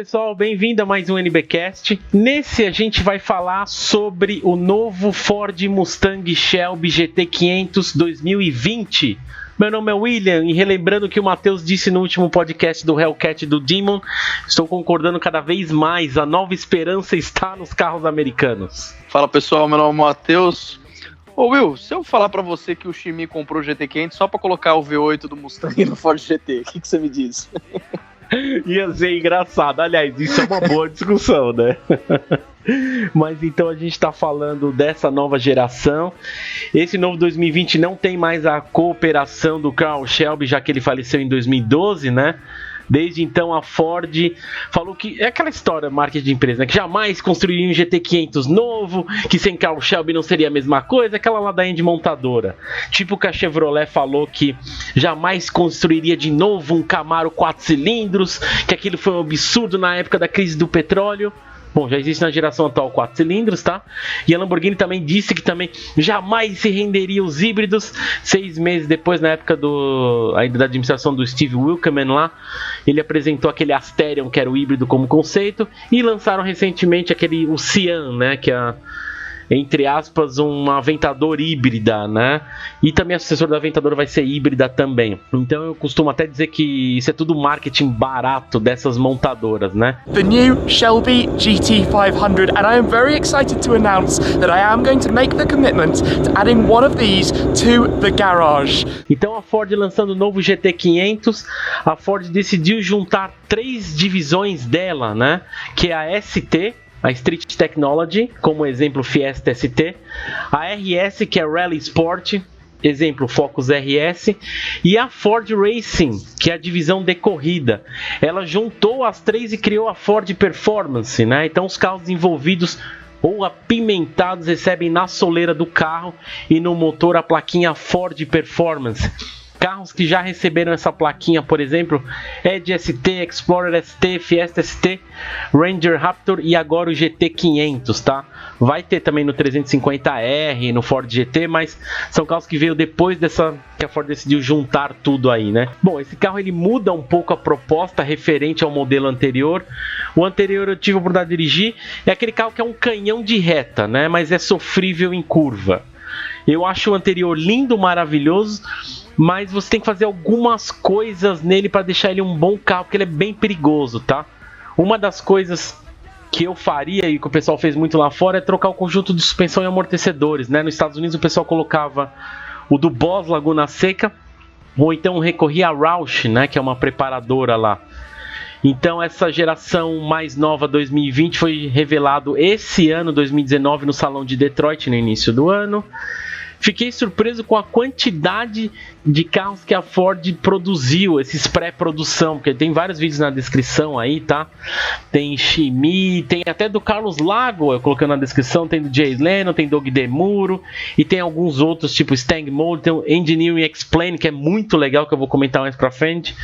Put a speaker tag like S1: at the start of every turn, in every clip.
S1: pessoal, bem-vindo a mais um NBcast. Nesse a gente vai falar sobre o novo Ford Mustang Shelby GT500 2020. Meu nome é William e relembrando o que o Matheus disse no último podcast do Hellcat do Demon, estou concordando cada vez mais, a nova esperança está nos carros americanos.
S2: Fala pessoal, meu nome é Matheus. Ô Will, se eu falar pra você que o Chimie comprou o GT500 só pra colocar o V8 do Mustang no Ford GT, o que você me diz?
S1: Ia ser engraçado, aliás, isso é uma boa discussão, né? Mas então a gente tá falando dessa nova geração. Esse novo 2020 não tem mais a cooperação do Carroll Shelby, já que ele faleceu em 2012, né? Desde então a Ford falou que é aquela história marketing de empresa, né? Que jamais construiria um GT500 novo, que sem Carroll Shelby não seria a mesma coisa, aquela ladainha de montadora. Tipo que a Chevrolet falou que jamais construiria de novo um Camaro 4 cilindros, que aquilo foi um absurdo na época da crise do petróleo. Bom, já existe na geração atual 4 cilindros, tá? E a Lamborghini também disse que também jamais se renderia os híbridos. 6 meses depois, na época ainda da administração do Steve Wilkeman lá, ele apresentou aquele Asterion, que era o híbrido como conceito, e lançaram recentemente o Sian, né? Que é, entre aspas, uma Aventador híbrida, né? E também a sucessora da Aventador vai ser híbrida também. Então eu costumo até dizer que isso é tudo marketing barato dessas montadoras, né?
S3: The new Shelby GT500, and I am very excited to announce that I am going to make the commitment to adding one of these to the garage.
S1: Então a Ford lançando o novo GT500, a Ford decidiu juntar 3 divisões dela, né? Que é a ST, a Street Technology, como exemplo Fiesta ST, a RS, que é Rally Sport, exemplo Focus RS, e a Ford Racing, que é a divisão de corrida. Ela juntou as 3 e criou a Ford Performance, né? Então os carros envolvidos ou apimentados recebem na soleira do carro e no motor a plaquinha Ford Performance. Carros que já receberam essa plaquinha, por exemplo, Edge ST, Explorer ST, Fiesta ST, Ranger Raptor e agora o GT500, tá? Vai ter também no 350R, no Ford GT, mas são carros que veio depois que a Ford decidiu juntar tudo aí, né? Bom, esse carro ele muda um pouco a proposta referente ao modelo anterior. O anterior eu tive a oportunidade de dirigir, é aquele carro que é um canhão de reta, né? Mas é sofrível em curva. Eu acho o anterior lindo, maravilhoso, mas você tem que fazer algumas coisas nele para deixar ele um bom carro, porque ele é bem perigoso, tá? Uma das coisas que eu faria e que o pessoal fez muito lá fora é trocar o conjunto de suspensão e amortecedores, né? Nos Estados Unidos o pessoal colocava o do Boss Laguna Seca, ou então recorria a Roush, né? Que é uma preparadora lá. Então essa geração mais nova 2020 foi revelado esse ano, 2019, no Salão de Detroit, no início do ano. Fiquei surpreso com a quantidade de carros que a Ford produziu, esses pré-produção, porque tem vários vídeos na descrição aí, tá? Tem Chimie, tem até do Carlos Lago, eu colocando na descrição, tem do Jay Leno, tem Doug DeMuro, e tem alguns outros, tipo Stang Mode, tem o Engineering Explain, que é muito legal, que eu vou comentar mais pra frente,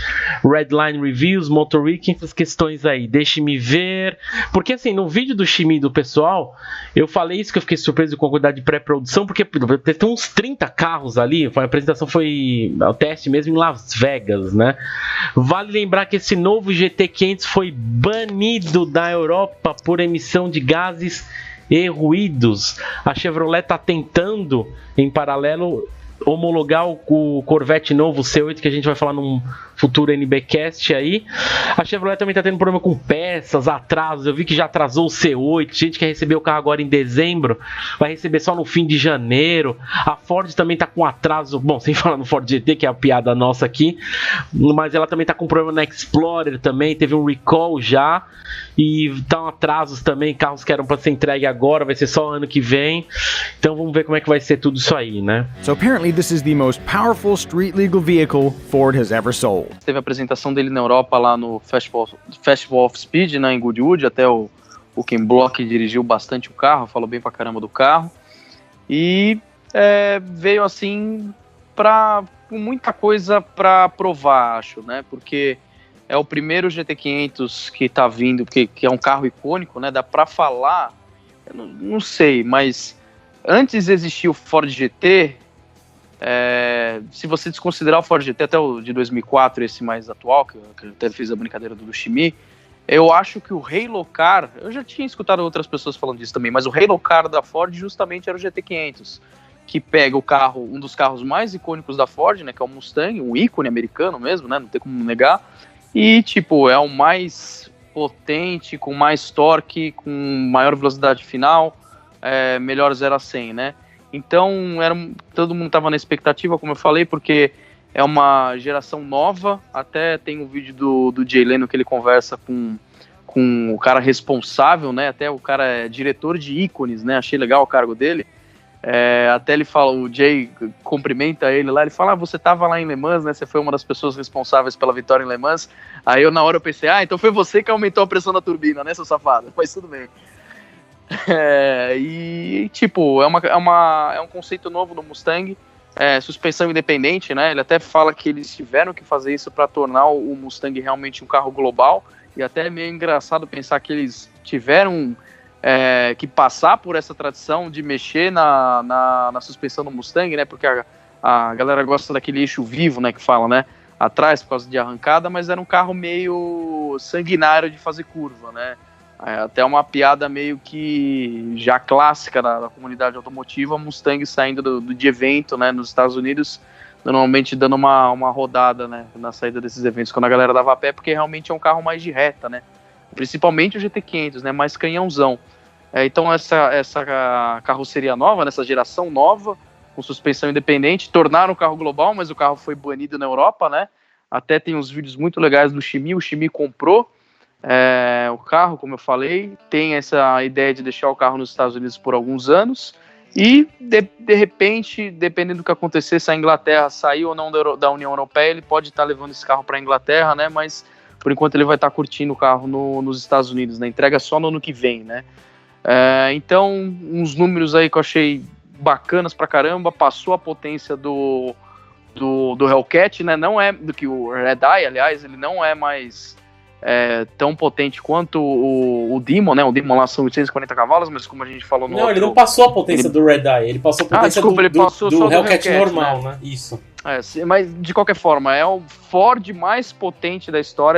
S1: Redline Reviews, Motor Week, essas questões aí, deixe-me ver, porque assim, no vídeo do Chimie do pessoal, eu falei isso que eu fiquei surpreso com a quantidade de pré-produção, porque tem uns 30 carros ali, a apresentação foi o teste mesmo em Las Vegas, né? Vale lembrar que esse novo GT500 foi banido da Europa por emissão de gases e ruídos. A Chevrolet está tentando, em paralelo, homologar o Corvette novo, o C8, que a gente vai falar num futuro NBcast aí. A Chevrolet também está tendo problema com peças, atrasos. Eu vi que já atrasou o C8. Gente que recebeu o carro agora em dezembro vai receber só no fim de janeiro. A Ford também está com atraso. Bom, sem falar no Ford GT, que é a piada nossa aqui, mas ela também está com problema na Explorer também. Teve um recall já e estão atrasos também. Carros que eram para ser entregue agora, vai ser só ano que vem. Então vamos ver como é que vai ser tudo isso aí, né?
S4: So apparently this is the most powerful street legal vehicle Ford has ever sold.
S2: Teve a apresentação dele na Europa lá no Festival of Speed, né, em Goodwood, até o Ken Block dirigiu bastante o carro, falou bem pra caramba do carro, e veio assim com muita coisa pra provar, acho, né, porque é o primeiro GT500 que tá vindo, que é um carro icônico, né, dá pra falar, eu não sei, mas antes existia o Ford GT. Se você desconsiderar o Ford GT, até o de 2004, esse mais atual, que eu até fiz a brincadeira do Chimie, eu acho que o Halo Car, eu já tinha escutado outras pessoas falando disso também, mas o Halo Car da Ford justamente era o GT500, que pega o carro, um dos carros mais icônicos da Ford, né, que é o Mustang, um ícone americano mesmo, né, não tem como negar, e tipo, é o mais potente, com mais torque, com maior velocidade final, melhor 0 a 100, né. Então, todo mundo estava na expectativa, como eu falei, porque é uma geração nova. Até tem um vídeo do Jay Leno que ele conversa com o cara responsável, né? Até o cara é diretor de ícones, né? Achei legal o cargo dele. Até ele fala, o Jay cumprimenta ele lá, ele fala, você tava lá em Le Mans, né? Você foi uma das pessoas responsáveis pela vitória em Le Mans. Aí na hora eu pensei, então foi você que aumentou a pressão da turbina, né, seu safado? Mas tudo bem. E tipo, é um conceito novo no Mustang, suspensão independente, né? Ele até fala que eles tiveram que fazer isso para tornar o Mustang realmente um carro global, e até é meio engraçado pensar que eles tiveram que passar por essa tradição de mexer na suspensão do Mustang, né? Porque a galera gosta daquele eixo vivo, né? Que fala, né? Atrás por causa de arrancada, mas era um carro meio sanguinário de fazer curva, né? Até uma piada meio que já clássica da comunidade automotiva, Mustang saindo de evento, né, nos Estados Unidos, normalmente dando uma rodada, né, na saída desses eventos, quando a galera dava a pé, porque realmente é um carro mais de reta, né, principalmente o GT500, né, mais canhãozão. Então essa carroceria nova, nessa geração nova, com suspensão independente, tornaram o carro global, mas o carro foi banido na Europa, né, até tem uns vídeos muito legais do Chimie, o Chimie comprou o carro, como eu falei, tem essa ideia de deixar o carro nos Estados Unidos por alguns anos, e de repente, dependendo do que acontecer, se a Inglaterra sair ou não da União Europeia, ele pode estar levando esse carro para a Inglaterra, né, mas por enquanto ele vai estar curtindo o carro nos Estados Unidos, né, entrega só no ano que vem, né. Então, uns números aí que eu achei bacanas pra caramba, passou a potência do Hellcat, né, não é do que o Red Eye, aliás, ele não é mais tão potente quanto o Demon, né? O Demon lá são 840 cavalos, mas como a gente falou no
S5: ele não passou a potência do Red Eye, ele passou a potência do Hellcat normal, né? Isso.
S2: Mas de qualquer forma, é o Ford mais potente da história,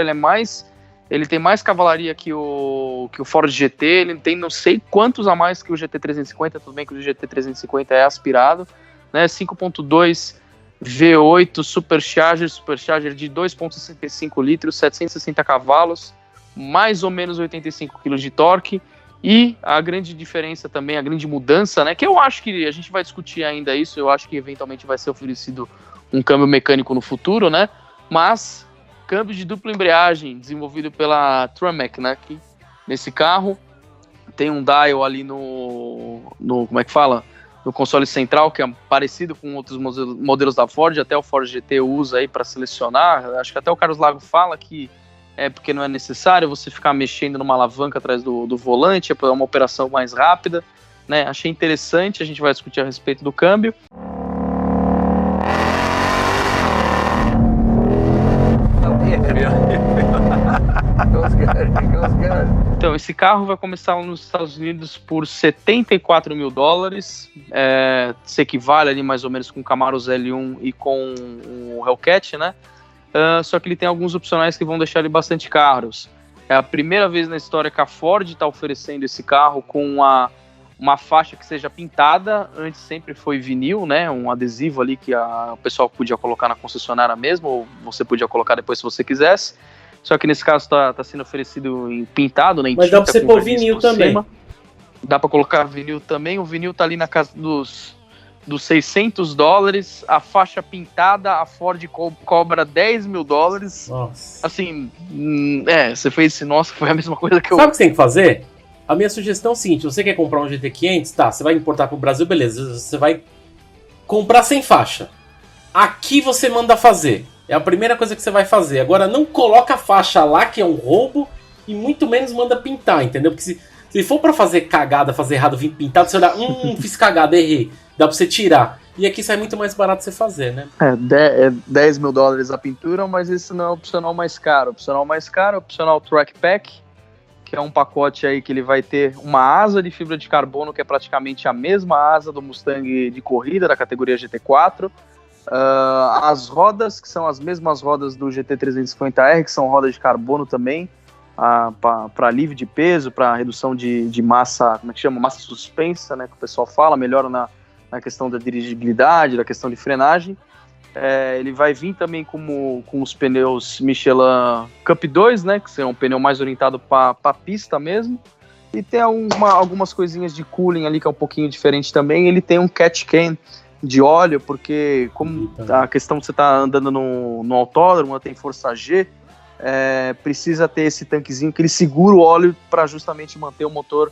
S2: ele tem mais cavalaria que o Ford GT, ele tem não sei quantos a mais que o GT350, tudo bem que o GT350 é aspirado, né? 5.2 V8 Supercharger de 2.65 litros, 760 cavalos, mais ou menos 85 kg de torque, e a grande diferença também, a grande mudança, né, que eu acho que a gente vai discutir ainda isso, eu acho que eventualmente vai ser oferecido um câmbio mecânico no futuro, né, mas câmbio de dupla embreagem, desenvolvido pela Tremec, né, que nesse carro tem um dial ali no como é que fala? No console central, que é parecido com outros modelos da Ford, até o Ford GT usa aí para selecionar. Acho que até o Carlos Lago fala que porque não é necessário você ficar mexendo numa alavanca atrás do volante, é uma operação mais rápida, né? Achei interessante, a gente vai discutir a respeito do câmbio. Então, esse carro vai começar nos Estados Unidos por $74 mil, se equivale ali mais ou menos com o Camaro ZL1 e com o Hellcat, né? Só que ele tem alguns opcionais que vão deixar ele bastante caros. É a primeira vez na história que a Ford está oferecendo esse carro com uma faixa que seja pintada. Antes sempre foi vinil, né? Um adesivo ali que o pessoal podia colocar na concessionária mesmo, ou você podia colocar depois se você quisesse. Só que nesse caso tá sendo oferecido em pintado, né?
S5: Mas dá pra você pôr vinil também. Cima.
S2: Dá pra colocar vinil também. O vinil tá ali na casa dos $600. A faixa pintada, a Ford cobra $10 mil.
S5: Nossa.
S2: Assim, você fez esse, nossa, foi a mesma coisa que eu...
S5: Sabe o que você tem que fazer? A minha sugestão é o seguinte, você quer comprar um GT500, tá, você vai importar pro Brasil, beleza, você vai comprar sem faixa. Aqui você manda fazer. É a primeira coisa que você vai fazer. Agora, não coloca a faixa lá, que é um roubo, e muito menos manda pintar, entendeu? Porque se for pra fazer cagada, fazer errado, vir pintado, você olhar, fiz cagada, errei. Dá pra você tirar. E aqui sai muito mais barato você fazer, né?
S2: $10 mil a pintura, mas esse não é o opcional mais caro. O opcional mais caro é o opcional Track Pack, que é um pacote aí que ele vai ter uma asa de fibra de carbono, que é praticamente a mesma asa do Mustang de corrida, da categoria GT4. As rodas, que são as mesmas rodas do GT350R, que são rodas de carbono também. para alívio de peso, para redução de massa, como é que chama? Massa suspensa, né, que o pessoal fala, melhora na questão da dirigibilidade, da questão de frenagem. Ele vai vir também com os pneus Michelin Cup 2, né, que é um pneu mais orientado para pista mesmo. E tem algumas coisinhas de cooling ali que é um pouquinho diferente também. Ele tem um catch can de óleo, porque como a questão de você estar andando no autódromo, tem força G, precisa ter esse tanquezinho que ele segura o óleo para justamente manter o motor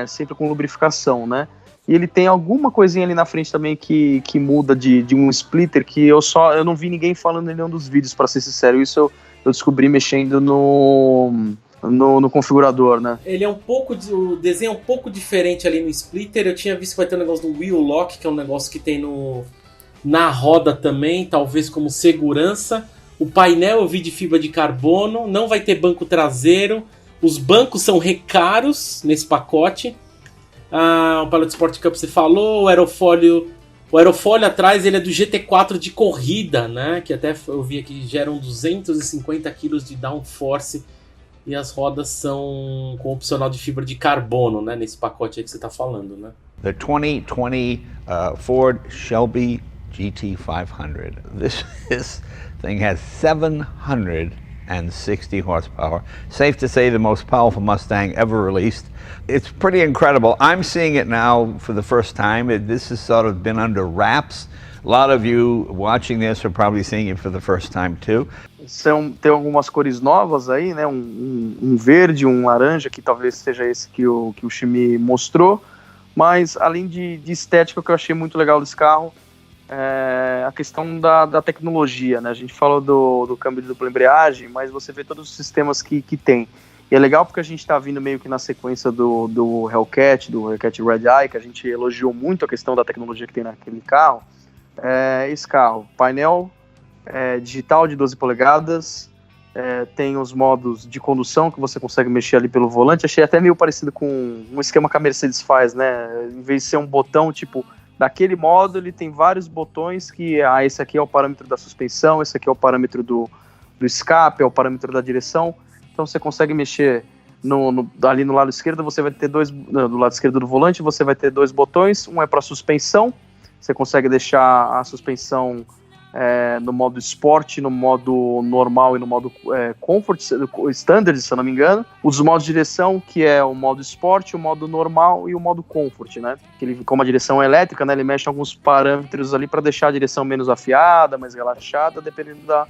S2: sempre com lubrificação, né? E ele tem alguma coisinha ali na frente também que muda de um splitter, que eu não vi ninguém falando em nenhum dos vídeos, para ser sincero. Isso eu descobri mexendo no configurador, né?
S5: Ele é o desenho é um pouco diferente ali no splitter. Eu tinha visto que vai ter um negócio do wheel lock, que é um negócio que tem na roda também, talvez como segurança. O painel eu vi de fibra de carbono, não vai ter banco traseiro. Os bancos são recaros nesse pacote. O Pilot Sport Cup você falou, o aerofólio atrás ele é do GT4 de corrida, né? Que até eu vi aqui geram 250 kg de downforce e as rodas são com opcional de fibra de carbono, né? Nesse pacote aí que você está falando, né?
S6: The 2020 Ford Shelby GT500. This thing has 760 horsepower. Safe to say the most powerful Mustang ever released. It's pretty incredible. I'm seeing it now for the first time. This has sort of been under wraps. A lot of you watching this are probably seeing it for the first time too.
S2: Tem algumas cores novas aí, né? Um verde, um laranja, que talvez seja esse que o Ximi mostrou. Mas além de estética, o que eu achei muito legal desse carro a questão da tecnologia, né? A gente falou do câmbio de dupla embreagem, mas você vê todos os sistemas que tem. E é legal porque a gente está vindo meio que na sequência do Hellcat, do Hellcat Red Eye, que a gente elogiou muito a questão da tecnologia que tem naquele carro. Esse carro, painel digital de 12 polegadas, tem os modos de condução que você consegue mexer ali pelo volante. Achei até meio parecido com um esquema que a Mercedes faz, né? Em vez de ser um botão, tipo, daquele modo, ele tem vários botões que, esse aqui é o parâmetro da suspensão, esse aqui é o parâmetro do escape, é o parâmetro da direção. Então você consegue mexer ali no lado esquerdo, você vai ter do lado esquerdo do volante, você vai ter 2 botões, um é para suspensão, você consegue deixar a suspensão no modo Sport, no modo normal e no modo Comfort, Standard, se eu não me engano. Os modos de direção, que é o modo Sport, o modo normal e o modo Comfort, né? Que ele, como a direção é elétrica, né, ele mexe alguns parâmetros ali para deixar a direção menos afiada, mais relaxada, dependendo da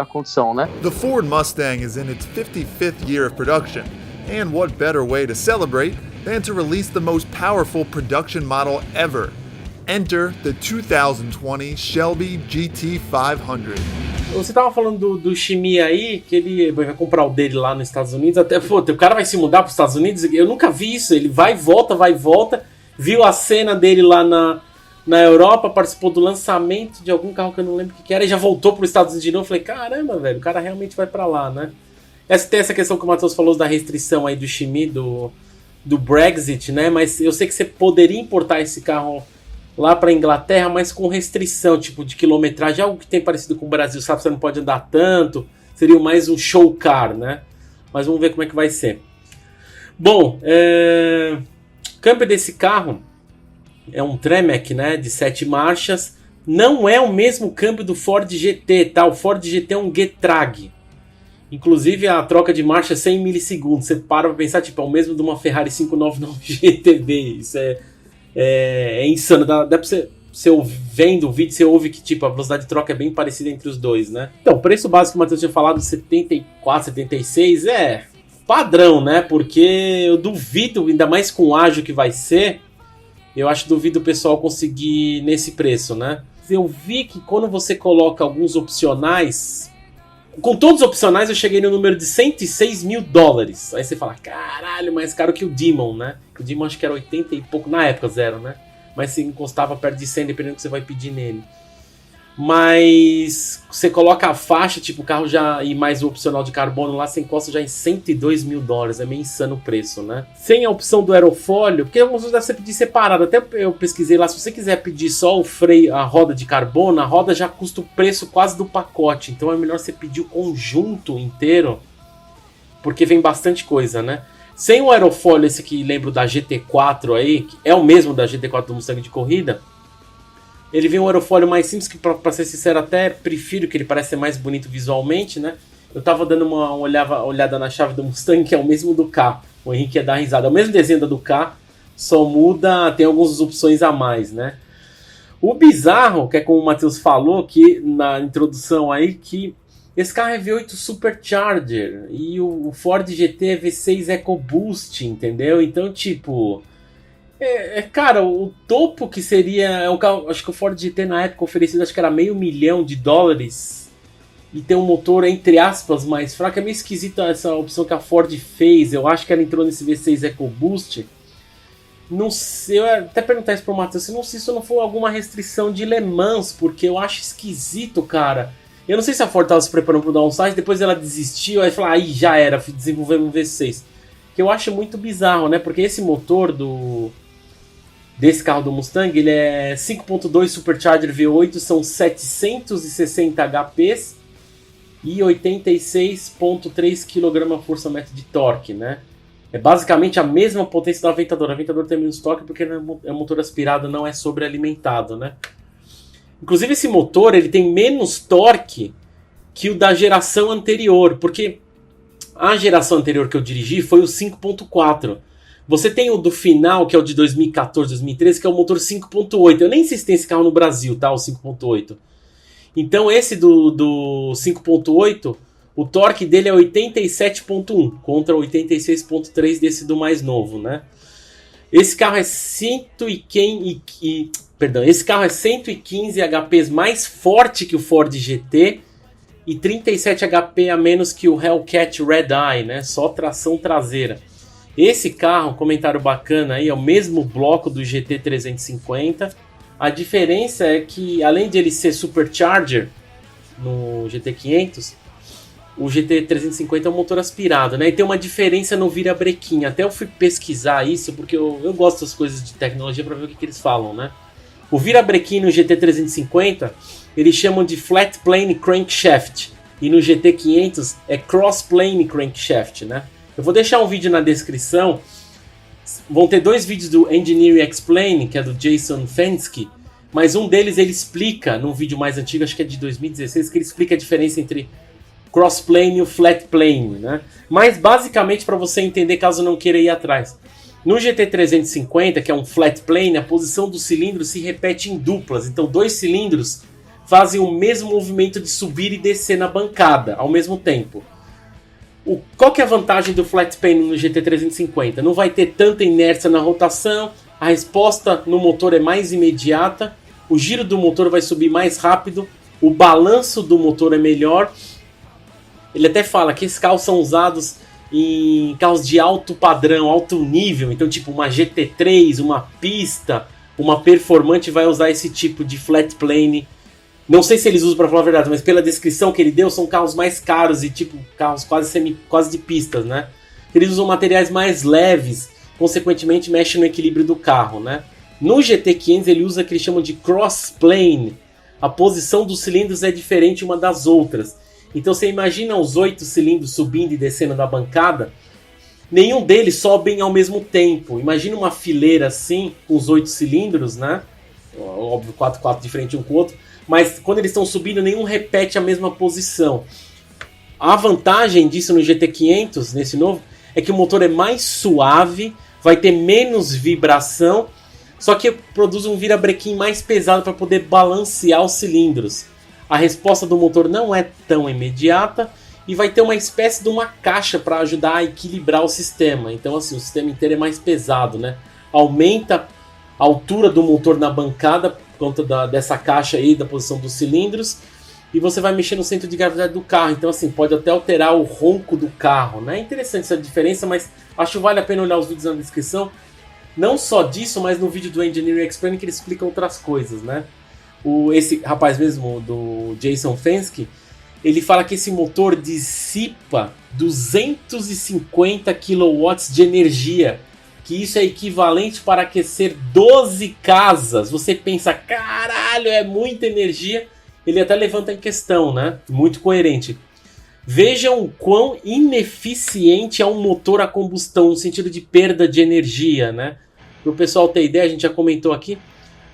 S2: condição, né?
S7: The Ford Mustang is in its 55th year of production, and what better way to celebrate than to release the most powerful production model ever. Enter the 2020 Shelby GT500.
S5: Você tava falando do Ximi aí, que ele vai comprar o dele lá nos Estados Unidos. Até, o cara vai se mudar para os Estados Unidos? Eu nunca vi isso. Ele vai e volta. Viu a cena dele lá na Europa, participou do lançamento de algum carro que eu não lembro o que era, e já voltou para os Estados Unidos de novo. Falei, caramba, velho, o cara realmente vai para lá, né? Tem essa questão que o Matheus falou da restrição aí do Ximi, do Brexit, né? Mas eu sei que você poderia importar esse carro lá para Inglaterra, mas com restrição, tipo de quilometragem, algo que tem parecido com o Brasil, sabe? Você não pode andar tanto, seria mais um show car, né? Mas vamos ver como é que vai ser. Bom, o câmbio desse carro é um Tremec, né, de 7 marchas. Não é o mesmo câmbio do Ford GT, tá? O Ford GT é um Getrag. Inclusive a troca de marcha é 100 milissegundos. Você para pra pensar, tipo, é o mesmo de uma Ferrari 599 GTB. Isso é insano. Dá pra você vendo o vídeo, você ouve que tipo, a velocidade de troca é bem parecida entre os dois, né? Então, o preço básico que o Matheus tinha falado, 74, 76, é padrão, né? Porque eu duvido, ainda mais com o ágil que vai ser, eu acho que duvido o pessoal conseguir nesse preço, né? Eu vi que quando você coloca alguns opcionais, com todos os opcionais eu cheguei no número de $106 mil. Aí você fala, caralho, mais caro que o Demon, né? O Demon acho que era 80 e pouco, na época zero, né? Mas se encostava perto de 100, dependendo do que você vai pedir nele. Mas você coloca a faixa, tipo o carro já e mais o opcional de carbono lá, você encosta já em $102 mil. É meio insano o preço, né? Sem a opção do aerofólio, porque alguns deve ser pedir separado. Até eu pesquisei lá, se você quiser pedir só o freio, a roda de carbono, a roda já custa o preço quase do pacote. Então é melhor você pedir o conjunto inteiro, porque vem bastante coisa, né? Sem o aerofólio, esse que lembro da GT4 aí, que é o mesmo da GT4 do Mustang de corrida, ele vem um aerofólio mais simples, que pra ser sincero até prefiro, que ele parece ser mais bonito visualmente, né? Eu tava dando uma olhada na chave do Mustang, que é o mesmo do K. O Henrique ia dar risada. É o mesmo desenho da do K, só muda, tem algumas opções a mais, né? O bizarro, que é como o Matheus falou que na introdução aí, que esse carro é V8 Supercharger e o Ford GT é V6 EcoBoost, entendeu? Então, tipo... cara, o topo que seria... o carro, acho que o Ford GT na época oferecido, acho que era $500 mil e tem um motor, entre aspas, mais fraco. É meio esquisita essa opção que a Ford fez. Eu acho que ela entrou nesse V6 EcoBoost. Não sei, eu ia até perguntar isso pro Matheus, se isso não for alguma restrição de Le Mans, porque eu acho esquisito, cara. Eu não sei se a Ford estava se preparando para o downsize, depois ela desistiu, aí falou, aí já era, desenvolvemos um V6. Que eu acho muito bizarro, né? Porque esse motor desse carro do Mustang, ele é 5.2 Supercharger V8, são 760 HPs e 86.3 kgfm de torque, né? É basicamente a mesma potência do Aventador. O Aventador tem menos torque porque é motor aspirado, não é sobrealimentado, né? Inclusive esse motor ele tem menos torque que o da geração anterior, porque a geração anterior que eu dirigi foi o 5.4. Você tem o do final, que é o de 2014, 2013, que é o motor 5.8. Eu nem sei se tem esse carro no Brasil, tá? O 5.8. Então esse do 5.8, o torque dele é 87.1 contra 86.3 desse do mais novo, né? Esse carro é 115 HPs mais forte que o Ford GT e 37 HP a menos que o Hellcat Red Eye, né? Só tração traseira. Esse carro, um comentário bacana aí, é o mesmo bloco do GT 350. A diferença é que, além de ele ser Supercharger no GT 500, o GT 350 é um motor aspirado, né? E tem uma diferença no virabrequim. Até eu fui pesquisar isso, porque eu gosto das coisas de tecnologia para ver o que eles falam, né? O virabrequim no GT 350, eles chamam de Flat Plane Crankshaft. E no GT 500 é Cross Plane Crankshaft, né? Eu vou deixar um vídeo na descrição. Vão ter 2 vídeos do Engineering Explain, que é do Jason Fensky. Mas um deles ele explica, num vídeo mais antigo, acho que é de 2016, que ele explica a diferença entre crossplane e o flat plane, né? Mas basicamente para você entender, caso não queira ir atrás, no GT350, que é um flat plane, a posição do cilindro se repete em duplas. Então 2 cilindros fazem o mesmo movimento de subir e descer na bancada ao mesmo tempo. Qual que é a vantagem do flat plane no GT350? Não vai ter tanta inércia na rotação, a resposta no motor é mais imediata, o giro do motor vai subir mais rápido, o balanço do motor é melhor. Ele até fala que esses carros são usados em carros de alto padrão, alto nível. Então, tipo uma GT3, uma pista, uma performante vai usar esse tipo de flat plane. Não sei se eles usam para falar a verdade, mas pela descrição que ele deu, são carros mais caros e tipo carros quase de pistas, né? Eles usam materiais mais leves, consequentemente mexe no equilíbrio do carro, né? No GT500 ele usa o que eles chamam de cross plane. A posição dos cilindros é diferente uma das outras. Então você imagina os 8 cilindros subindo e descendo da bancada, nenhum deles sobem ao mesmo tempo. Imagina uma fileira assim, com os 8 cilindros, né? Óbvio, 4 de frente um com o outro. Mas quando eles estão subindo, nenhum repete a mesma posição. A vantagem disso no GT500, nesse novo, é que o motor é mais suave, vai ter menos vibração, só que produz um virabrequim mais pesado para poder balancear os cilindros. A resposta do motor não é tão imediata e vai ter uma espécie de uma caixa para ajudar a equilibrar o sistema. Então assim, o sistema inteiro é mais pesado, né? Aumenta a altura do motor na bancada por conta dessa caixa aí, da posição dos cilindros, e você vai mexer no centro de gravidade do carro. Então assim, pode até alterar o ronco do carro, né? É interessante essa diferença, mas acho que vale a pena olhar os vídeos na descrição. Não só disso, mas no vídeo do Engineering Explain que ele explica outras coisas, né? Esse rapaz mesmo, do Jason Fensky, ele fala que esse motor dissipa 250 kW de energia, que isso é equivalente para aquecer 12 casas. Você pensa, caralho, é muita energia. Ele até levanta em questão, né? Muito coerente. Vejam o quão ineficiente é um motor a combustão, no sentido de perda de energia, né? Para o pessoal ter ideia, a gente já comentou aqui,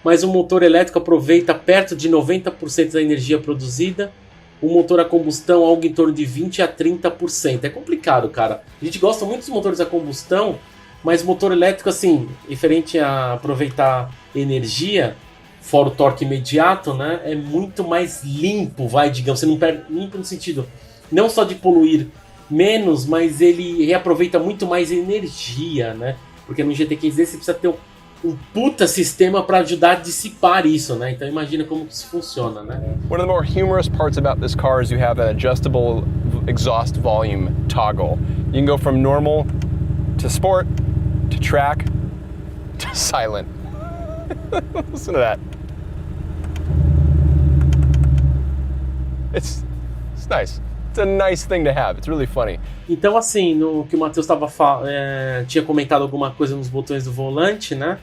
S5: mas um motor elétrico aproveita perto de 90% da energia produzida, um motor a combustão algo em torno de 20% a 30%. É complicado, cara. A gente gosta muito dos motores a combustão, mas motor elétrico, assim, referente a aproveitar energia, fora o torque imediato, né? É muito mais limpo, digamos, você não perde limpo no sentido não só de poluir menos, mas ele reaproveita muito mais energia, né? Porque no GT15 você precisa ter um puta sistema para ajudar a dissipar isso, né? Então imagina como que isso funciona, né?
S8: One of the more humorous parts about this car is you have an adjustable exhaust volume toggle. You can go from normal to sport to track to silent. Listen to that. It's nice. It's a nice thing to have. It's really funny.
S5: Então, assim, no que o Matheus tinha comentado alguma coisa nos botões do volante, né?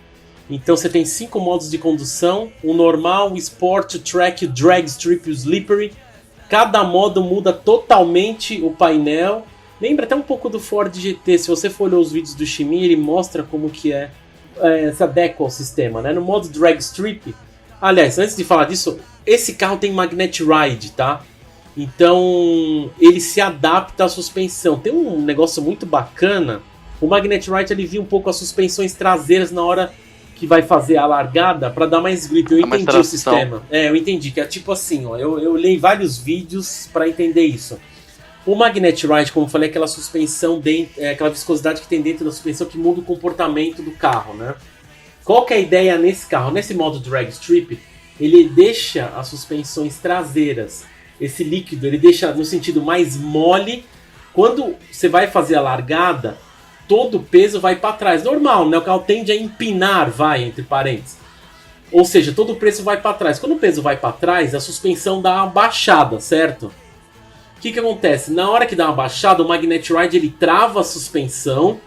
S5: Então você tem 5 modos de condução: o normal, o Sport, o Track, o Drag, Strip e o Slippery. Cada modo muda totalmente o painel. Lembra até um pouco do Ford GT. Se você for olhar os vídeos do Shimi, ele mostra como que se adequa ao sistema, né? No modo Drag Strip, aliás, antes de falar disso, esse carro tem Magnet Ride, tá? Então ele se adapta à suspensão. Tem um negócio muito bacana. O Magnet Ride alivia um pouco as suspensões traseiras na hora que vai fazer a largada para dar mais grip. Eu entendi o sistema. Eu entendi que é tipo assim, ó. Eu li vários vídeos para entender isso. O Magnet Ride, como eu falei, é aquela suspensão aquela viscosidade que tem dentro da suspensão que muda o comportamento do carro, né? Qual que é a ideia nesse carro? Nesse modo Drag Strip, ele deixa as suspensões traseiras, esse líquido, ele deixa no sentido mais mole. Quando você vai fazer a largada, todo o peso vai para trás. Normal, né? O carro tende a empinar, entre parênteses. Ou seja, todo o peso vai para trás. Quando o peso vai para trás, a suspensão dá uma baixada, certo? O que acontece? Na hora que dá uma baixada, o Magnet Ride ele trava a suspensão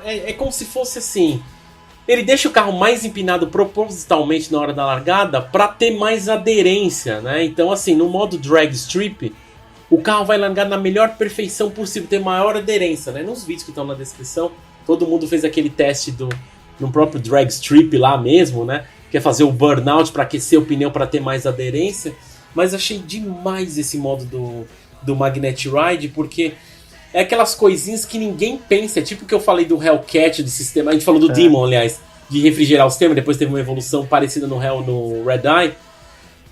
S5: é como se fosse assim. Ele deixa o carro mais empinado propositalmente na hora da largada para ter mais aderência, né? Então, assim, no modo Drag Strip, o carro vai largar na melhor perfeição possível, ter maior aderência, né? Nos vídeos que estão na descrição, todo mundo fez aquele teste no próprio Drag Strip lá mesmo, né? Que é fazer o burnout para aquecer o pneu para ter mais aderência. Mas achei demais esse modo do Magnet Ride, porque é aquelas coisinhas que ninguém pensa. É tipo o que eu falei do Hellcat, de sistema. A gente falou do Demon, aliás, de refrigerar o sistema. Depois teve uma evolução parecida no Red Eye.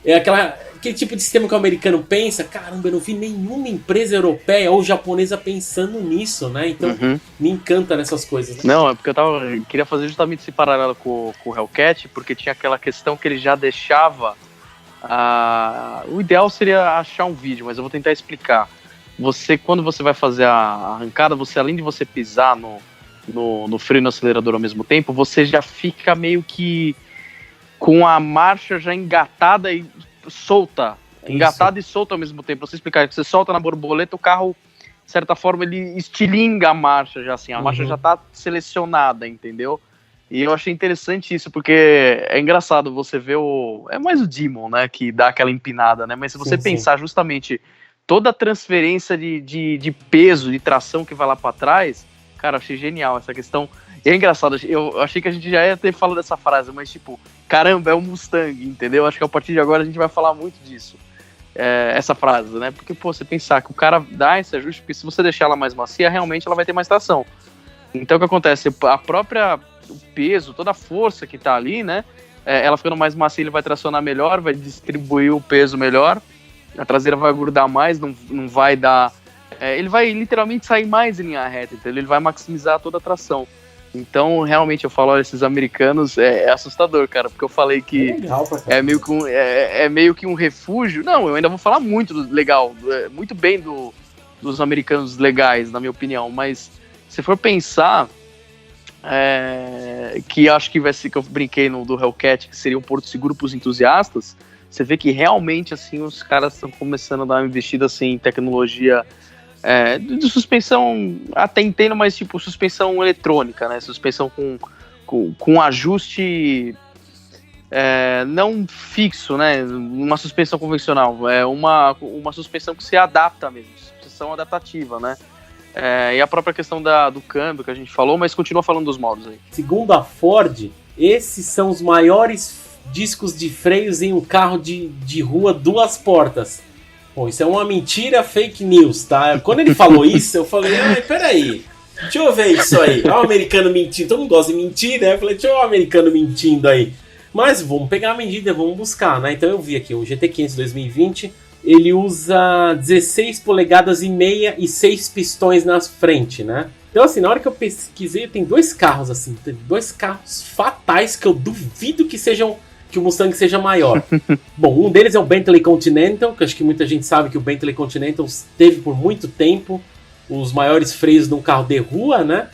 S5: É aquele tipo de sistema que o americano pensa. Caramba, eu não vi nenhuma empresa europeia ou japonesa pensando nisso, né? Então, me encanta nessas coisas, né?
S2: Não, é porque eu queria fazer justamente esse paralelo com o Hellcat, porque tinha aquela questão que ele já deixava... o ideal seria achar um vídeo, mas eu vou tentar explicar. Quando você vai fazer a arrancada, você, além de você pisar no freio e no acelerador ao mesmo tempo, você já fica meio que com a marcha já engatada e solta. Engatada e solta ao mesmo tempo. Você explicar que você solta na borboleta, o carro, de certa forma, ele estilinga a marcha já assim. A marcha já tá selecionada, entendeu? E eu achei interessante isso, porque é engraçado você ver é mais o Demon, né, que dá aquela empinada, né? Mas se você pensar justamente toda a transferência de peso, de tração que vai lá para trás, cara, achei genial essa questão. E é engraçado, eu achei que a gente já ia ter falado dessa frase, mas tipo, caramba, é um Mustang, entendeu? Acho que a partir de agora a gente vai falar muito disso, essa frase, né? Porque, pô, você pensar que o cara dá esse ajuste, porque se você deixar ela mais macia, realmente ela vai ter mais tração. Então o que acontece? O peso, toda a força que tá ali, né? Ela ficando mais macia, ele vai tracionar melhor, vai distribuir o peso melhor, a traseira vai grudar mais, não vai dar... ele vai literalmente sair mais em linha reta, entendeu? Ele vai maximizar toda a tração. Então, realmente, eu falo, olha, esses americanos é assustador, cara, porque eu falei que é meio que um refúgio. Não, eu ainda vou falar muito muito bem dos americanos legais, na minha opinião, mas se for pensar... que acho que vai ser que eu brinquei do Hellcat, que seria um porto seguro para os entusiastas. Você vê que realmente assim os caras estão começando a dar uma investida assim, em tecnologia de suspensão, até entendo, mas tipo suspensão eletrônica, né? Suspensão com ajuste não fixo, né? Uma suspensão convencional, é uma suspensão que se adapta mesmo, suspensão adaptativa, né? E a própria questão do câmbio que a gente falou, mas continua falando dos modos aí.
S5: Segundo a Ford, esses são os maiores discos de freios em um carro de rua 2 portas. Bom, isso é uma mentira, fake news, tá? Quando ele falou isso, eu falei, peraí, deixa eu ver isso aí. Olha o americano mentindo, todo mundo gosta de mentir, né? Eu falei, deixa eu ver o americano mentindo aí. Mas vamos pegar a medida, vamos buscar, né? Então eu vi aqui, o GT500 2020, ele usa 16 polegadas e meia e 6 pistões na frente, né? Então assim, na hora que eu pesquisei, tem 2 carros assim, tem 2 carros fatais que eu duvido que o Mustang seja maior. Bom, um deles é o Bentley Continental, que acho que muita gente sabe que o Bentley Continental teve por muito tempo os maiores freios de um carro de rua, né?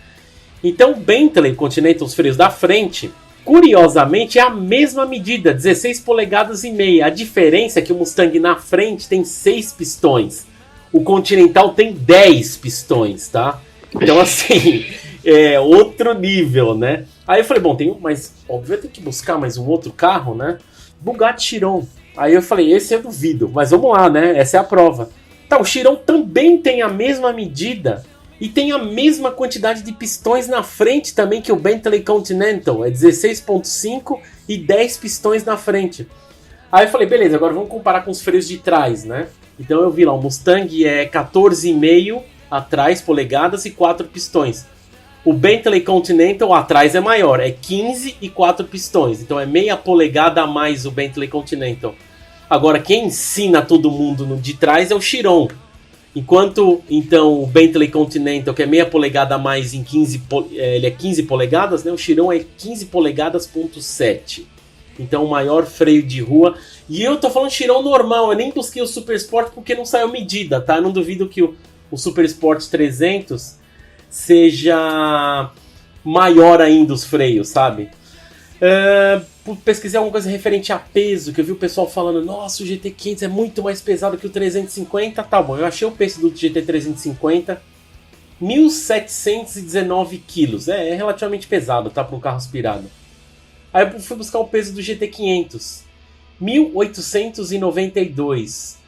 S5: Então o Bentley Continental, os freios da frente, curiosamente é a mesma medida, 16 polegadas e meia. A diferença é que o Mustang na frente tem 6 pistões, o Continental tem 10 pistões, tá? Então assim, é outro nível, né? Aí eu falei, bom, mas óbvio eu tenho que buscar mais um outro carro, né? Bugatti Chiron. Aí eu falei, esse eu duvido, mas vamos lá, né? Essa é a prova. Tá, o Chiron também tem a mesma medida e tem a mesma quantidade de pistões na frente também que o Bentley Continental. É 16.5 e 10 pistões na frente. Aí eu falei, beleza, agora vamos comparar com os freios de trás, né? Então eu vi lá, o Mustang é 14,5 atrás polegadas e 4 pistões. O Bentley Continental atrás é maior, é 15 e 4 pistões. Então é meia polegada a mais o Bentley Continental. Agora quem ensina todo mundo no de trás é o Chiron. Enquanto então o Bentley Continental, que é meia polegada a mais em 15, ele é 15 polegadas, né? O Chiron é 15 polegadas.7. Então o maior freio de rua. E eu tô falando Chiron normal, eu nem busquei o Super Sport porque não saiu medida, tá? Eu não duvido que o Super Sport 300 seja maior ainda os freios, sabe? Pesquisei alguma coisa referente a peso, que eu vi o pessoal falando, nossa, o GT500 é muito mais pesado que o 350. Tá bom, eu achei o peso do GT350, 1.719 quilos. É relativamente pesado, tá? Para um carro aspirado. Aí eu fui buscar o peso do GT500, 1.892.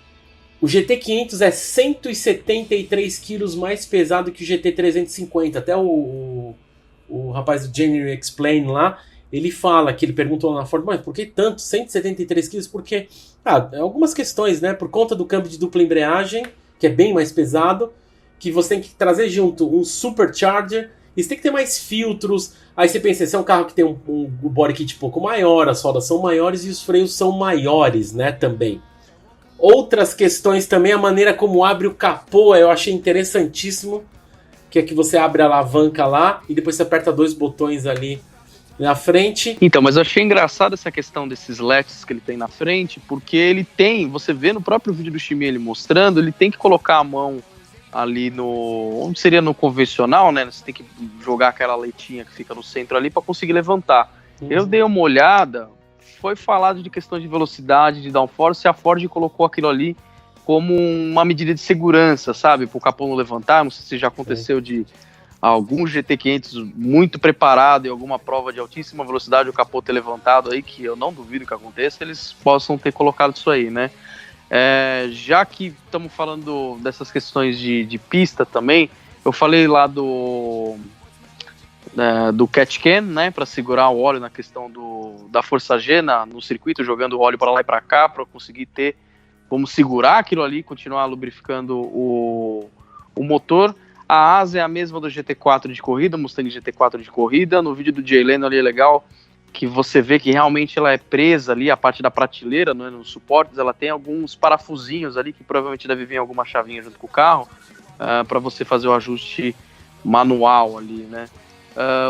S5: O GT500 é 173 quilos mais pesado que o GT350. Até o rapaz do January Explain lá, ele fala, que ele perguntou lá na Ford, mas por que tanto? 173 quilos? Porque, algumas questões, né? Por conta do câmbio de dupla embreagem, que é bem mais pesado, que você tem que trazer junto um supercharger, e você tem que ter mais filtros. Aí você pensa, esse é um carro que tem um body kit um pouco maior, as rodas são maiores e os freios são maiores, né, também. Outras questões também, a maneira como abre o capô, eu achei interessantíssimo, que é que você abre a alavanca lá e depois você aperta 2 botões ali na frente.
S2: Então, mas eu achei engraçado essa questão desses latches que ele tem na frente, porque ele tem, você vê no próprio vídeo do Chimia ele mostrando, ele tem que colocar a mão ali onde seria no convencional, né? Você tem que jogar aquela leitinha que fica no centro ali para conseguir levantar. Eu dei uma olhada, foi falado de questão de velocidade, de downforce, e a Ford colocou aquilo ali como uma medida de segurança, sabe? Para o capô não levantar. Não sei se já aconteceu de algum GT500 muito preparado em alguma prova de altíssima velocidade, o capô ter levantado aí, que eu não duvido que aconteça, eles possam ter colocado isso aí, né? Já que estamos falando dessas questões de pista também, eu falei lá do catch can, né, para segurar o óleo na questão da força G no circuito, jogando o óleo para lá e para cá, para conseguir ter como segurar aquilo ali, continuar lubrificando o motor. A asa é a mesma do GT4 de corrida, Mustang GT4 de corrida. No vídeo do Jay Leno ali é legal que você vê que realmente ela é presa ali, a parte da prateleira, né, nos suportes, ela tem alguns parafusinhos ali que provavelmente deve vir alguma chavinha junto com o carro, para você fazer o ajuste manual ali, né.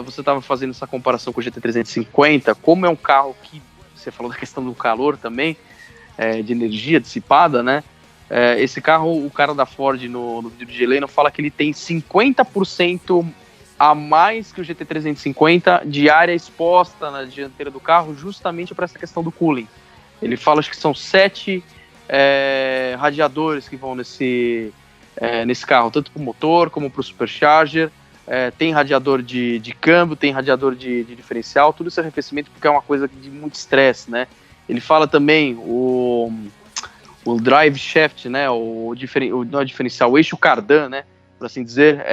S2: Você estava fazendo essa comparação com o GT350, como é um carro que, você falou da questão do calor também, de energia dissipada, né, esse carro, o cara da Ford no vídeo de Geleno fala que ele tem 50% a mais que o GT350 de área exposta na dianteira do carro, justamente para essa questão do cooling. Ele fala, acho que são 7 radiadores que vão nesse carro, tanto para o motor como para o supercharger. tem radiador de câmbio, tem radiador de diferencial, tudo isso é arrefecimento porque é uma coisa de muito estresse, né? Ele fala também o drive shaft, né? Não é diferencial, o eixo cardan, né? Por assim dizer,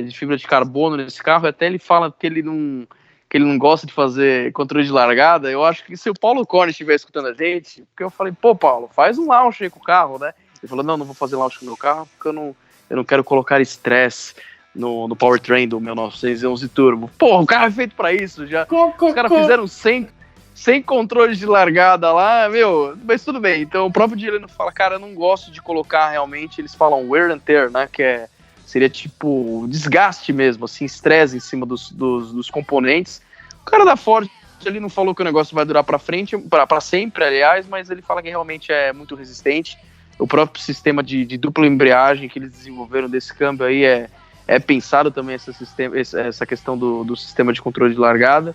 S2: de fibra de carbono nesse carro. Até ele fala que ele não gosta de fazer controle de largada. Eu acho que se o Paulo Corne estiver escutando a gente, porque eu falei, pô, Paulo, faz um launch aí com o carro, né? Ele falou, não vou fazer launch com o meu carro porque eu não quero colocar estresse no powertrain do meu 911 Turbo. Porra, o carro é feito pra isso, já. Os caras fizeram 100 controles de largada lá, mas tudo bem. Então o próprio Dileno fala, cara, eu não gosto de colocar realmente, eles falam wear and tear, né, que seria tipo desgaste mesmo, assim, estresse em cima dos componentes. O cara da Ford, ele não falou que o negócio vai durar pra sempre, aliás, mas ele fala que realmente é muito resistente. O próprio sistema de dupla embreagem que eles desenvolveram desse câmbio aí é pensado também essa questão do sistema de controle de largada,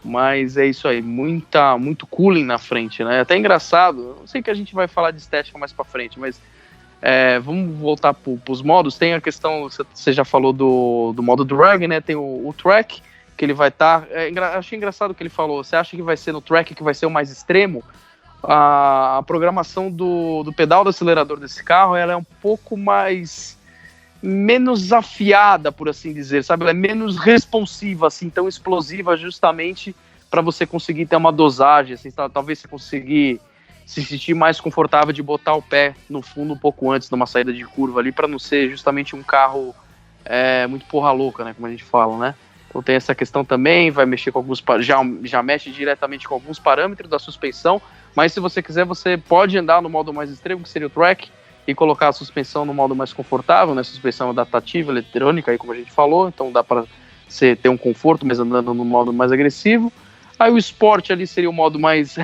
S2: mas é isso aí, muito cooling na frente, né? Até engraçado, eu sei que a gente vai falar de estética mais pra frente, mas vamos voltar pros modos. Tem a questão, você já falou do modo drag, né? Tem o track, que ele vai estar... achei engraçado o que ele falou, você acha que vai ser no track que vai ser o mais extremo? A programação do pedal do acelerador desse carro, ela é um pouco menos afiada, por assim dizer, sabe? Ela é menos responsiva, assim, tão explosiva, justamente para você conseguir ter uma dosagem, assim, talvez você conseguir se sentir mais confortável de botar o pé no fundo um pouco antes, numa saída de curva ali, para não ser justamente um carro muito porra louca, né, como a gente fala, né? Então tem essa questão também, vai mexer com alguns... Já mexe diretamente com alguns parâmetros da suspensão, mas se você quiser, você pode andar no modo mais extremo, que seria o track, e colocar a suspensão no modo mais confortável, né? Suspensão adaptativa, eletrônica, aí como a gente falou, então dá para você ter um conforto, mas andando no modo mais agressivo. Aí o Sport ali seria o modo mais...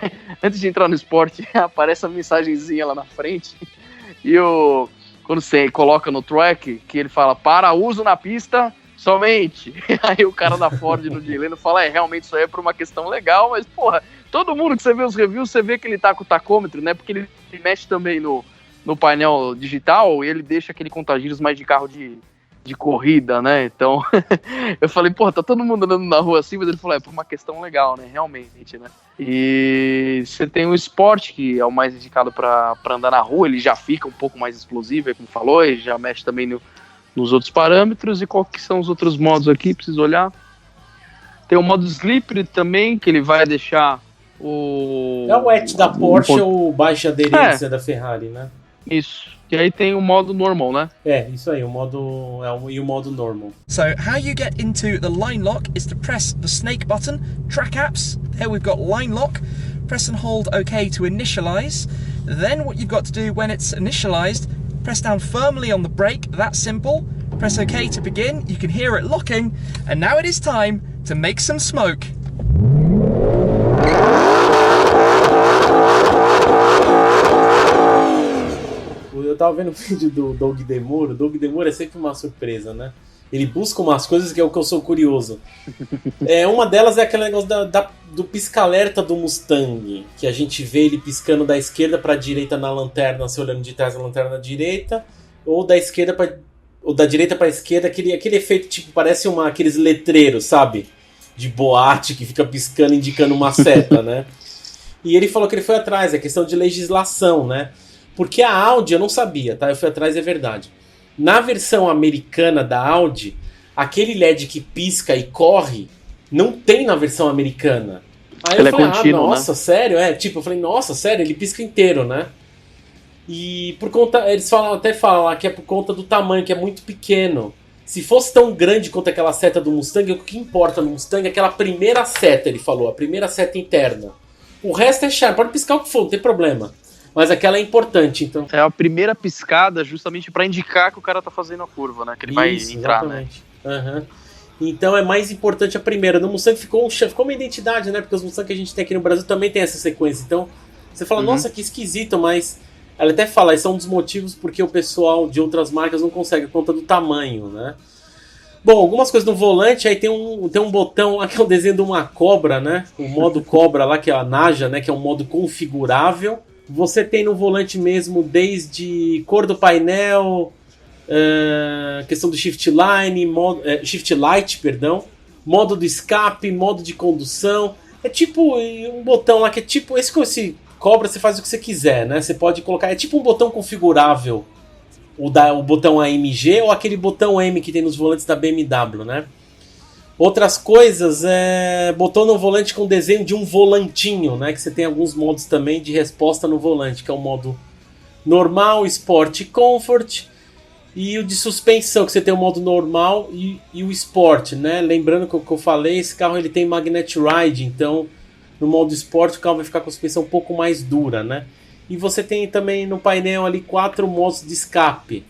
S2: Antes de entrar no Sport, aparece a mensagenzinha lá na frente, e quando você coloca no track, que ele fala, para uso na pista somente. Aí o cara da Ford no Dileno fala, realmente isso aí é por uma questão legal, mas porra, todo mundo que você vê os reviews, você vê que ele tá com o tacômetro, né? Porque ele mexe também no painel digital e ele deixa aquele contagiros mais de carro de corrida, né? Então, eu falei, pô, tá todo mundo andando na rua assim, mas ele falou, por uma questão legal, né? Realmente, né? E você tem o Sport, que é o mais indicado pra andar na rua, ele já fica um pouco mais explosivo, como falou, e já mexe também nos outros parâmetros. E qual que são os outros modos aqui? Preciso olhar. Tem o modo Slippery também, que ele vai deixar o...
S5: É o wet da Porsche ou baixa aderência da Ferrari, né?
S2: Isso. E aí tem o modo normal, né?
S5: Isso aí, o modo normal.
S3: So how you get into the line lock is to press the snake button, track apps, there we've got line lock, press and hold OK to initialize. Then what you've got to do when it's initialized, press down firmly on the brake, that's simple. Press OK to begin, you can hear it locking, and now it is time to make some smoke.
S5: Eu tava vendo o vídeo do Doug DeMuro. O Doug DeMuro é sempre uma surpresa, né? Ele busca umas coisas que é o que eu sou curioso. Uma delas é aquele negócio do pisca-alerta do Mustang, que a gente vê ele piscando da esquerda pra direita na lanterna, se olhando de trás da lanterna da direita, ou da direita pra esquerda, aquele efeito tipo, parece aqueles letreiros, sabe? De boate que fica piscando, indicando uma seta, né? E ele falou que ele foi atrás, é questão de legislação, né? Porque a Audi, eu não sabia, tá? Eu fui atrás, é verdade. Na versão americana da Audi, aquele LED que pisca e corre, não tem na versão americana. Aí eu falei, contínuo, nossa, né? Sério? Eu falei, nossa, sério, ele pisca inteiro, né? E por conta, eles até falam lá que é por conta do tamanho, que é muito pequeno. Se fosse tão grande quanto aquela seta do Mustang, o que importa no Mustang é aquela primeira seta, ele falou, a primeira seta interna. O resto é charme, pode piscar o que for, não tem problema. Mas aquela é importante, então. É
S2: a primeira piscada justamente para indicar que o cara tá fazendo a curva, né? Que ele vai entrar, exatamente. Né?
S5: Uhum. Então é mais importante a primeira. No Mustang ficou uma identidade, né? Porque os Mustang que a gente tem aqui no Brasil também tem essa sequência. Então você fala, nossa, que esquisito, mas ela até fala, esse é um dos motivos porque o pessoal de outras marcas não consegue, por conta do tamanho, né? Bom, algumas coisas no volante, aí tem um botão lá que é o desenho de uma cobra, né? O modo cobra lá, que é a Naja, né? Que é um modo configurável. Você tem no volante mesmo desde cor do painel, questão do shift light, modo do escape, modo de condução. É tipo um botão lá que é tipo esse que você cobra, você faz o que você quiser, né? Você pode colocar, é tipo um botão configurável, o botão AMG ou aquele botão M que tem nos volantes da BMW, né? Outras coisas, botão no volante com desenho de um volantinho, né? Que você tem alguns modos também de resposta no volante, que é o modo normal, Sport e Comfort. E o de suspensão, que você tem o modo normal e o Sport, né? Lembrando que eu falei, esse carro ele tem Magnet Ride, então no modo Sport o carro vai ficar com a suspensão um pouco mais dura, né? E você tem também no painel ali 4 modos de escape.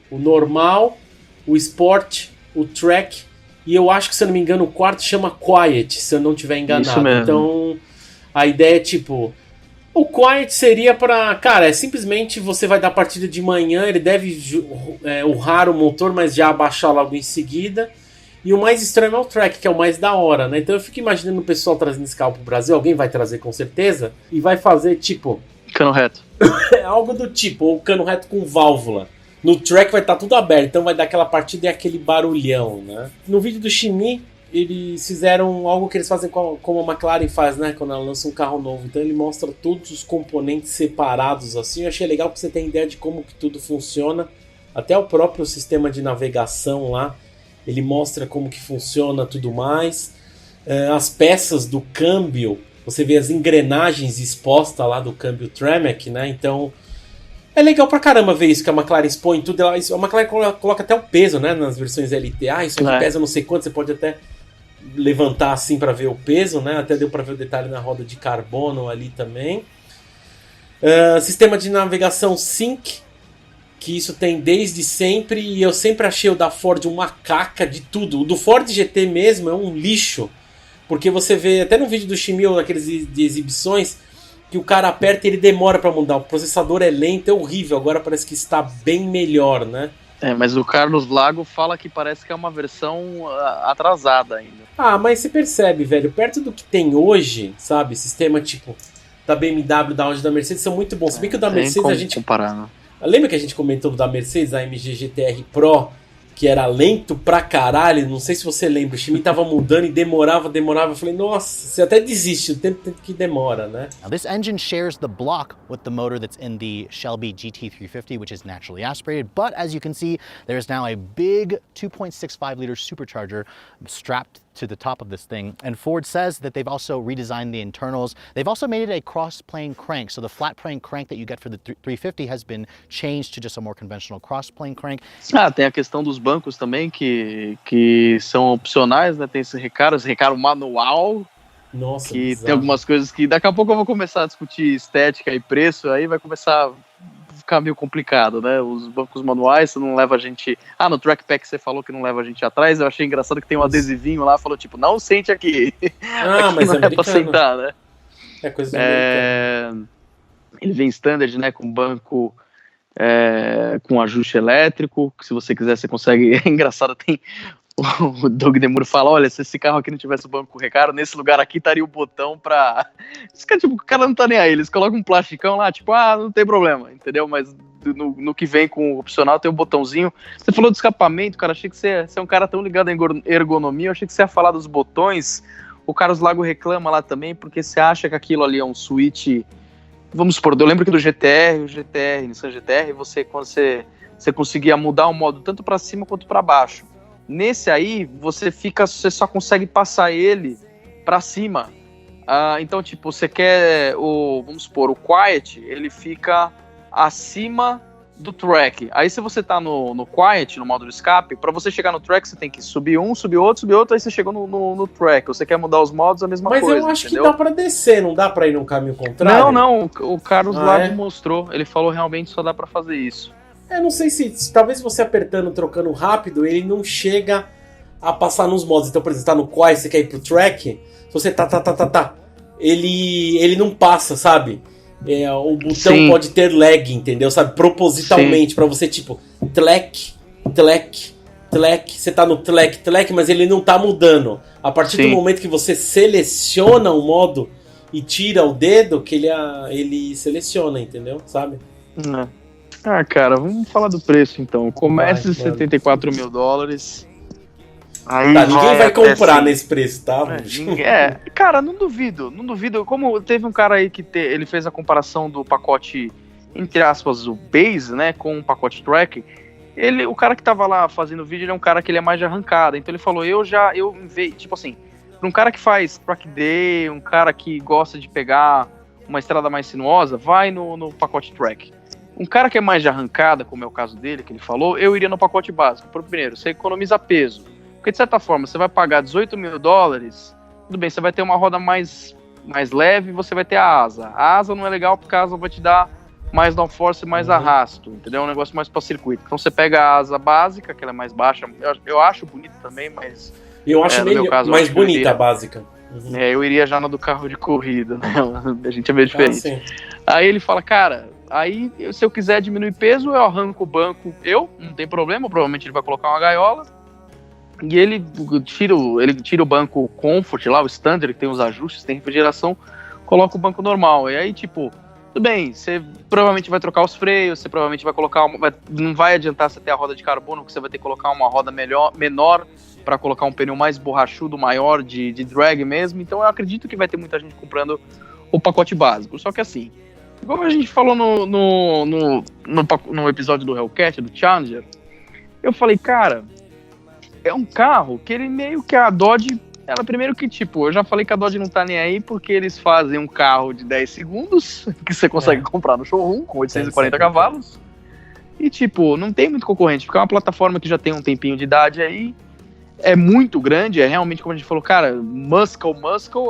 S5: O normal, o Sport, o Track e eu acho que, se eu não me engano, o quarto chama Quiet, se eu não estiver enganado.
S2: Isso mesmo.
S5: Então a ideia é tipo... O Quiet seria para... Cara, é simplesmente você vai dar partida de manhã, ele deve urrar o motor, mas já abaixar logo em seguida. E o mais estranho é o Track, que é o mais da hora, né? Então eu fico imaginando o pessoal trazendo esse carro pro Brasil, alguém vai trazer com certeza, e vai fazer tipo...
S2: Cano reto.
S5: algo do tipo, ou cano reto com válvula. No Track vai estar tudo aberto, então vai dar aquela partida e aquele barulhão, né? No vídeo do Ximi, eles fizeram algo que eles fazem como a McLaren faz, né? Quando ela lança um carro novo. Então ele mostra todos os componentes separados assim. Eu achei legal porque você tem ideia de como que tudo funciona. Até o próprio sistema de navegação lá, ele mostra como que funciona tudo mais. As peças do câmbio, você vê as engrenagens expostas lá do câmbio Tremec, né? Então é legal pra caramba ver isso, que a McLaren expõe tudo. A McLaren coloca até o peso, né? Nas versões LT. Isso aqui pesa não sei quanto, você pode até levantar assim para ver o peso, né? Até deu para ver o detalhe na roda de carbono ali também. Sistema de navegação Sync, que isso tem desde sempre, e eu sempre achei o da Ford uma caca de tudo. O do Ford GT mesmo é um lixo, porque você vê até no vídeo do Ximi, naqueles de exibições, que o cara aperta e ele demora para mudar. O processador é lento, é horrível. Agora parece que está bem melhor, né?
S2: Mas o Carlos Lago fala que parece que é uma versão atrasada ainda.
S5: Mas você percebe, velho, perto do que tem hoje, sabe? Sistema tipo da BMW, da Audi, da Mercedes são muito bons. Se bem que o da Mercedes a gente...
S2: comparar, né?
S5: Lembra que a gente comentou da Mercedes, a AMG GT-R Pro, que era lento pra caralho? Não sei se você lembra, o Ximi tava mudando e demorava. Eu falei, nossa, você até desiste, o tempo que demora, né?
S9: Now, this engine shares the block with the motor that's in the Shelby GT350, which is naturally aspirated, but as you can see, there's now a big 2.65-liter supercharger strapped to the top of this thing, and Ford says that they've also redesigned the internals. They've also made it a cross-plane crank, so the flat-plane crank that you get for the 350 has been changed to just a more conventional cross-plane crank.
S2: Tem a questão dos bancos também, que são opcionais, né? Tem esse recaro manual.
S5: Nossa,
S2: que
S5: bizarro.
S2: Tem algumas coisas que daqui a pouco eu vou começar a discutir estética e preço, aí vai começar a ficar meio complicado, né? Os bancos manuais, você não leva a gente... no Trackpack você falou que não leva a gente atrás, eu achei engraçado que tem um adesivinho lá, falou tipo, não sente aqui. Aqui
S5: mas
S2: não é pra sentar, né?
S5: É coisa do americano.
S2: Ele vem standard, né, com banco com ajuste elétrico, que se você quiser você consegue... É engraçado, tem... O Doug Demuro fala, olha, se esse carro aqui não tivesse o banco recaro, nesse lugar aqui estaria o botão pra... o cara não tá nem aí, eles colocam um plasticão lá, tipo, não tem problema, entendeu? Mas no que vem com o opcional tem um botãozinho. Você falou do escapamento, cara, achei que você é um cara tão ligado em ergonomia, eu achei que você ia falar dos botões. O Carlos Lago reclama lá também, porque você acha que aquilo ali é um switch... Vamos supor, eu lembro que do Nissan GTR, quando você conseguia mudar o modo tanto pra cima quanto pra baixo. Nesse aí, você só consegue passar ele pra cima. Então, tipo, você quer vamos supor, o Quiet, ele fica acima do Track. Aí se você tá no Quiet, no modo de escape, pra você chegar no Track, você tem que subir outro, aí você chegou no Track. Você quer mudar os modos, a mesma coisa.
S5: Mas eu acho
S2: entendeu?
S5: que dá pra descer, não dá pra ir num caminho contrário?
S2: Não, o Carlos Lago mostrou. Ele falou realmente só dá pra fazer isso.
S5: Não sei se talvez você apertando, trocando rápido, ele não chega a passar nos modos. Então, por exemplo, tá no Quiet, você quer ir pro Track, se você ele não passa, sabe? O botão pode ter lag, entendeu? Sabe? Propositalmente, pra você, tipo, tlec, você tá no tlec, mas ele não tá mudando. A partir do momento que você seleciona o modo e tira o dedo, que ele seleciona, entendeu? Sabe?
S2: Ah, cara, vamos falar do preço então. Começa em 74 mil dólares. Aí
S5: Tá, ninguém vai comprar
S2: assim,
S5: nesse preço, tá?
S2: Cara, não duvido. Como teve um cara aí que ele fez a comparação do pacote, entre aspas, o base, né, com o pacote track. O cara que tava lá fazendo o vídeo, ele é um cara que ele é mais de arrancada. Então ele falou, tipo assim, pra um cara que faz track day, um cara que gosta de pegar uma estrada mais sinuosa, vai no pacote track. Um cara que é mais de arrancada, como é o caso dele, que ele falou, eu iria no pacote básico. Primeiro, você economiza peso. Porque, de certa forma, você vai pagar 18 mil dólares, tudo bem, você vai ter uma roda mais leve, você vai ter a asa. A asa não é legal porque a asa vai te dar mais downforce, mais arrasto, entendeu? É um negócio mais para circuito. Então você pega a asa básica, que ela é mais baixa, eu acho bonita também, mas...
S5: Eu acho mais bonita a básica.
S2: Uhum. Eu iria já na do carro de corrida, né? A gente é meio diferente. Aí ele fala, cara, aí se eu quiser diminuir peso, eu arranco o banco, não tem problema, provavelmente ele vai colocar uma gaiola, e ele tira o banco Comfort lá, o Standard, que tem os ajustes, tem refrigeração, coloca o banco normal. E aí, tipo, tudo bem, você provavelmente vai trocar os freios, você provavelmente vai colocar... não vai adiantar você ter a roda de carbono, porque você vai ter que colocar uma roda menor para colocar um pneu mais borrachudo, maior, de drag mesmo. Então eu acredito que vai ter muita gente comprando o pacote básico. Só que assim, como a gente falou no episódio do Hellcat, do Challenger, eu falei, cara... É um carro que ele meio que a Dodge... Ela primeiro que, tipo, eu já falei que a Dodge não tá nem aí porque eles fazem um carro de 10 segundos que você consegue comprar no showroom com 840 cavalos. E, tipo, não tem muito concorrente, porque é uma plataforma que já tem um tempinho de idade aí. É muito grande, é realmente, como a gente falou, cara, Muscle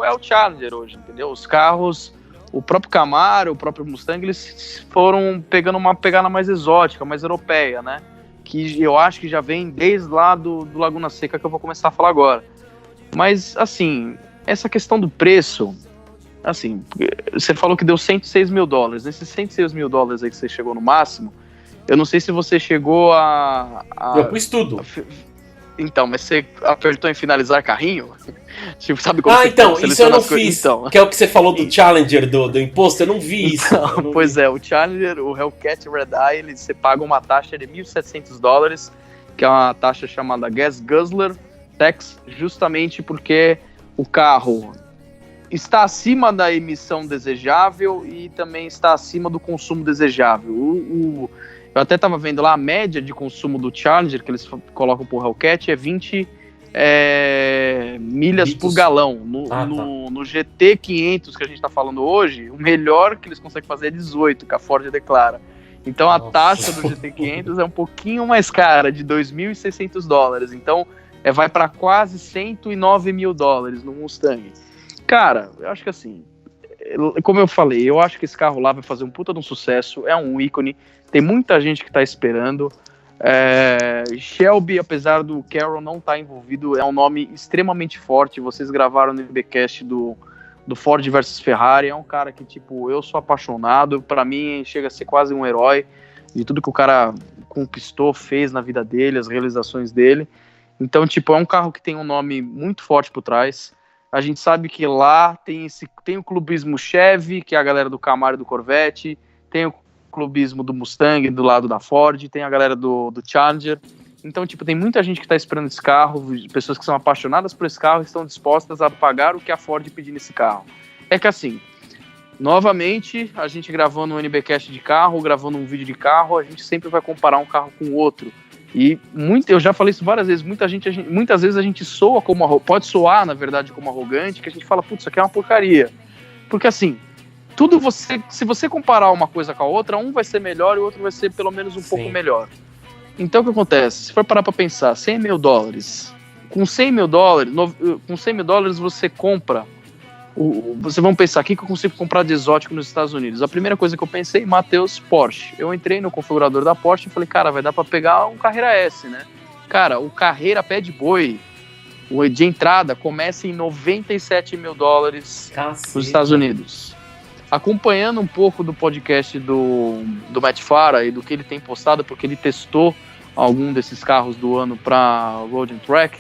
S2: é o Challenger hoje, entendeu? Os carros, o próprio Camaro, o próprio Mustang, eles foram pegando uma pegada mais exótica, mais europeia, né? Que eu acho que já vem desde lá do Laguna Seca, que eu vou começar a falar agora. Mas, assim, essa questão do preço, assim, você falou que deu 106 mil dólares. Nesses 106 mil dólares aí que você chegou no máximo, eu não sei se você chegou
S5: Eu pus tudo.
S2: Então, mas você apertou em finalizar carrinho? Tipo, sabe como
S5: então, isso eu não fiz. Então. Que é o que você falou do Challenger, do imposto, eu não vi isso.
S2: Não pois vi. O Challenger, o Hellcat Red Eye, você paga uma taxa de 1.700 dólares, que é uma taxa chamada Gas Guzzler Tax, justamente porque o carro está acima da emissão desejável e também está acima do consumo desejável. Eu até estava vendo lá, a média de consumo do Challenger, que eles colocam por Hellcat, é 20 milhas por galão. No GT500 que a gente está falando hoje, o melhor que eles conseguem fazer é 18, que a Ford declara. Então a taxa do GT500 é um pouquinho mais cara, de 2.600 dólares. Então vai para quase 109 mil dólares no Mustang. Cara, eu acho que assim, como eu falei, eu acho que esse carro lá vai fazer um puta de um sucesso, é um ícone, tem muita gente que tá esperando. Shelby, apesar do Carroll não estar envolvido, é um nome extremamente forte. Vocês gravaram no IBcast do Ford versus Ferrari, é um cara que, tipo, eu sou apaixonado, pra mim chega a ser quase um herói de tudo que o cara conquistou, fez na vida dele, as realizações dele. Então, tipo, é um carro que tem um nome muito forte por trás. A gente sabe que lá tem o clubismo Chevy, que é a galera do Camaro e do Corvette, tem o clubismo do Mustang do lado da Ford, tem a galera do Challenger. Então, tipo, tem muita gente que está esperando esse carro, pessoas que são apaixonadas por esse carro e estão dispostas a pagar o que a Ford pedir nesse carro. É que assim, novamente, a gente gravando um NBcast de carro, gravando um vídeo de carro, a gente sempre vai comparar um carro com o outro. E eu já falei isso várias vezes, muitas vezes a gente soa como pode soar, na verdade, como arrogante, que a gente fala, putz, isso aqui é uma porcaria. Porque assim, se você comparar uma coisa com a outra, um vai ser melhor e o outro vai ser pelo menos um pouco melhor. Então o que acontece? Se for parar pra pensar, 100 mil dólares, com 100 mil dólares você compra, vocês vão pensar, o que eu consigo comprar de exótico nos Estados Unidos? A primeira coisa que eu pensei, Matheus, Porsche. Eu entrei no configurador da Porsche e falei, cara, vai dar pra pegar um Carrera S, né? Cara, o Carrera pé de boi, de entrada, começa em 97 mil dólares nos Estados Unidos. Acompanhando um pouco do podcast do Matt Farah e do que ele tem postado, porque ele testou algum desses carros do ano para Road Track,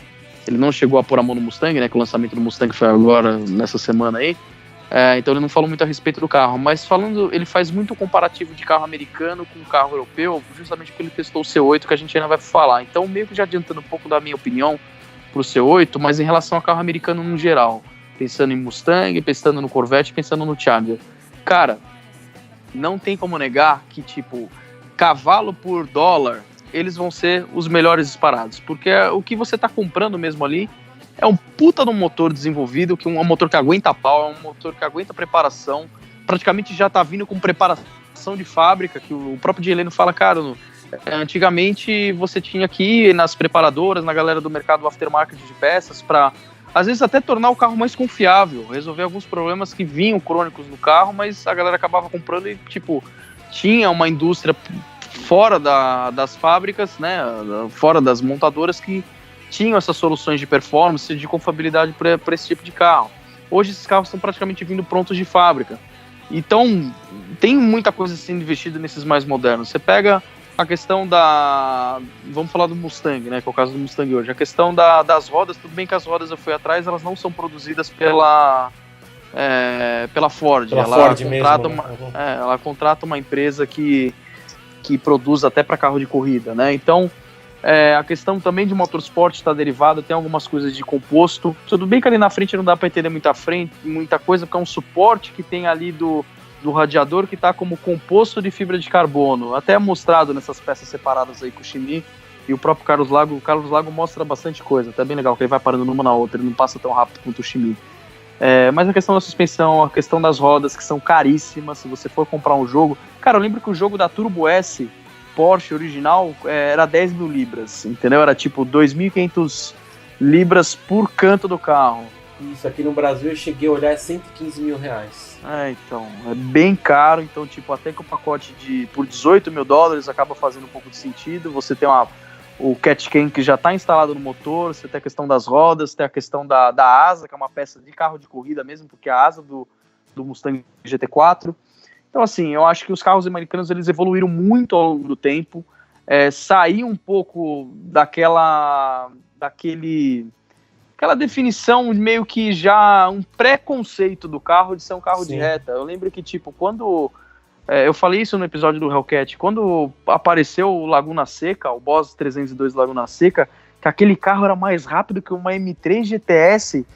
S2: ele não chegou a pôr a mão no Mustang, né, que o lançamento do Mustang foi agora, nessa semana aí, Então ele não falou muito a respeito do carro, mas ele faz muito comparativo de carro americano com carro europeu, justamente porque ele testou o C8, que a gente ainda vai falar. Então meio que já adiantando um pouco da minha opinião pro C8, mas em relação ao carro americano no geral, pensando em Mustang, pensando no Corvette, pensando no Charger. Cara, não tem como negar que, tipo, cavalo por dólar, eles vão ser os melhores disparados, porque o que você tá comprando mesmo ali é um puta de um motor desenvolvido, que um motor que aguenta pau, é um motor que aguenta preparação, praticamente já tá vindo com preparação de fábrica, que o próprio Heleno fala, cara, antigamente você tinha que ir nas preparadoras, na galera do mercado aftermarket de peças, para às vezes até tornar o carro mais confiável, resolver alguns problemas que vinham crônicos no carro, mas a galera acabava comprando e, tipo, tinha uma indústria fora das fábricas, né, fora das montadoras que tinham essas soluções de performance, de confiabilidade para esse tipo de carro. Hoje esses carros estão praticamente vindo prontos de fábrica. Então, tem muita coisa sendo investida nesses mais modernos. Você pega a questão vamos falar do Mustang, né, que é o caso do Mustang hoje. A questão das rodas, tudo bem que as rodas eu fui atrás, elas não são produzidas pela Ford. Ela contrata uma empresa que produz até para carro de corrida, né? Então, a questão também de motorsport está derivada, tem algumas coisas de composto. Tudo bem que ali na frente não dá para entender muita coisa, porque é um suporte que tem ali do radiador que está como composto de fibra de carbono, até mostrado nessas peças separadas aí com o Chimie, e o próprio Carlos Lago mostra bastante coisa, até bem legal, que ele vai parando numa na outra, ele não passa tão rápido quanto o Chimie. Mas a questão da suspensão, a questão das rodas, que são caríssimas, se você for comprar um jogo... Cara, eu lembro que o jogo da Turbo S Porsche original era 10 mil libras, entendeu? Era tipo 2.500 libras por canto do carro.
S5: Isso, aqui no Brasil eu cheguei a olhar 115 mil reais.
S2: Então, é bem caro, então tipo, até que o pacote por 18 mil dólares acaba fazendo um pouco de sentido. Você tem o catch can que já está instalado no motor, você tem a questão das rodas, tem a questão da asa, que é uma peça de carro de corrida mesmo, porque é a asa do Mustang GT4. Então, assim, eu acho que os carros americanos eles evoluíram muito ao longo do tempo, sair um pouco daquela definição meio que já um preconceito do carro de ser um carro de reta. Eu lembro que, tipo, quando... eu falei isso no episódio do Hellcat, quando apareceu o Laguna Seca, o Boss 302 Laguna Seca, que aquele carro era mais rápido que uma M3 GTS,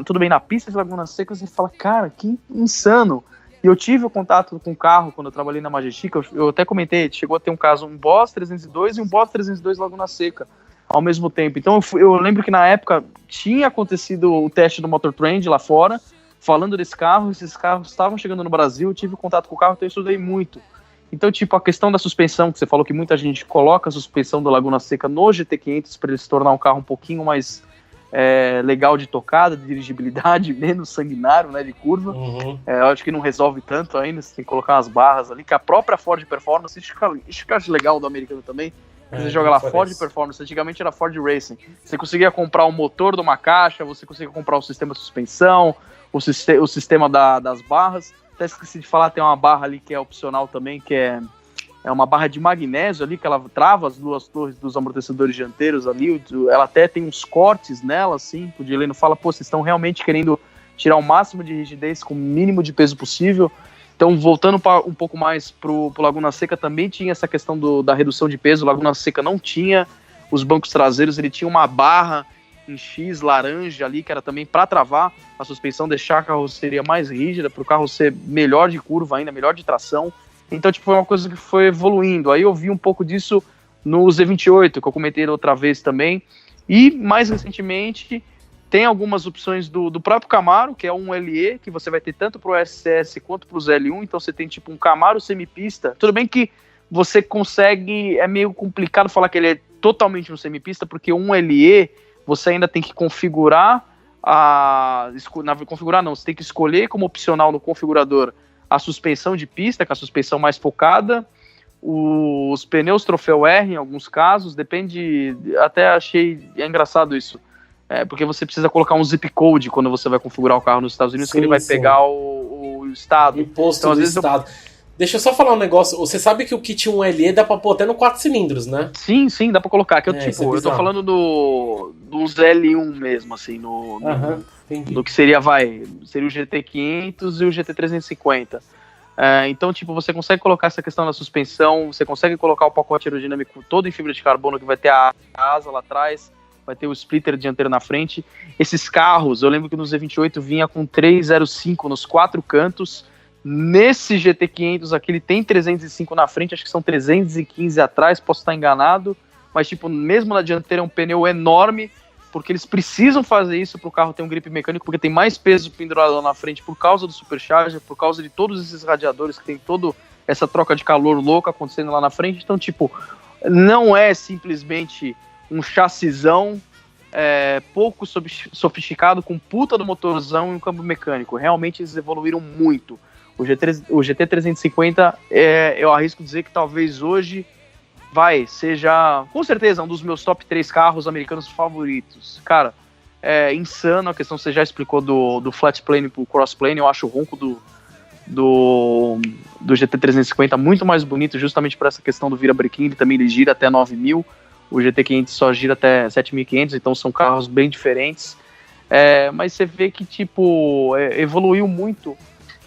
S2: tudo bem, na pista de Laguna Seca, você fala, cara, que insano. E eu tive o contato com o carro quando eu trabalhei na Majestic, eu até comentei, chegou a ter um Boss 302 e um Boss 302 Laguna Seca ao mesmo tempo. Então eu lembro que na época tinha acontecido o teste do Motor Trend lá fora, falando desse carro, esses carros estavam chegando no Brasil, eu tive contato com o carro, então eu estudei muito. Então, tipo, a questão da suspensão, que você falou que muita gente coloca a suspensão do Laguna Seca no GT500 para ele se tornar um carro um pouquinho mais legal de tocada, de dirigibilidade, menos sanguinário, né, de curva. Eu acho que não resolve tanto ainda, você tem que colocar umas barras ali, que a própria Ford Performance, isso que eu acho legal do americano também, você joga lá Ford Performance, antigamente era Ford Racing, você conseguia comprar o motor de uma caixa, você conseguia comprar o sistema de suspensão, o sistema das barras. Até esqueci de falar, tem uma barra ali que é opcional também, que é uma barra de magnésio ali, que ela trava as duas torres dos amortecedores dianteiros ali, ela até tem uns cortes nela, assim, o Heleno fala, pô, vocês estão realmente querendo tirar o máximo de rigidez com o mínimo de peso possível. Então, voltando um pouco mais pro Laguna Seca, também tinha essa questão da redução de peso, o Laguna Seca não tinha os bancos traseiros, ele tinha uma barra em X laranja ali, que era também para travar a suspensão, deixar a carroceria mais rígida, para o carro ser melhor de curva ainda, melhor de tração. Então, tipo, foi uma coisa que foi evoluindo. Aí eu vi um pouco disso no Z28, que eu comentei outra vez também. E, mais recentemente, tem algumas opções do próprio Camaro, que é um LE, que você vai ter tanto para o SS quanto para o ZL1. Então, você tem, tipo, um Camaro semipista. Tudo bem que você consegue... É meio complicado falar que ele é totalmente um semipista, porque um LE... você ainda tem que configurar você tem que escolher como opcional no configurador a suspensão de pista, que é a suspensão mais focada, os pneus troféu R em alguns casos, depende, até achei engraçado isso, porque você precisa colocar um zip code quando você vai configurar o carro nos Estados Unidos, que ele vai pegar o estado.
S5: Imposto então, do estado. Deixa eu só falar um negócio. Você sabe que o kit 1LE dá pra pôr até no 4 cilindros, né?
S2: Sim, dá pra colocar. Que
S5: isso é
S2: eu tô
S5: bizarro.
S2: falando dos L1 mesmo, assim,
S5: Entendi.
S2: do que seria o GT500 e o GT350. Então, tipo, você consegue colocar essa questão da suspensão, você consegue colocar o pacote aerodinâmico todo em fibra de carbono, que vai ter a asa lá atrás, vai ter o splitter dianteiro na frente. Esses carros, eu lembro que no Z28 vinha com 305 nos 4 cantos. Nesse GT500 aqui ele tem 305 na frente, acho que são 315 atrás, posso estar enganado, mas tipo, mesmo na dianteira é um pneu enorme, porque eles precisam fazer isso para o carro ter um grip mecânico, porque tem mais peso pendurado lá na frente por causa do supercharger, por causa de todos esses radiadores que tem toda essa troca de calor louca acontecendo lá na frente. Então, tipo, não é simplesmente um chassizão pouco sofisticado com puta do motorzão e um câmbio mecânico. Realmente eles evoluíram muito. O GT350, eu arrisco dizer que talvez hoje seja, com certeza, um dos meus top 3 carros americanos favoritos. Cara, é insano a questão, você já explicou do flat plane pro cross plane. Eu acho o ronco do GT350 muito mais bonito, justamente por essa questão do virabrequim. Ele gira até 9.000, o GT500 só gira até 7.500, então são carros bem diferentes. Mas você vê que, tipo, evoluiu muito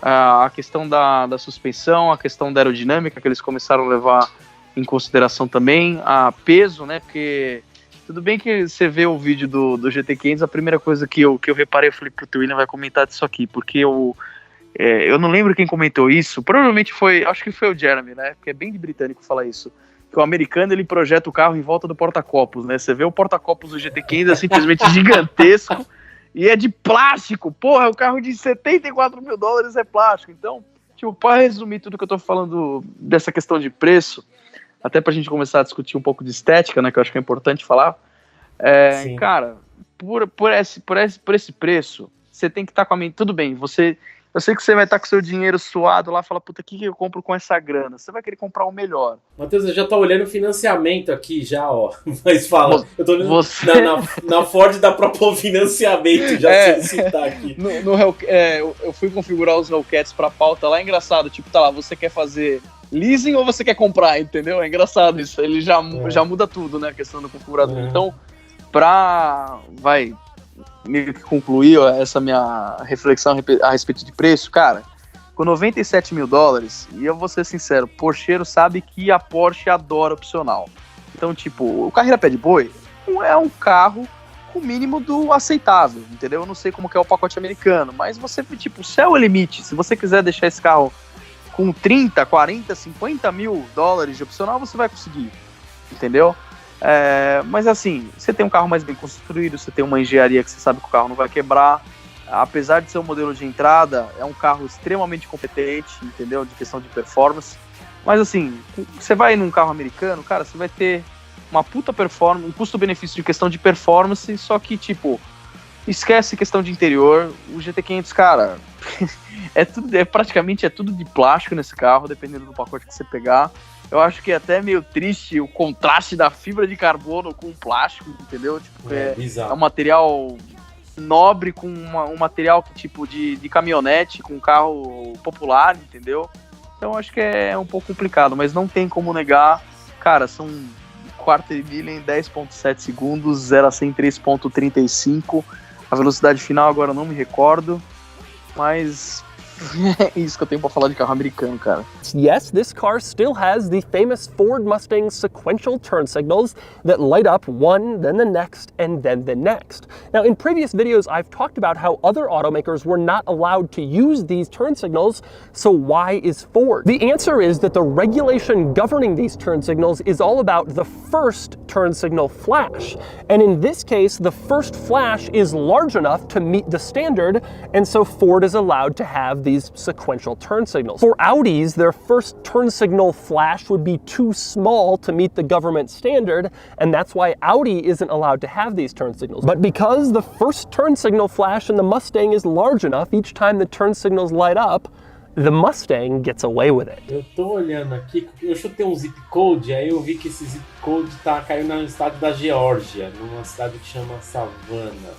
S2: a questão da suspensão, a questão da aerodinâmica, que eles começaram a levar em consideração também, a peso, né, porque tudo bem que você vê o vídeo do GT500, a primeira coisa que eu reparei, eu falei, puta, o William vai comentar disso aqui, porque eu não lembro quem comentou isso, provavelmente acho que foi o Jeremy, né, porque é bem de britânico falar isso, que o americano, ele projeta o carro em volta do porta-copos, né, você vê o porta-copos do GT500 é simplesmente gigantesco, e é de plástico, porra, o carro de $74 mil é plástico. Então, tipo, para resumir tudo que eu tô falando dessa questão de preço, até pra gente começar a discutir um pouco de estética, né, que eu acho que é importante falar, cara, por esse preço, você tem que estar com a mente, tudo bem, eu sei que você vai estar com o seu dinheiro suado lá, fala, puta, o que eu compro com essa grana? Você vai querer comprar o melhor.
S5: Matheus, eu já tô olhando o financiamento aqui já, ó. Mas fala, eu tô olhando na Ford dá pra pôr financiamento, já solicitar aqui.
S2: Eu fui configurar os Hellcats pra pauta lá, é engraçado, tipo, tá lá, você quer fazer leasing ou você quer comprar, entendeu? É engraçado isso, ele já muda tudo, né, a questão do configurador. Então, meio que concluir essa minha reflexão a respeito de preço, cara, com $97 mil, e eu vou ser sincero, Porscheiro sabe que a Porsche adora opcional. Então, tipo, o Carreira Pé de Boi é um carro com o mínimo do aceitável, entendeu? Eu não sei como que é o pacote americano, mas você, tipo, o céu é o limite. Se você quiser deixar esse carro com 30, 40, $50 mil de opcional, você vai conseguir, entendeu? Mas assim, você tem um carro mais bem construído, você tem uma engenharia que você sabe que o carro não vai quebrar, apesar de ser um modelo de entrada, é um carro extremamente competente, entendeu, de questão de performance, mas assim, você vai num carro americano, cara, você vai ter uma puta performance, um custo-benefício de questão de performance, só que tipo, esquece questão de interior, o GT500, cara, praticamente tudo de plástico nesse carro, dependendo do pacote que você pegar. Eu acho que é até meio triste o contraste da fibra de carbono com o plástico, entendeu? Tipo, é um material nobre com um material que, tipo, de caminhonete, com carro popular, entendeu? Então acho que é um pouco complicado, mas não tem como negar. Cara, são quarta de milha em 10.7 segundos, 0 a 100 em 3.35. A velocidade final agora eu não me recordo, mas é isso que eu tenho pra falar de carro americano, cara.
S10: Yes, this car still has the famous Ford Mustang sequential turn signals that light up one, then the next, and then the next. Now, in previous videos, I've talked about how other automakers were not allowed to use these turn signals, so why is Ford? The answer is that the regulation governing these turn signals is all about the first turn signal flash. And in this case, the first flash is large enough to meet the standard, and so Ford is allowed to have these sequential turn signals. For Audis, their first turn signal flash would be too small to meet the government standard, and that's why Audi isn't allowed to have these turn signals. But because the first turn signal flash in the Mustang is large enough, each time the turn signals light up, the Mustang gets away with it.
S5: Eu tô olhando aqui, eu chutei um zip code, aí eu vi que esse zip code caiu no estado da Geórgia, numa cidade que chama Savannah.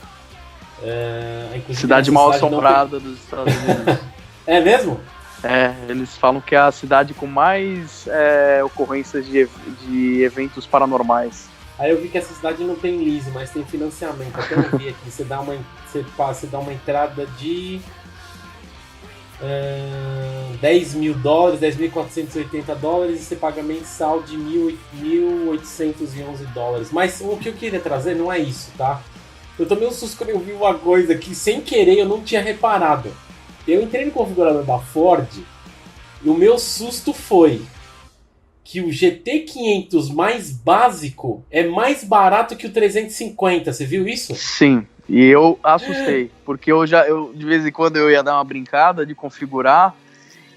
S2: Cidade mal assombrada dos Estados Unidos.
S5: É mesmo?
S2: Eles falam que é a cidade com mais ocorrências de eventos paranormais.
S5: Aí eu vi que essa cidade não tem lease, mas tem financiamento. Até eu vi aqui, você dá uma entrada de $10 mil, $10.480, e você paga mensal de $1.811. Mas o que eu queria trazer não é isso, tá? Eu tomei um susto quando eu vi uma coisa que, sem querer, eu não tinha reparado. Eu entrei no configurador da Ford e o meu susto foi que o GT500 mais básico é mais barato que o 350. Você viu isso?
S2: Sim, e eu assustei, porque eu de vez em quando eu ia dar uma brincada de configurar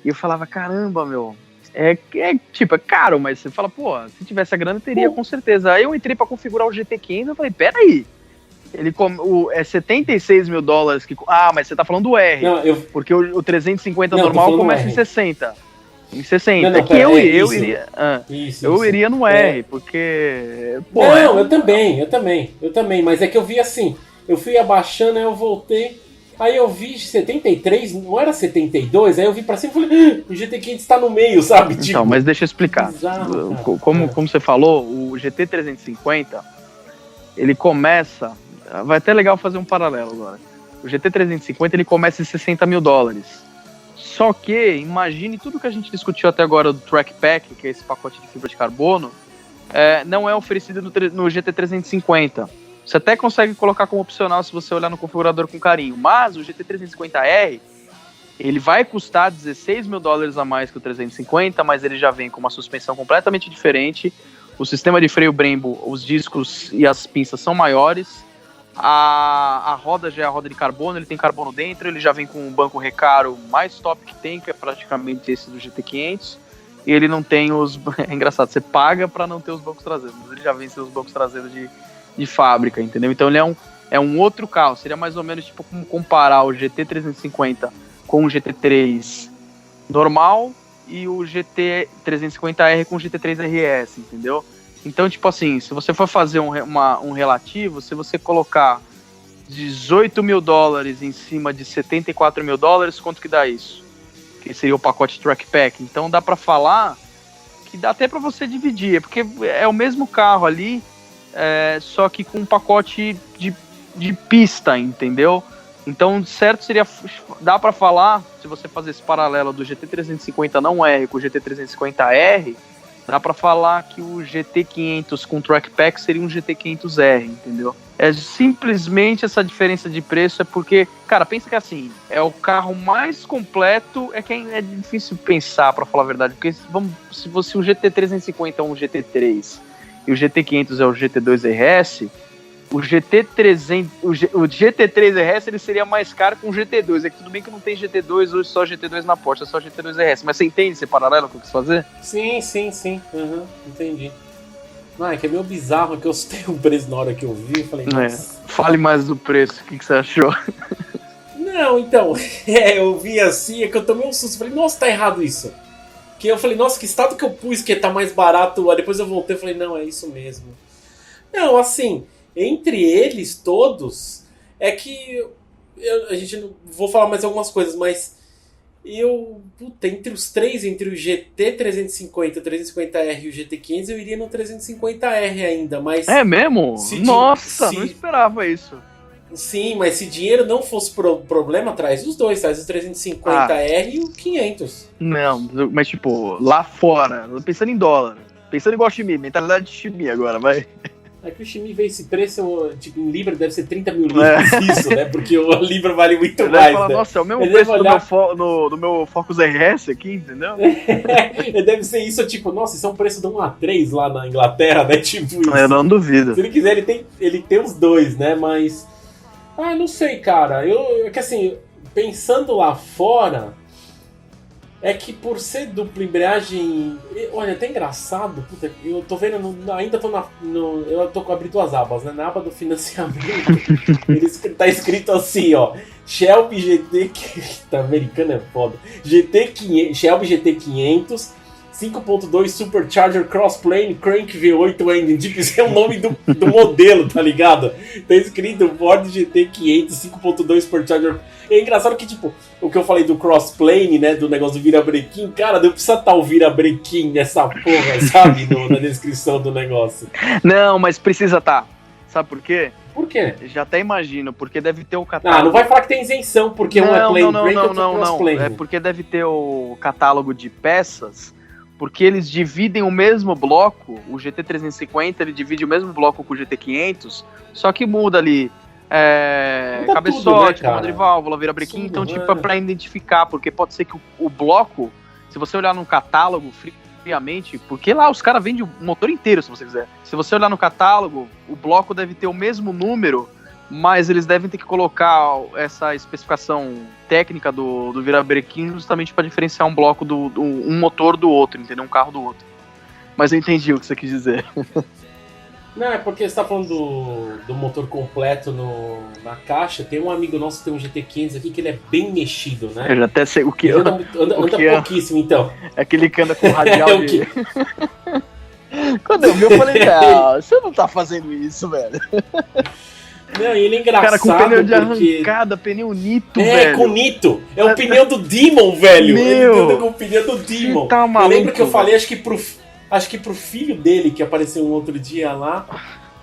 S2: e eu falava, caramba, meu, é caro, mas você fala, pô, se tivesse a grana, teria com certeza. Aí eu entrei pra configurar o GT500 e falei, peraí, é $76 mil que... Ah, mas você tá falando do R, não, porque o 350 normal começa em 60. Em 60. Não, eu iria no R, porque... Pô,
S5: eu também, mas é que eu vi assim, eu fui abaixando, aí eu voltei, aí eu vi 73, não era 72, aí eu vi pra cima e falei, o GT500 tá no meio, sabe?
S2: Então,
S5: tipo,
S2: mas deixa eu explicar. Bizarro, como você falou, o GT350, ele começa... Vai até legal fazer um paralelo agora. O GT350, ele começa em $60 mil. Só que, imagine tudo que a gente discutiu até agora do Track Pack, que é esse pacote de fibra de carbono, não é oferecido no GT350. Você até consegue colocar como opcional se você olhar no configurador com carinho. Mas o GT350R, ele vai custar $16 mil a mais que o 350, mas ele já vem com uma suspensão completamente diferente. O sistema de freio Brembo, os discos e as pinças são maiores. A roda já é a roda de carbono, ele tem carbono dentro, ele já vem com um banco recaro mais top que tem, que é praticamente esse do GT500, e ele não tem os... É engraçado, você paga para não ter os bancos traseiros, mas ele já vem sem os bancos traseiros de fábrica, entendeu? Então ele é um outro carro, seria mais ou menos tipo como comparar o GT350 com o GT3 normal e o GT350R com o GT3 RS, entendeu? Então, tipo assim, se você for fazer um relativo, se você colocar $18 mil em cima de $74 mil, quanto que dá isso? Que seria o pacote Track Pack. Então dá pra falar que dá até pra você dividir, porque é o mesmo carro ali, só que com um pacote de pista, entendeu? Então, certo seria, dá pra falar, se você fazer esse paralelo do GT350 não R com o GT350R, dá pra falar que o GT500 com Track Pack seria um GT500R, entendeu? É simplesmente essa diferença de preço, é porque, cara, pensa que assim, é o carro mais completo, é que é difícil pensar, pra falar a verdade, porque se o GT350 é um GT3 e o GT500 é o GT2 RS, o GT3 RS ele seria mais caro que um GT2. É que tudo bem que não tem GT2 hoje, só GT2 na Porsche, é só GT2 RS. Mas você entende esse paralelo que eu quis fazer?
S5: Sim. Entendi. Não, é que é meio bizarro que eu tenho um preço na hora que eu vi. Eu falei, nossa.
S2: Fale mais do preço, o que você achou?
S5: Não, então, eu vi assim, é que eu tomei um susto. Falei, nossa, tá errado isso. Que eu falei, nossa, que estado que eu pus que tá mais barato. Aí depois eu voltei e falei, não, é isso mesmo. Não, assim... Entre eles todos, é que a gente não vou falar mais algumas coisas, mas entre os três, entre o GT350, o 350R e o GT500, eu iria no 350R ainda, mas...
S2: É mesmo? Nossa, não esperava isso.
S5: Sim, mas se dinheiro não fosse problema, traz os dois, traz o 350R e o 500.
S2: Não, mas tipo, lá fora, pensando em dólar, pensando igual Ximi, mentalidade de Ximi agora, vai...
S5: É que o Ximi vê esse preço, tipo, em Libra deve ser 30 mil libras, isso, né? Porque o Libra vale muito mais,
S2: falar,
S5: né?
S2: Nossa, é o mesmo preço do meu Focus RS aqui, entendeu?
S5: Deve ser isso, tipo, nossa, isso é um preço de um A3 lá na Inglaterra, né? Tipo isso.
S2: Eu não duvido.
S5: Se ele quiser, ele tem os dois, né? Mas... não sei, cara. É que assim, pensando lá fora... É que por ser dupla embreagem... Olha, é até engraçado. Puta, eu tô vendo... Ainda tô eu tô abrindo duas abas, né? Na aba do financiamento, tá escrito assim, ó. Shelby GT... Tá, americano é foda. Shelby GT500, 5.2 Supercharger Crossplane Crank V8 Engine. Tipo, isso é o nome do modelo, tá ligado? Tá escrito Ford GT 500 5.2 Supercharger. É engraçado que, tipo, o que eu falei do crossplane, né, do negócio do virabrequim, cara, não precisa estar o virabrequim nessa porra, sabe, na descrição do negócio.
S2: Não, mas precisa estar. Sabe por quê?
S5: Por quê?
S2: Já até imagino, porque deve ter o catálogo.
S5: Ah, não vai falar que tem isenção, porque um é plane break e outro é crossplane.
S2: É porque deve ter o catálogo de peças, porque eles dividem o mesmo bloco, o GT350 ele divide o mesmo bloco com o GT500, só que muda ali cabeçote, comando de válvula, virabrequim, então tipo é pra identificar, porque pode ser que o bloco, se você olhar no catálogo friamente, porque lá os caras vendem o motor inteiro, se você quiser. Se você olhar no catálogo, o bloco deve ter o mesmo número, mas eles devem ter que colocar essa especificação técnica do virabrequim justamente para diferenciar um bloco um motor do outro, entendeu? Um carro do outro. Mas eu entendi o que você quis dizer.
S5: Não, é porque você tá falando do motor completo na caixa. Tem um amigo nosso que tem um GT500 aqui que ele é bem mexido, né?
S2: Eu já até sei o que
S5: anda pouquíssimo, então.
S2: É aquele que anda com radial de... Quando eu vi, eu falei, não, você não tá fazendo isso, velho.
S5: Não, e ele é engraçado.
S2: Cara, com pneu de arrancada, pneu Nitto, velho.
S5: É, com Nitto. É o pneu do Demon, velho. Ele anda com o pneu do Demon.
S2: Tá maluco,
S5: eu lembro que eu falei, acho que pro filho dele, que apareceu um outro dia lá.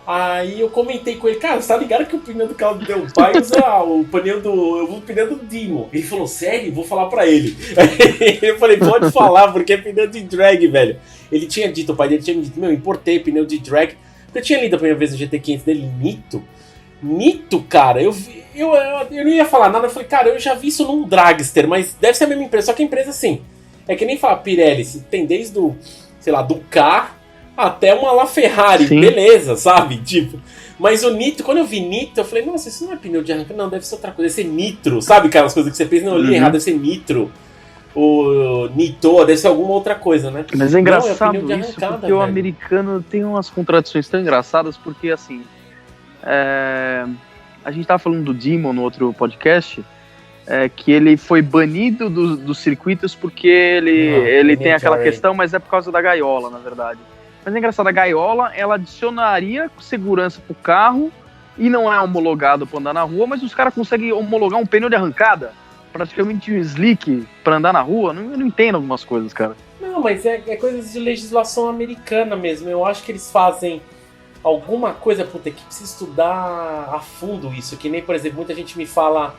S5: Aí eu comentei com ele, cara, você tá ligado que o pneu do carro do teu pai usa o pneu do Demon? Ele falou, sério? Vou falar pra ele. Aí eu falei, pode falar, porque é pneu de drag, velho. Ele tinha dito, o pai dele tinha me dito, importei pneu de drag. Eu tinha lido a primeira vez no GT500 dele, Nitto, cara, eu não ia falar nada, eu falei, cara, eu já vi isso num dragster, mas deve ser a mesma empresa, só que a empresa, assim, é que nem fala Pirelli, tem desde do, sei lá, do K até uma LaFerrari, beleza, sabe, tipo, mas o Nitto, quando eu vi Nitto, eu falei, nossa, isso não é pneu de arranque, não, deve ser outra coisa, deve ser nitro, sabe, aquelas coisas que você pensa, não, eu li errado, deve ser nitro, o Nitto, deve ser alguma outra coisa, né?
S2: Mas é engraçado isso,
S5: arrancada,
S2: porque o americano tem umas contradições tão engraçadas, porque, assim, a gente tava falando do Demon no outro podcast, que ele foi banido dos circuitos porque ele tem aquela questão, mas é por causa da gaiola, na verdade. Mas é engraçado, a gaiola, ela adicionaria segurança pro carro e não é homologado pra andar na rua, mas os caras conseguem homologar um pneu de arrancada, praticamente um slick pra andar na rua. Eu não entendo algumas coisas, cara.
S5: Não, mas é coisas de legislação americana mesmo. Eu acho que eles fazem alguma coisa, puta, que precisa estudar a fundo isso. Que nem, por exemplo, muita gente me fala,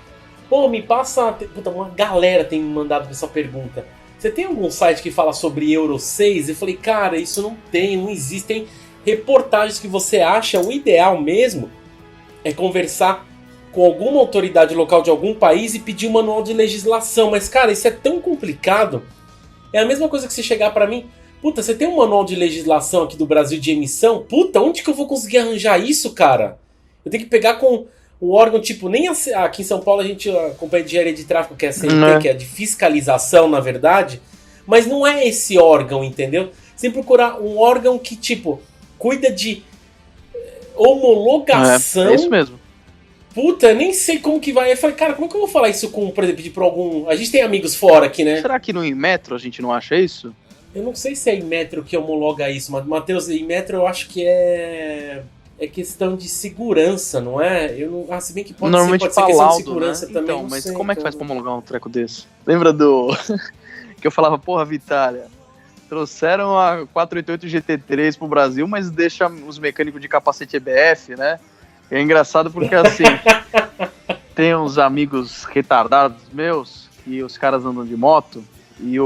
S5: pô, me passa... Puta, uma galera tem me mandado essa pergunta. Você tem algum site que fala sobre Euro 6? Eu falei, cara, isso não existem reportagens que você acha. O ideal mesmo é conversar com alguma autoridade local de algum país e pedir um manual de legislação. Mas, cara, isso é tão complicado. É a mesma coisa que você chegar pra mim, puta, você tem um manual de legislação aqui do Brasil de emissão? Puta, onde que eu vou conseguir arranjar isso, cara? Eu tenho que pegar com um órgão, tipo, nem aqui em São Paulo a gente acompanha de engenharia de tráfego, que é a CNT, que é de fiscalização, na verdade, mas não é esse órgão, entendeu? Você tem que procurar um órgão que, tipo, cuida de homologação.
S2: É isso mesmo.
S5: Puta, eu nem sei como que vai. Eu falei, cara, como que eu vou falar isso com, por exemplo, pedir pra algum... A gente tem amigos fora aqui, né?
S2: Será que no Inmetro a gente não acha isso?
S5: Eu não sei se é Inmetro que homologa isso, mas, Matheus, Inmetro eu acho que é questão de segurança, não é? Eu não... se bem que pode ser questão
S2: laudo,
S5: de segurança, né? Também.
S2: Então, mas como é que faz pra homologar um treco desse? Lembra do... que eu falava, porra, Vitália, trouxeram a 488 GT3 pro Brasil, mas deixa os mecânicos de capacete EBF, né? É engraçado porque, assim, tem uns amigos retardados meus, que os caras andam de moto, e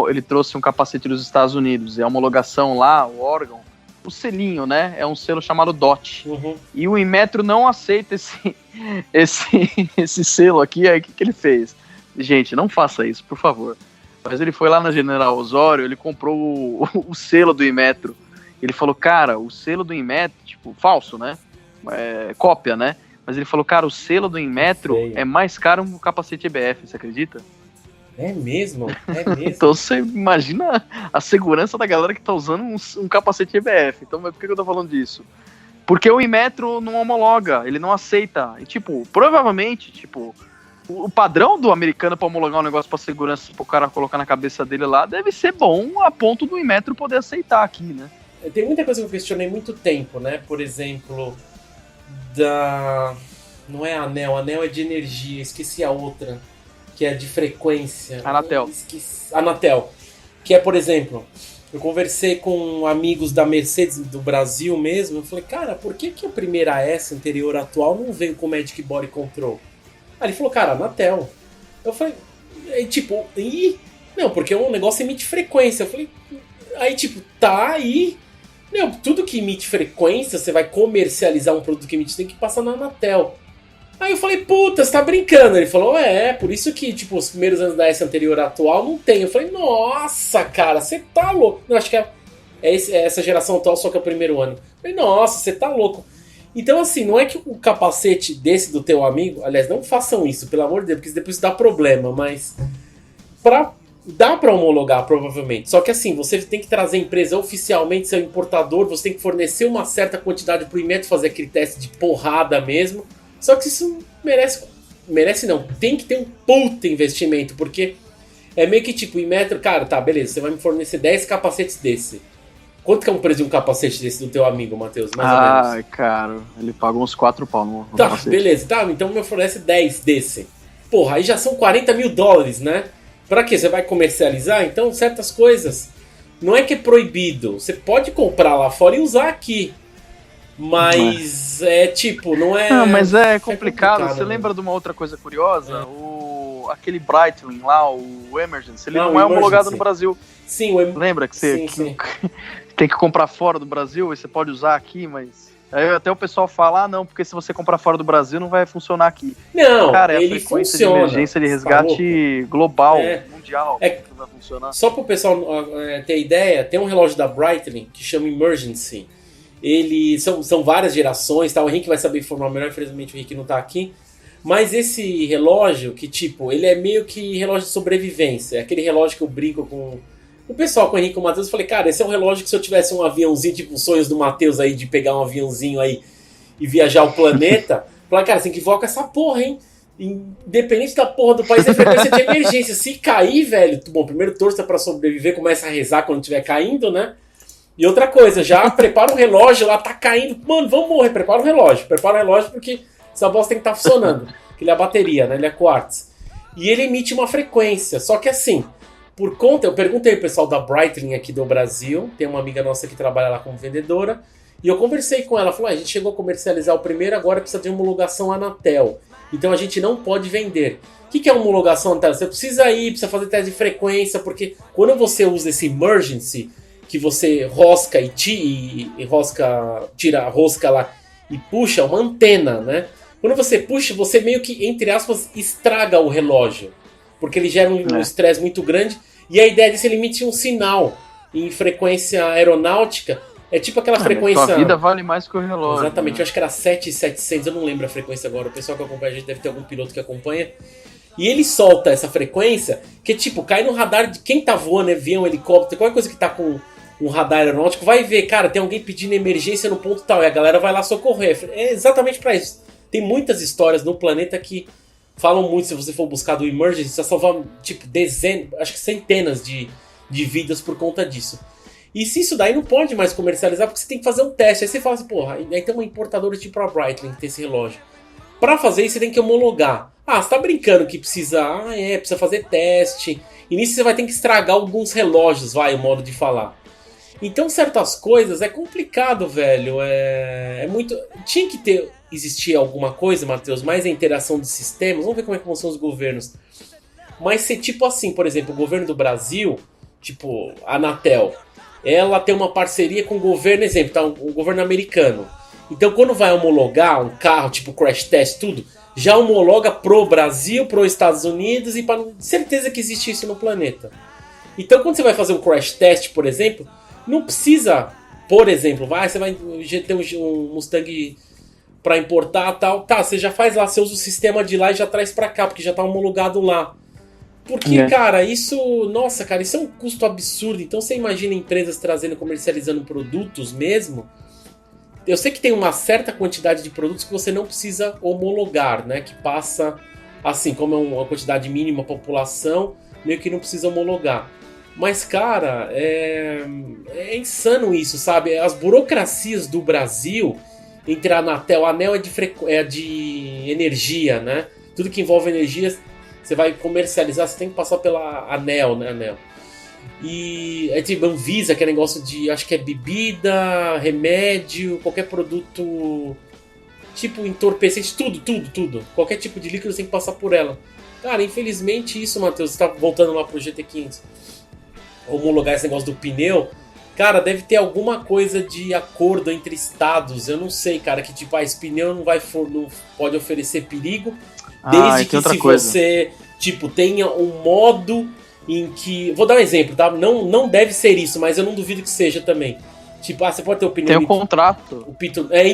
S2: ele trouxe um capacete dos Estados Unidos, e a homologação lá, o órgão, o selinho, né? É um selo chamado DOT.
S5: Uhum.
S2: E o Inmetro não aceita esse selo aqui. Aí o que ele fez? Gente, não faça isso, por favor. Mas ele foi lá na General Osório, ele comprou o selo do Inmetro. Ele falou, cara, o selo do Inmetro, tipo, falso, né? Cópia, né? Mas ele falou, cara, o selo do Inmetro é mais caro que um capacete EBF, você acredita?
S5: É mesmo?
S2: Então você imagina a segurança da galera que tá usando um capacete EBF. Então por que eu tô falando disso? Porque o Inmetro não homologa, ele não aceita. E tipo, provavelmente, tipo, O padrão do americano pra homologar um negócio pra segurança, pro cara colocar na cabeça dele lá, deve ser bom a ponto do Inmetro poder aceitar aqui, né?
S5: Tem muita coisa que eu questionei muito tempo, né? Por exemplo, não é Anel é de energia, esqueci a outra, que é de frequência.
S2: Anatel.
S5: Anatel. Que é, por exemplo, eu conversei com amigos da Mercedes do Brasil mesmo, eu falei, cara, por que a primeira S anterior atual não veio com Magic Body Control? Aí ele falou, cara, Anatel. Eu falei, tipo, não, porque o negócio emite frequência. Eu falei, aí tipo, tá aí. Meu, tudo que emite frequência, você vai comercializar um produto que emite, tem que passar na Anatel. Aí eu falei, puta, você tá brincando? Ele falou, por isso que, tipo, os primeiros anos da S anterior à atual não tem. Eu falei, nossa, cara, você tá louco. Eu acho que é essa geração atual, só que é o primeiro ano. Eu falei, nossa, você tá louco. Então, assim, não é que o capacete desse do teu amigo, aliás, não façam isso, pelo amor de Deus, porque depois dá problema, mas dá pra homologar, provavelmente. Só que assim, você tem que trazer a empresa oficialmente, seu importador, você tem que fornecer uma certa quantidade pro Inmetro fazer aquele teste de porrada mesmo. Só que isso merece não, tem que ter um puta investimento, porque é meio que tipo, o Inmetro, cara, tá, beleza, você vai me fornecer 10 capacetes desse. Quanto que é um preço de um capacete desse do teu amigo, Matheus? Mais ou menos.
S2: Ai, cara, ele pagou uns 4 pau no
S5: Tá,
S2: capacete.
S5: beleza, tá, então me fornece 10 desse. Porra, aí já são $40 mil, né? Pra quê? Você vai comercializar? Então, certas coisas, não é que é proibido. Você pode comprar lá fora e usar aqui. Mas é tipo, não é...
S2: Não, mas é complicado. Você
S5: né?
S2: lembra de uma outra coisa curiosa? Aquele Breitling lá, o Emergency, ele não
S5: o
S2: é homologado
S5: Emergency.
S2: no Brasil.
S5: Sim,
S2: Lembra que você
S5: sim.
S2: tem que comprar fora do Brasil e você pode usar aqui, mas... Aí até o pessoal fala, não, porque se você comprar fora do Brasil não vai funcionar aqui.
S5: Não,
S2: cara, é
S5: ele
S2: a frequência
S5: funciona.
S2: de emergência de resgate global, mundial,
S5: que
S2: vai funcionar.
S5: Só para o pessoal ter ideia, tem um relógio da Breitling que chama Emergency. Ele são várias gerações, tá? O Henrique vai saber informar melhor, infelizmente o Henrique não tá aqui. Mas esse relógio, que tipo, ele é meio que relógio de sobrevivência. É aquele relógio que eu brinco com o pessoal, com o Henrique e o Matheus. Eu falei, cara, esse é um relógio que se eu tivesse um aviãozinho, tipo os sonhos do Matheus aí, de pegar um aviãozinho aí e viajar o planeta. Falei, cara, você tem que voar com essa porra, hein? Independente da porra do país, é frequência de emergência. Se cair, velho, bom, primeiro torça pra sobreviver, começa a rezar quando estiver caindo, né? E outra coisa, já prepara o relógio lá, tá caindo. Mano, vamos morrer, prepara o relógio porque essa bosta tem que estar funcionando. Ele é a bateria, né? Ele é quartz. E ele emite uma frequência. Só que assim, por conta... Eu perguntei pro pessoal da Breitling aqui do Brasil. Tem uma amiga nossa que trabalha lá como vendedora. E eu conversei com ela. Falou, a gente chegou a comercializar o primeiro, agora precisa de homologação Anatel. Então a gente não pode vender. O que é homologação Anatel? Você precisa precisa fazer teste de frequência. Porque quando você usa esse emergency, que você rosca e tira a rosca lá e puxa uma antena, né? Quando você puxa, você meio que, entre aspas, estraga o relógio. Porque ele gera um estresse muito grande. E a ideia disso, ele emite um sinal em frequência aeronáutica. É tipo aquela frequência...
S2: Sua vida vale mais que o relógio.
S5: Exatamente, eu acho que era 7.700, eu não lembro a frequência agora. O pessoal que acompanha a gente deve ter algum piloto que acompanha. E ele solta essa frequência, que tipo, cai no radar de quem tá voando, avião, helicóptero, qualquer coisa que tá com um radar aeronáutico, vai ver, cara, tem alguém pedindo emergência no ponto tal, e a galera vai lá socorrer. É exatamente pra isso. Tem muitas histórias no planeta que falam muito, se você for buscar do Emergency, você vai salvar, tipo, dezenas, acho que centenas de vidas por conta disso. E se isso daí não pode mais comercializar, porque você tem que fazer um teste. Aí você fala assim, porra, aí tem uma importadora tipo a Breitling que tem esse relógio. Pra fazer isso, você tem que homologar. Ah, você tá brincando que precisa... precisa fazer teste. E nisso você vai ter que estragar alguns relógios, o modo de falar. Então, certas coisas é complicado, velho. É muito... Tinha que existir alguma coisa, Matheus, mais a interação de sistemas. Vamos ver como é que são os governos. Mas ser tipo assim, por exemplo, o governo do Brasil, tipo a Anatel, ela tem uma parceria com o governo, exemplo, tá? O governo americano. Então, quando vai homologar um carro, tipo crash test, tudo, já homologa pro Brasil, pro Estados Unidos e para certeza que existe isso no planeta. Então, quando você vai fazer um crash test, por exemplo, não precisa, por exemplo, você vai ter um Mustang para importar tal, tá, você já faz lá, você usa o sistema de lá e já traz para cá, porque já tá homologado lá. Porque, cara, isso é um custo absurdo. Então, você imagina empresas trazendo, comercializando produtos mesmo. Eu sei que tem uma certa quantidade de produtos que você não precisa homologar, né? Que passa assim, como é uma quantidade mínima a população, meio que não precisa homologar. Mas, cara, é insano isso, sabe? As burocracias do Brasil entre a Anatel, a ANEEL é de energia, né? Tudo que envolve energia, você vai comercializar, você tem que passar pela ANEEL, né? ANEEL. E é tipo Anvisa, que é negócio de, acho que é bebida, remédio, qualquer produto tipo entorpecente, tudo. Qualquer tipo de líquido você tem que passar por ela. Cara, infelizmente isso, Matheus, você tá voltando lá pro GT500, homologar esse negócio do pneu, cara, deve ter alguma coisa de acordo entre estados, eu não sei, cara, que tipo, esse pneu não pode oferecer perigo, desde que se você, tipo, tenha um modo em que... Vou dar um exemplo, tá? Não deve ser isso, mas eu não duvido que seja também. Tipo, você pode ter o pneu...
S2: Tem um contrato.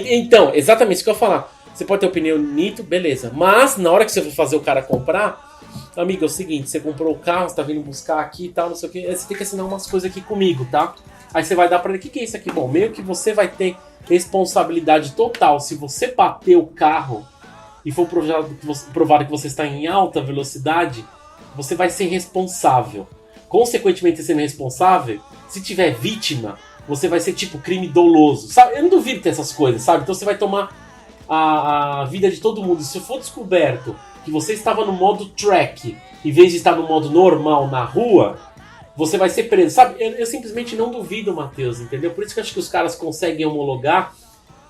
S5: Então, exatamente isso que eu ia falar. Você pode ter o pneu nitro, beleza. Mas, na hora que você for fazer o cara comprar, amigo, é o seguinte, você comprou o carro, você tá vindo buscar aqui e tal, não sei o que, você tem que assinar umas coisas aqui comigo, tá? Aí você vai dar pra ele, o que é isso aqui? Bom, meio que você vai ter responsabilidade total. Se você bater o carro e for provado que você está em alta velocidade, você vai ser responsável. Consequentemente, sendo responsável, se tiver vítima, você vai ser tipo crime doloso, sabe? Eu não duvido ter essas coisas, sabe? Então você vai tomar a vida de todo mundo. Se for descoberto que você estava no modo track, em vez de estar no modo normal na rua, você vai ser preso, sabe? Eu simplesmente não duvido, Matheus, entendeu? Por isso que eu acho que os caras conseguem homologar,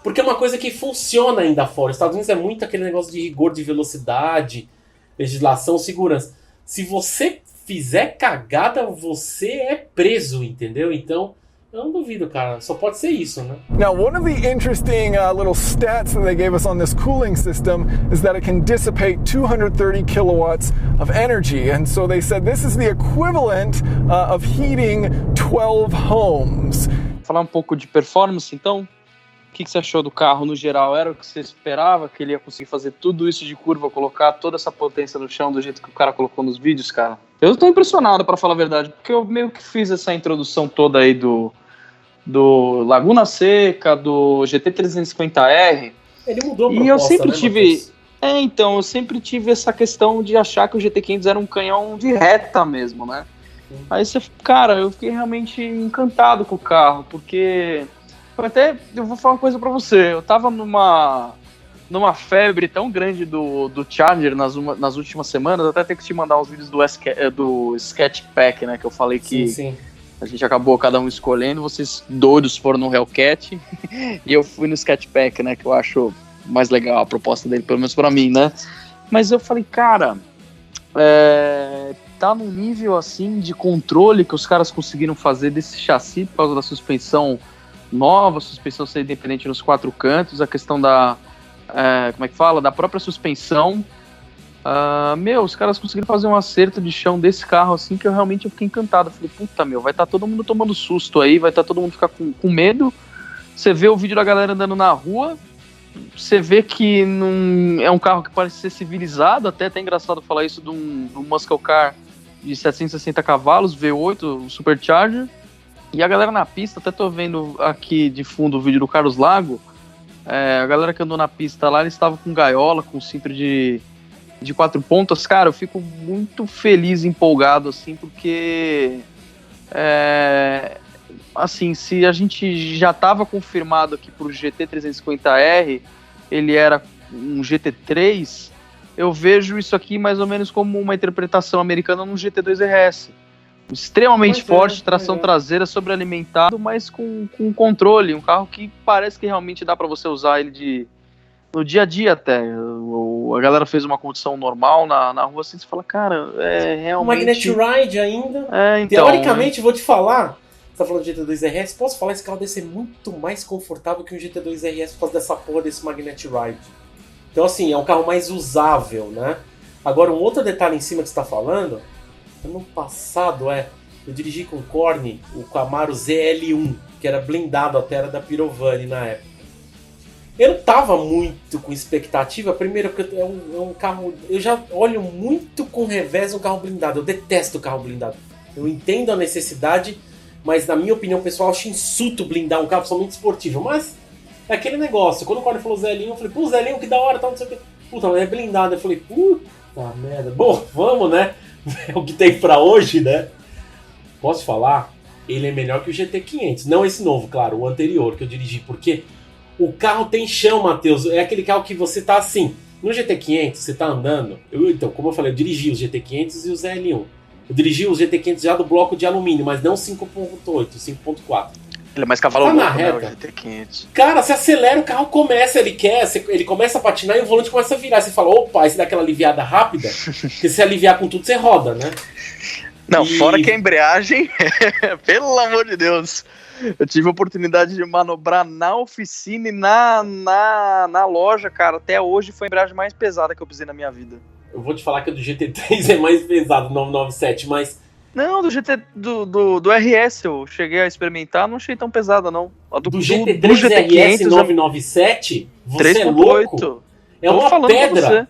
S5: porque é uma coisa que funciona ainda fora. Os Estados Unidos é muito aquele negócio de rigor de velocidade, legislação, segurança. Se você fizer cagada, você é preso, entendeu? Então, eu não duvido, cara. Só pode ser isso, né?
S11: Now, one of the interesting little stats that they gave us on this cooling system is that it can dissipate 230 kilowatts of energy. And so they said this is the equivalent of heating 12 homes.
S2: Falar um pouco de performance, então. O que você achou do carro no geral? Era o que você esperava? Que ele ia conseguir fazer tudo isso de curva, colocar toda essa potência no chão do jeito que o cara colocou nos vídeos, cara? Eu tô impressionado, pra falar a verdade, porque eu meio que fiz essa introdução toda aí do Laguna Seca, do GT350R.
S5: Ele mudou a proposta,
S2: e eu sempre tive...
S5: Matheus?
S2: Eu sempre tive essa questão de achar que o GT500 era um canhão de reta mesmo, né? Aí cara, eu fiquei realmente encantado com o carro, porque... eu vou falar uma coisa pra você, eu tava numa febre tão grande do Charger nas últimas semanas, até tenho que te mandar uns vídeos do Sketch Pack, né, que eu falei que
S5: sim.
S2: A gente acabou cada um escolhendo, vocês doidos foram no Hellcat, e eu fui no Sketch Pack, né, que eu acho mais legal a proposta dele, pelo menos pra mim, né, mas eu falei, cara, tá num nível assim de controle que os caras conseguiram fazer desse chassi por causa da suspensão nova, suspensão ser independente nos quatro cantos, a questão da da própria suspensão. Os caras conseguiram fazer um acerto de chão desse carro assim que eu fiquei encantado. Eu falei, puta, vai estar todo mundo tomando susto aí, vai estar todo mundo ficar com medo. Você vê o vídeo da galera andando na rua, você vê que não é um carro que parece ser civilizado, até engraçado falar isso de um Muscle Car de 760 cavalos, V8, Supercharger. E a galera na pista, até tô vendo aqui de fundo o vídeo do Carlos Lago, a galera que andou na pista lá, eles estavam com gaiola, com cinto de 4 pontas. Cara, eu fico muito feliz e empolgado, assim, porque assim, se a gente já estava confirmado aqui pro GT350R, ele era um GT3, eu vejo isso aqui mais ou menos como uma interpretação americana no GT2 RS. Extremamente forte, tração traseira, sobrealimentado, mas com controle, um carro que parece que realmente dá para você usar ele no dia a dia até. A galera fez uma condição normal na rua, assim, você fala, cara, realmente...
S5: O Magnet Ride ainda,
S2: então,
S5: teoricamente, vou te falar, você tá falando do GT2 RS, posso falar, esse carro deve ser muito mais confortável que um GT2 RS por causa dessa porra desse Magnet Ride. Então, assim, é um carro mais usável, né? Agora, um outro detalhe em cima que você tá falando... Ano passado, eu dirigi com o Corne o Camaro ZL1, que era blindado até, era da Pirovani na época. Eu não tava muito com expectativa, primeiro porque é um carro... Eu já olho muito com revés um carro blindado, eu detesto o carro blindado. Eu entendo a necessidade, mas na minha opinião pessoal, eu acho insulto blindar um carro somente esportivo. Mas é aquele negócio, quando o Corne falou ZL1, eu falei, pô, ZL1 que da hora, tal, não sei o que. puta, mas é blindado. Eu falei, puta merda. Bom, vamos, né? É o que tem pra hoje, né? Posso falar? Ele é melhor que o GT500. Não esse novo, claro, o anterior que eu dirigi. Porque o carro tem chão, Matheus. É aquele carro que você tá assim. No GT500, você tá andando. Então, como eu falei, eu dirigi os GT500 e os ZL1. Eu dirigi os GT500 já do bloco de alumínio, mas não 5.8, 5.4.
S2: Ele é mais cavalo
S5: tá
S2: louco,
S5: na
S2: né, o
S5: reta.
S2: GT500.
S5: Cara, você acelera, o carro começa, ele começa a patinar e o volante começa a virar. Você fala, opa, aí você dá aquela aliviada rápida, porque se aliviar com tudo, você roda, né?
S2: Não, fora que a embreagem, pelo amor de Deus, eu tive a oportunidade de manobrar na oficina e na loja, cara, até hoje foi a embreagem mais pesada que eu pisei na minha vida.
S5: Eu vou te falar que a do GT3 é mais pesado, 997, mas...
S2: Não, do GT do RS eu cheguei a experimentar, não achei tão pesada, não. A do
S5: GT3
S2: do GT500
S5: RS 997, você
S2: 3.8.
S5: é louco? É uma pedra.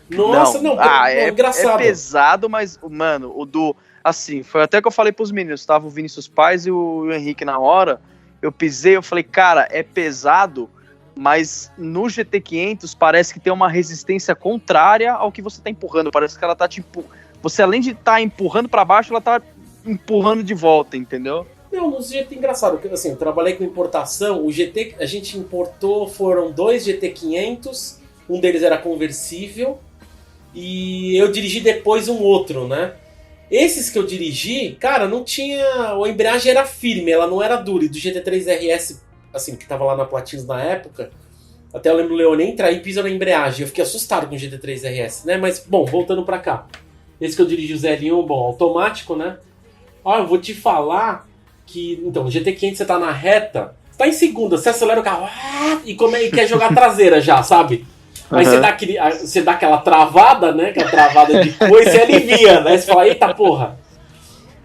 S5: Nossa, não,
S2: é
S5: engraçado.
S2: É pesado, mas, mano, o do... Assim, foi até que eu falei pros meninos, tava o Vinícius Paz e o Henrique na hora, eu pisei, eu falei, cara, é pesado, mas no GT500 parece que tem uma resistência contrária ao que você tá empurrando, parece que ela tá tipo... Você, além de estar empurrando para baixo, ela tá empurrando de volta, entendeu?
S5: Não, no GT engraçado, porque assim, eu trabalhei com importação, o GT, a gente importou, foram 2 GT500, um deles era conversível, e eu dirigi depois um outro, né? Esses que eu dirigi, cara, não tinha... A embreagem era firme, ela não era dura, e do GT3 RS, assim, que tava lá na Platinos na época, até eu lembro o Leone entrar e pisa na embreagem, eu fiquei assustado com o GT3 RS, né? Mas, bom, voltando pra cá. Esse que eu dirigi o ZL1, bom, automático, né? Ó, eu vou te falar que... Então, no GT500 você tá na reta, você tá em segunda, você acelera o carro e quer jogar traseira já, sabe? Aí você dá aquela travada, né? Aquela travada de coisa, você alivia, né? Você fala, eita porra.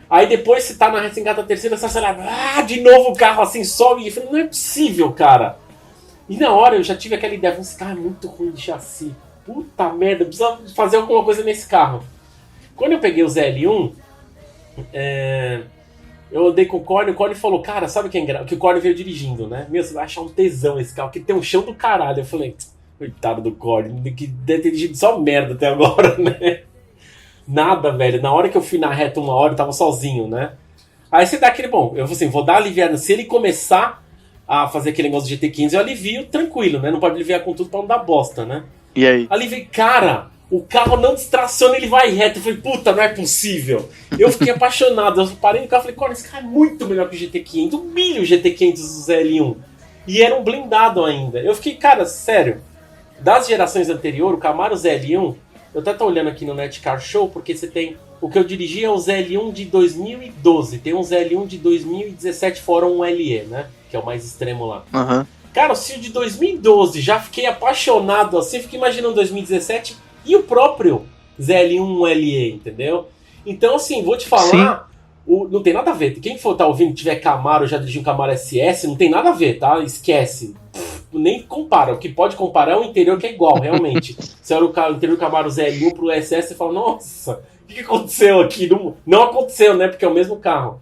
S5: Aí depois você tá na reta, você engata a terceira, você acelera, de novo o carro assim, sobe. E eu falei, não é possível, cara. E na hora eu já tive aquela ideia, esse carro é muito ruim de chassi. Puta merda, precisa fazer alguma coisa nesse carro. Quando eu peguei o ZL1, eu andei com o Corne falou, cara, sabe quem é que o Corne veio dirigindo, né? Meu, você vai achar um tesão esse carro, que tem um chão do caralho. Eu falei, coitado do Corne, que deve ter dirigido só merda até agora, né? Nada, velho. Na hora que eu fui na reta 1 hora, eu tava sozinho, né? Aí você dá aquele, bom, eu falei assim, vou dar aliviada. Se ele começar a fazer aquele negócio do GT15, eu alivio tranquilo, né? Não pode aliviar com tudo pra não dar bosta, né?
S2: E aí?
S5: Aliviei, cara... O carro não distraciona, ele vai reto. Eu falei, puta, não é possível. Eu fiquei apaixonado. Eu parei no carro e falei, cara, esse carro é muito melhor que o GT500. Humilha o GT500 do ZL1. E era um blindado ainda. Eu fiquei, cara, sério. Das gerações anteriores, o Camaro ZL1, eu até tô olhando aqui no Netcar Show, porque você tem... O que eu dirigi é o ZL1 de 2012. Tem um ZL1 de 2017 fora um LE, né? Que é o mais extremo lá.
S2: Uhum.
S5: Cara, se o de 2012 já fiquei apaixonado assim, fiquei imaginando 2017... E o próprio ZL1 LE, entendeu? Então, assim, vou te falar, não tem nada a ver. Quem for tá ouvindo, tiver Camaro, já dirigiu um Camaro SS, não tem nada a ver, tá? Esquece. Nem compara. O que pode comparar é o interior, que é igual, realmente. Se olha o interior do Camaro ZL1 pro SS, você fala, nossa, o que aconteceu aqui? Não aconteceu, né? Porque é o mesmo carro.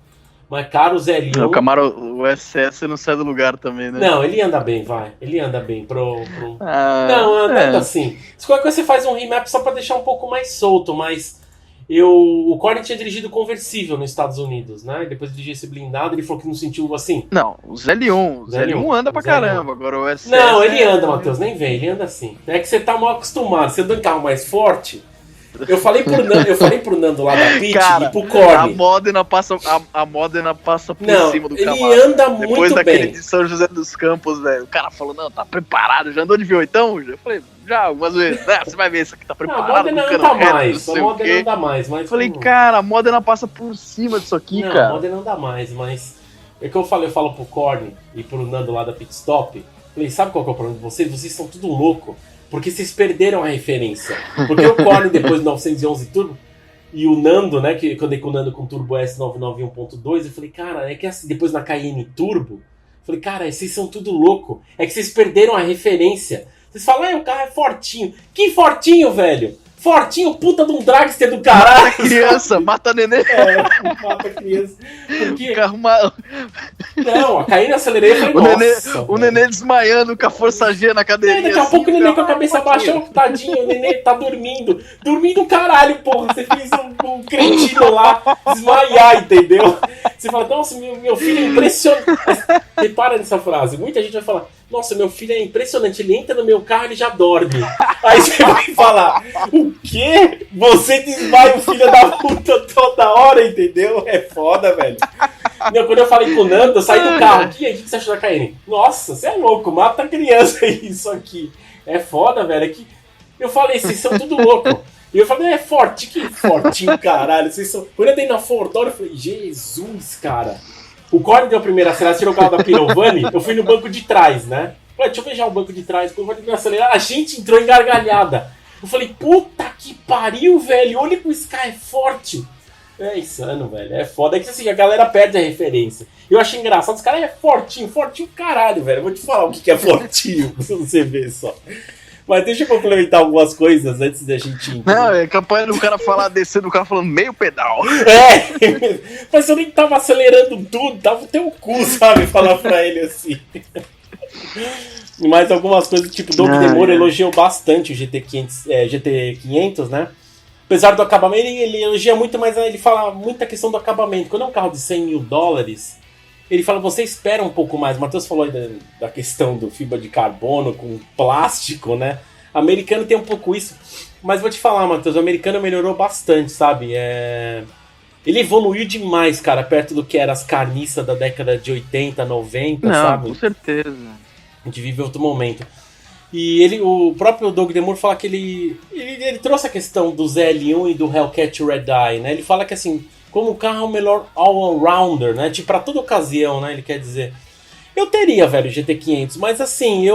S5: Mas, cara, o ZL1...
S2: O Camaro, o SS não sai do lugar também, né?
S5: Não, ele anda bem, vai. Ele anda bem Não, anda assim. Se qualquer coisa você faz um remap só pra deixar um pouco mais solto, mas... O Corne tinha dirigido conversível nos Estados Unidos, né? E depois dirigiu esse blindado, ele falou que não sentiu assim.
S2: Não, o ZL1. O ZL1 anda pra caramba, agora o SS...
S5: Não, ele anda, Matheus, nem vem, ele anda assim. É que você tá mal acostumado, você anda em carro mais forte... Eu falei pro Nando lá da Pit e pro Corne.
S2: A Modena passa por cima do Camaro.
S5: Ele anda muito bem.
S2: Depois daquele de São José dos Campos, velho. O cara falou, não, tá preparado. Já andou de V8? Eu falei, já, algumas vezes. Você vai ver, isso aqui tá preparado.
S5: A Modena anda mais. A Modena anda mais. Mas,
S2: falei, cara, a Modena passa por cima disso aqui, cara.
S5: A Modena anda mais, mas... É que eu falo pro Corne e pro Nando lá da Pit Stop. Falei, sabe qual que é o problema de vocês? Vocês são tudo louco. Porque vocês perderam a referência. Porque o Corne depois do 911 Turbo e o Nando, né, que eu andei com o Nando com o Turbo S991 1.2, eu falei, cara, é que assim, depois na Cayenne Turbo, eu falei, cara, vocês são tudo louco. É que vocês perderam a referência. Vocês falam, o carro é fortinho. Que fortinho, velho? fortinho, puta de um dragster do caralho.
S2: Mata criança, mata neném.
S5: Mata criança. Porque...
S2: Uma...
S5: Não, a Caína acelerei e falei,
S2: o neném desmaiando com a força G na cadeirinha.
S5: Daqui a pouco o neném com a cabeça baixa, tadinho, o neném tá dormindo. Dormindo caralho, porra. Você fez um cretino lá desmaiar, entendeu? Você fala, nossa, meu filho é impressionante. Repara nessa frase, muita gente vai falar, nossa, meu filho é impressionante, ele entra no meu carro e ele já dorme. Aí você vai falar, o quê? Você desmaia o filho da puta toda hora, entendeu? É foda, velho. Não, quando eu falei com o Nando, eu saí do carro aqui, o que você achou da KN? Nossa, você é louco, mata a criança isso aqui. É foda, velho, é que... Eu falei, vocês são tudo louco. E eu falei, é forte, que fortinho, caralho. Vocês são... Quando eu dei na Fordora, eu falei, Jesus, cara. O Corne deu a primeira acelerada, tirou o carro da Pirovani, eu fui no banco de trás, né? Falei, deixa eu beijar o banco de trás, quando eu dei acelerar, a gente entrou em gargalhada. Eu falei, puta que pariu, velho, olha que o Sky é forte. É insano, velho, é foda. É que assim, a galera perde a referência. Eu achei engraçado, os caras é fortinho caralho, velho. Eu vou te falar o que é fortinho, pra você ver só. Mas deixa eu complementar algumas coisas antes da gente...
S2: Não, é capaz do cara falar, descer do carro falando meio pedal.
S5: Mas eu nem tava acelerando tudo, tava o teu cu, sabe? Falar pra ele assim. Mas algumas coisas, tipo, Doug Demore elogiou bastante o GT500, né? Apesar do acabamento, ele elogia muito, mas ele fala muita questão do acabamento. Quando é um carro de $100 mil, ele fala, você espera um pouco mais. O Matheus falou aí da questão do fibra de carbono com plástico, né? O americano tem um pouco isso. Mas vou te falar, Matheus, o americano melhorou bastante, sabe? Ele evoluiu demais, cara, perto do que eram as carniças da década de 80, 90, sabe?
S2: Com certeza.
S5: A gente vive outro momento. E o próprio Doug Demore fala que ele trouxe a questão do ZL1 e do Hellcat Red Eye, né? Ele fala que assim... Como o carro é o melhor all-rounder, né? Tipo, pra toda ocasião, né? Ele quer dizer. Eu teria, velho, o GT500, mas assim,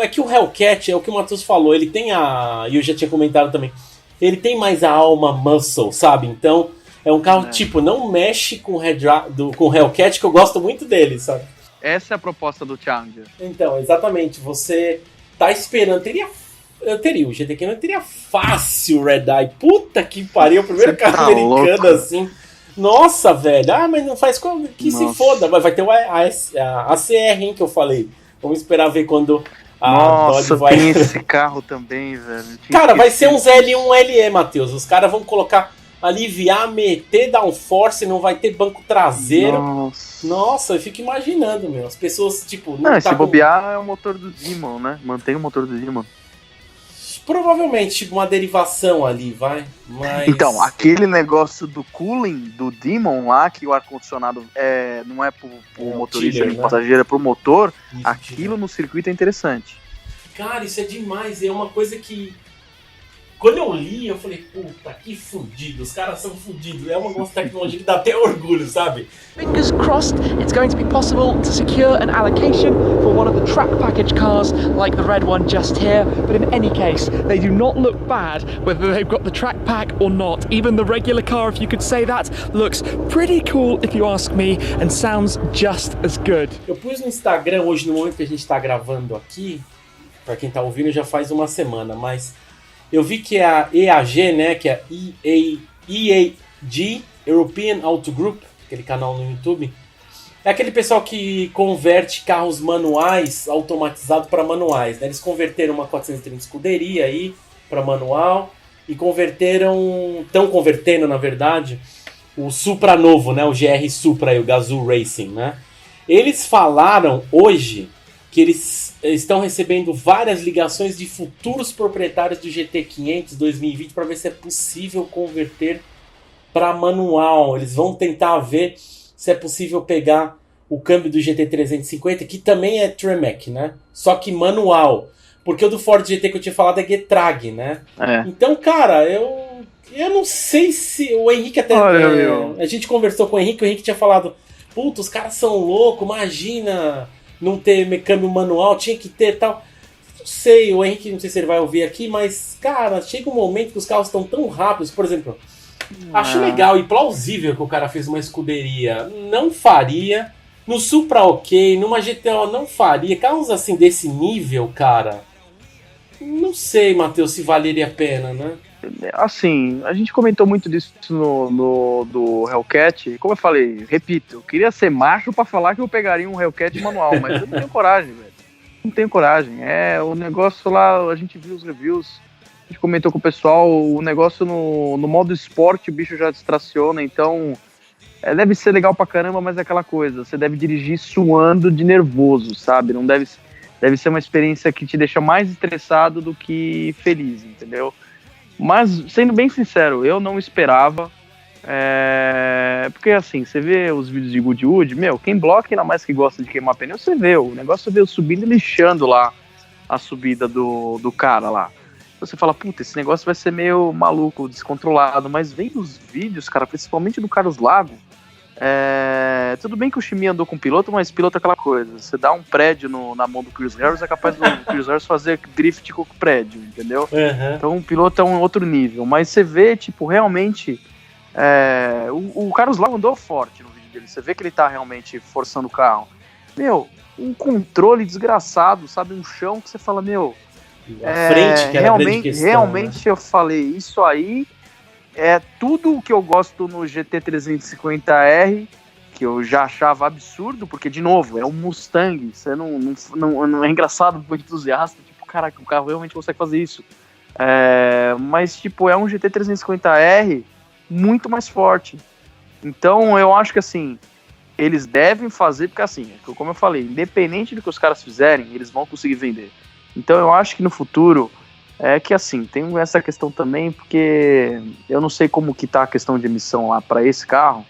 S5: é que o Hellcat, é o que o Matheus falou, ele tem e eu já tinha comentado também, ele tem mais a alma muscle, sabe? Então, é um carro, tipo, não mexe com o Hellcat, que eu gosto muito dele, sabe?
S2: Essa é a proposta do Challenger.
S5: Então, exatamente, você tá esperando, eu teria o GT500, eu teria fácil o Red Eye. Puta que pariu, o primeiro carro americano assim. Nossa, velho. Mas não faz como que se foda. Vai ter a ACR, hein, que eu falei. Vamos esperar ver quando a Dodge vai...
S2: tem esse carro também, velho.
S5: Cara, vai ser um ZL1LE, Matheus. Os caras vão colocar, aliviar, meter downforce, não vai ter banco traseiro. Nossa, eu fico imaginando, meu. As pessoas, tipo...
S2: se bobear é o motor do Demon, né? Mantém o motor do Demon.
S5: Provavelmente, tipo, uma derivação ali, vai. Mas...
S2: Então, aquele negócio do cooling do Demon lá, que o ar-condicionado não é pro motorista e passageiro, é pro motor, isso, aquilo no circuito é interessante.
S5: Cara, isso é demais. É uma coisa que... Quando eu li, eu falei, puta, que fudido. Os caras são fudidos. É uma tecnologia que dá até orgulho, sabe?
S3: Fingers crossed, it's going to be possible to secure an allocation for one of the track package cars like the red one just here. But in any case, they do not look bad whether they've got the track pack or not. Even the regular car, if you could say that, looks pretty cool if you ask me and sounds just as good.
S5: Eu pus no Instagram hoje, no momento que a gente tá gravando aqui, pra quem tá ouvindo já faz uma semana, mas... Eu vi que a EAG, né, que é EAG, European Auto Group, aquele canal no YouTube, é aquele pessoal que converte carros manuais automatizados para manuais, né? Eles converteram uma 430 escuderia aí para manual e estão convertendo, na verdade, o Supra novo, né, o GR Supra, o Gazoo Racing, né? Eles falaram hoje que eles estão recebendo várias ligações de futuros proprietários do GT500 2020 para ver se é possível converter para manual. Eles vão tentar ver se é possível pegar o câmbio do GT350, que também é Tremec, né? Só que manual. Porque o do Ford GT que eu tinha falado é Getrag, né? Então, cara, eu não sei se... O Henrique até... a gente conversou com o Henrique tinha falado, puta, os caras são loucos, imagina... Não ter câmbio manual, tinha que ter tal. Não sei, o Henrique, não sei se ele vai ouvir aqui, mas, cara, chega um momento que os carros estão tão rápidos. Por exemplo, acho legal e plausível que o cara fez uma escuderia. Não faria. No Supra ok, numa GTO não faria. Carros assim desse nível, cara. Não sei, Matheus, se valeria a pena, né?
S2: Assim, a gente comentou muito disso do Hellcat. Como eu falei, repito, eu queria ser macho pra falar que eu pegaria um Hellcat manual, mas eu não tenho coragem, velho. Não tenho coragem. O negócio lá, a gente viu os reviews, a gente comentou com o pessoal, o negócio no modo esporte o bicho já distraciona, então deve ser legal pra caramba, mas é aquela coisa, você deve dirigir suando de nervoso, sabe? Não deve ser uma experiência que te deixa mais estressado do que feliz, entendeu? Mas, sendo bem sincero, eu não esperava, porque assim, você vê os vídeos de Goodwood, quem bloca, ainda mais que gosta de queimar pneu, você vê, o negócio veio subindo e lixando lá a subida do cara lá. Você fala, puta, esse negócio vai ser meio maluco, descontrolado, mas vem os vídeos, cara, principalmente do Carlos Lago, tudo bem que o Chimia andou com o piloto, mas piloto é aquela coisa, você dá um prédio na mão do Chris Harris, é capaz do Chris Harris fazer drift com o prédio, entendeu?
S5: Uhum.
S2: Então o piloto é um outro nível, mas você vê, tipo, realmente, o Carlos Lago andou forte no vídeo dele, você vê que ele tá realmente forçando o carro. Um controle desgraçado, sabe, um chão que você fala,
S5: a frente que era
S2: realmente,
S5: grande questão,
S2: realmente
S5: né?
S2: Eu falei, isso aí é tudo o que eu gosto no GT350R, que eu já achava absurdo, porque, de novo, é um Mustang, você não é engraçado pro entusiasta, tipo, caraca, o carro realmente consegue fazer isso. Mas, tipo, é um GT350R muito mais forte. Então, eu acho que, assim, eles devem fazer, porque, assim, como eu falei, independente do que os caras fizerem, eles vão conseguir vender. Então, eu acho que no futuro... que assim, tem essa questão também, porque eu não sei como que tá a questão de emissão lá para esse carro,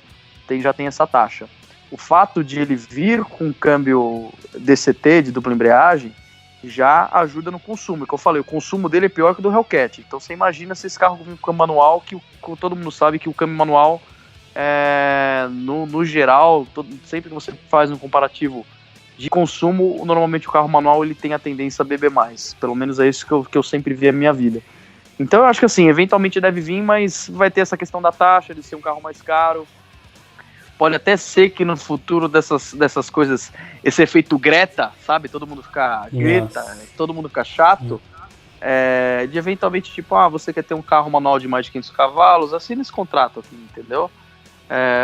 S2: já tem essa taxa. O fato de ele vir com câmbio DCT, de dupla embreagem, já ajuda no consumo. Que eu falei, o consumo dele é pior que o do Hellcat. Então você imagina se esse carro com câmbio manual, que todo mundo sabe que o câmbio manual, no geral, sempre que você faz um comparativo de consumo, normalmente o carro manual ele tem a tendência a beber mais. Pelo menos é isso que eu sempre vi na minha vida. Então eu acho que assim, eventualmente deve vir, mas vai ter essa questão da taxa, de ser um carro mais caro. Pode até ser que no futuro dessas coisas, esse efeito Greta, sabe? Todo mundo ficar greta, todo mundo ficar chato. De eventualmente, tipo, você quer ter um carro manual de mais de 500 cavalos, assina esse contrato aqui, entendeu?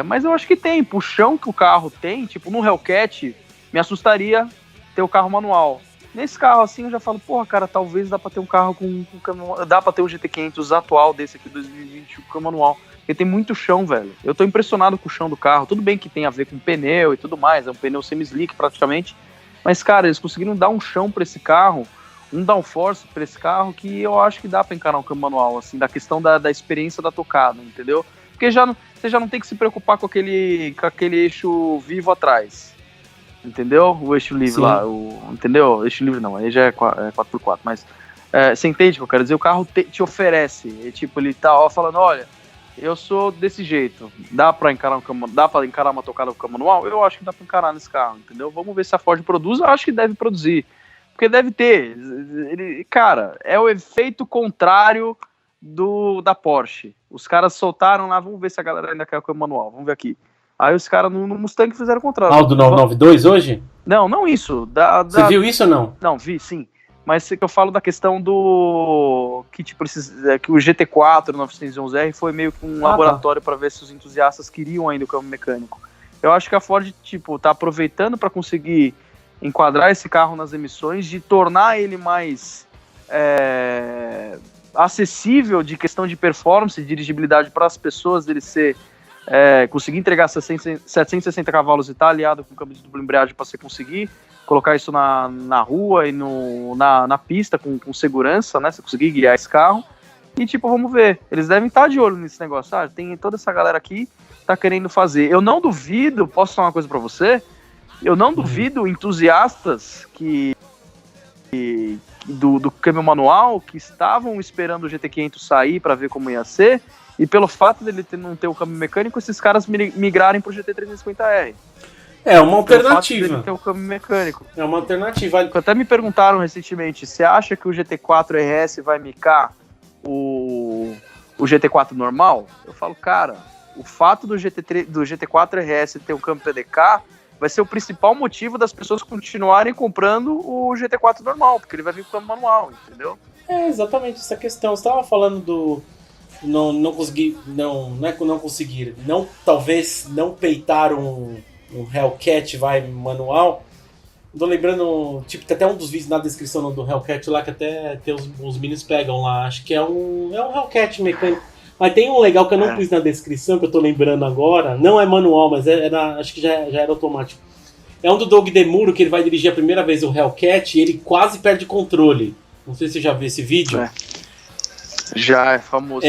S2: Mas eu acho que tem, puxão que o carro tem, tipo, no Hellcat... Me assustaria ter o carro manual. Nesse carro assim eu já falo, porra, cara, talvez dá pra ter um carro dá pra ter o GT500 atual desse aqui, 2020, com manual. Porque tem muito chão, velho. Eu tô impressionado com o chão do carro. Tudo bem que tem a ver com pneu e tudo mais, é um pneu semi-slick praticamente. Mas, cara, eles conseguiram dar um chão pra esse carro, um downforce pra esse carro, que eu acho que dá pra encarar um câmbio manual, assim, da questão da experiência da tocada, entendeu? Porque você já não tem que se preocupar com aquele eixo vivo atrás. Entendeu? O eixo livre. Sim. Lá, entendeu? Eixo livre não, aí já é 4x4, mas você entende o que eu quero dizer? O carro te oferece, tipo, ele tá falando, olha, eu sou desse jeito, dá pra encarar uma tocada com manual? Eu acho que dá pra encarar nesse carro, entendeu? Vamos ver se a Ford produz, eu acho que deve produzir, porque deve ter, cara, é o efeito contrário da Porsche. Os caras soltaram lá, vamos ver se a galera ainda quer o manual, vamos ver aqui. Aí os caras no Mustang fizeram o contrário.
S5: O do 992 hoje?
S2: Não isso.
S5: Você viu isso ou não?
S2: Não, vi, sim. Mas que eu falo da questão do... que tipo, que o GT4 911R foi meio que um laboratório para ver se os entusiastas queriam ainda o câmbio mecânico. Eu acho que a Ford, tipo, tá aproveitando para conseguir enquadrar esse carro nas emissões, de tornar ele mais acessível de questão de performance, de dirigibilidade para as pessoas, dele ser... conseguir entregar 760 cavalos e tá aliado com câmbio de dupla embreagem para você conseguir colocar isso na rua e na pista com segurança, né? Você conseguir guiar esse carro. E tipo, vamos ver. Eles devem estar de olho nesse negócio, sabe? Tem toda essa galera aqui que tá querendo fazer. Eu não duvido, posso falar uma coisa para você? Eu não duvido entusiastas do câmbio manual que estavam esperando o GT500 sair para ver como ia ser. E pelo fato dele não ter o câmbio mecânico, esses caras migrarem pro GT350R.
S5: É uma alternativa.
S2: Dele ter o câmbio mecânico.
S5: É uma alternativa.
S2: Até me perguntaram recentemente, você acha que o GT4 RS vai micar o GT4 normal? Eu falo, cara, o fato do GT4 RS ter o câmbio PDK vai ser o principal motivo das pessoas continuarem comprando o GT4 normal, porque ele vai vir com o câmbio manual, entendeu?
S5: É exatamente essa questão. Você estava falando do não conseguir, não é que não conseguir, talvez não peitar um Hellcat manual. Tô lembrando, tipo, tem até um dos vídeos na descrição do Hellcat lá que até tem os meninos pegam lá. Acho que é um Hellcat mecânico. Mas tem um legal que eu não pus na descrição, que eu tô lembrando agora. Não é manual, mas acho que já era automático. É um do Doug DeMuro, que ele vai dirigir a primeira vez o Hellcat e ele quase perde controle. Não sei se você já viu esse vídeo.
S2: Já, é famoso.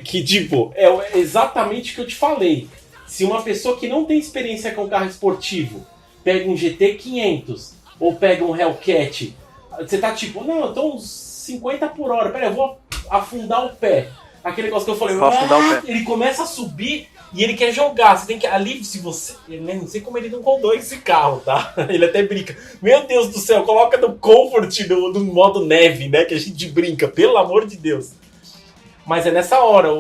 S5: Que, tipo, é exatamente o que eu te falei. Se uma pessoa que não tem experiência com carro esportivo pega um GT500 ou pega um Hellcat, você tá tipo, não, eu tô uns 50 por hora, pera, eu vou afundar o pé. Aquele negócio que eu falei, ele começa a subir e ele quer jogar. Você tem que. Ali, se você. Não sei como ele não rodou esse carro, tá? Ele até brinca. Meu Deus do céu, coloca no Comfort do modo neve, né? Que a gente brinca, pelo amor de Deus. Mas é nessa hora,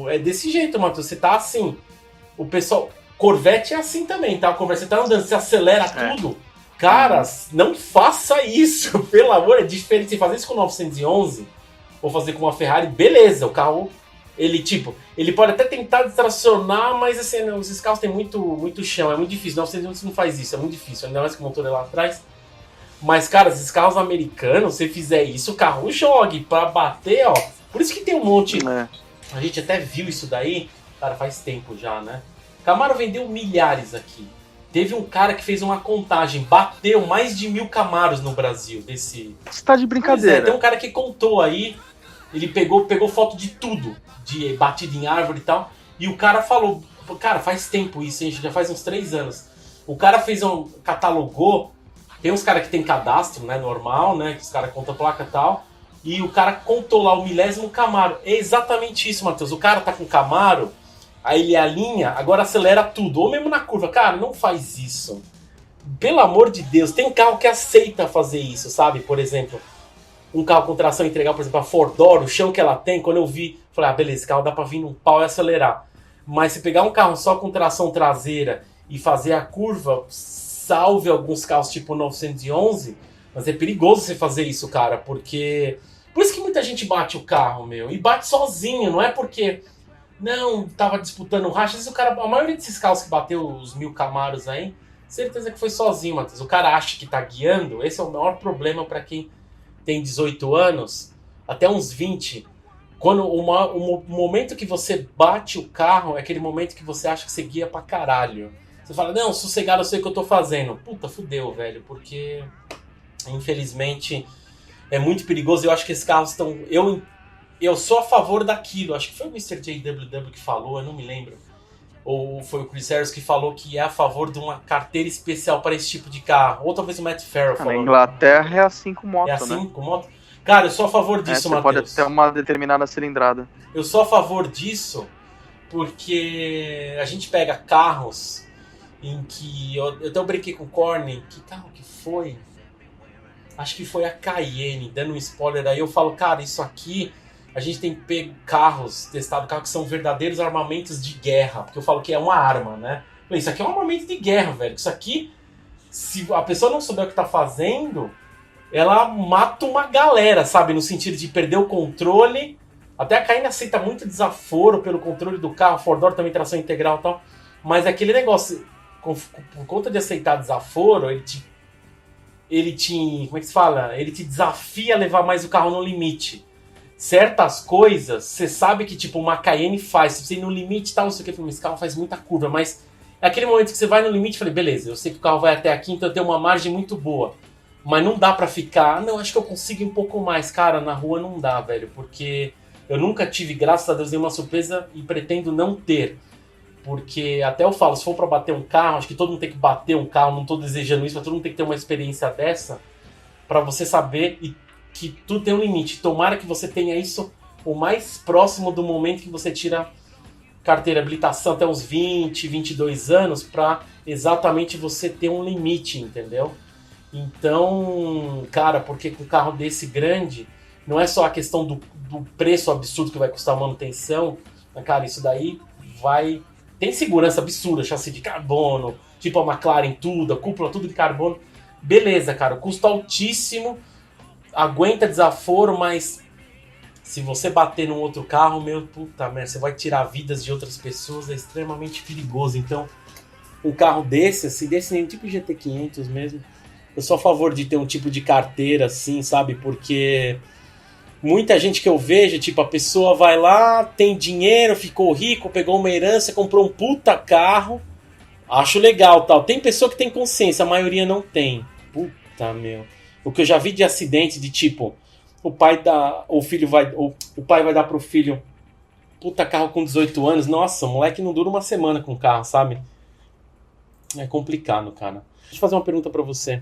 S5: é desse jeito, Matheus. Você tá assim. O pessoal. Corvette é assim também, tá? Corvette, você tá andando, você acelera tudo. Cara, não faça isso, pelo amor. É diferente. Você fazer isso com o 911 ou fazer com uma Ferrari, beleza, o carro. Ele pode até tentar distracionar, mas assim, não, esses carros têm muito chão, é muito difícil. 911 não faz isso, é muito difícil, ainda mais que o motor é lá atrás. Mas, cara, esses carros americanos, se você fizer isso, o carro jogue pra bater, ó. Por isso que tem um monte. A gente até viu isso daí, cara, faz tempo já, né? Camaro vendeu milhares aqui. Teve um cara que fez uma contagem, bateu mais de 1000 Camaros no Brasil. Você
S2: tá de brincadeira.
S5: Tem um cara que contou aí. Ele pegou foto de tudo, de batida em árvore e tal, e o cara falou, cara, faz tempo isso, hein? Já faz uns 3 anos. O cara catalogou, tem uns caras que tem cadastro, né, normal, né, que os caras contam a placa e tal, e o cara contou lá o milésimo Camaro. É exatamente isso, Matheus. O cara tá com Camaro, aí ele alinha, agora acelera tudo, ou mesmo na curva. Cara, não faz isso. Pelo amor de Deus, tem carro que aceita fazer isso, sabe? Por exemplo, um carro com tração integral, por exemplo, a Ford Oro, o chão que ela tem, quando eu vi, falei, beleza, esse carro dá pra vir num pau e acelerar. Mas se pegar um carro só com tração traseira e fazer a curva, salve alguns carros tipo 911, mas é perigoso você fazer isso, cara, porque... Por isso que muita gente bate o carro, meu, e bate sozinho, não é porque... Não, tava disputando o racha, a maioria desses carros que bateu os 1000 Camaros aí, certeza que foi sozinho, Matheus. O cara acha que tá guiando, esse é o maior problema pra quem tem 18 anos, até uns 20, quando o momento que você bate o carro é aquele momento que você acha que você guia pra caralho. Você fala, não, sossegado, eu sei o que eu tô fazendo. Puta, fudeu, velho, porque infelizmente é muito perigoso. Eu acho que esses carros estão... Eu sou a favor daquilo, acho que foi o Mr. JWW que falou, eu não me lembro. Ou foi o Chris Harris que falou que é a favor de uma carteira especial para esse tipo de carro. Ou talvez o Matt Farrell falou.
S2: Na Inglaterra é assim com moto,
S5: né? É assim
S2: né?
S5: com moto? Cara, eu sou a favor disso, Matheus.
S2: Pode ter uma determinada cilindrada.
S5: Eu sou a favor disso porque a gente pega carros em que... Eu até brinquei com o Corny. Que carro que foi? Acho que foi a Cayenne, dando um spoiler aí. Eu falo, cara, isso aqui... A gente tem pego testado carros que são verdadeiros armamentos de guerra. Porque eu falo que é uma arma, né? Isso aqui é um armamento de guerra, velho. Isso aqui, se a pessoa não souber o que tá fazendo, ela mata uma galera, sabe? No sentido de perder o controle. Até a Cayenne aceita muito desaforo pelo controle do carro. Ford Oro também tração integral e tal. Mas aquele negócio, por conta de aceitar desaforo, ele te... Como é que se fala? Ele te desafia a levar mais o carro no limite. Certas coisas, você sabe que tipo uma Cayenne faz, se você ir no limite e tal, não sei o que, esse carro faz muita curva, mas é aquele momento que você vai no limite e fala, beleza, eu sei que o carro vai até aqui, então eu tenho uma margem muito boa, mas não dá pra ficar, não, acho que eu consigo um pouco mais, cara, na rua não dá, velho, porque eu nunca tive, graças a Deus, nenhuma surpresa e pretendo não ter, porque até eu falo, se for pra bater um carro, acho que todo mundo tem que bater um carro, não tô desejando isso, mas todo mundo tem que ter uma experiência dessa, pra você saber que tudo tem um limite. Tomara que você tenha isso o mais próximo do momento que você tira carteira, habilitação, até uns 20, 22 anos, para exatamente você ter um limite, entendeu? Então, cara, porque com um carro desse grande, não é só a questão do preço absurdo que vai custar a manutenção, mas, cara, isso daí vai... Tem segurança absurda, chassi de carbono, tipo a McLaren, tudo, a cúpula, tudo de carbono. Beleza, cara, o custo altíssimo. aguenta desaforo, mas se você bater num outro carro, meu, puta merda, você vai tirar vidas de outras pessoas, é extremamente perigoso. Então, um carro desse, assim, desse nem tipo GT500 mesmo, eu sou a favor de ter um tipo de carteira, assim, sabe? Porque muita gente que eu vejo, tipo, a pessoa vai lá, tem dinheiro, ficou rico, pegou uma herança, comprou um puta carro, acho legal, tal. Tem pessoa que tem consciência, a maioria não tem. Puta, meu. O que eu já vi de acidente de tipo, o pai vai dar pro filho puta carro com 18 anos, nossa, o moleque não dura uma semana com o carro, sabe? É complicado, cara. Deixa eu fazer uma pergunta pra você.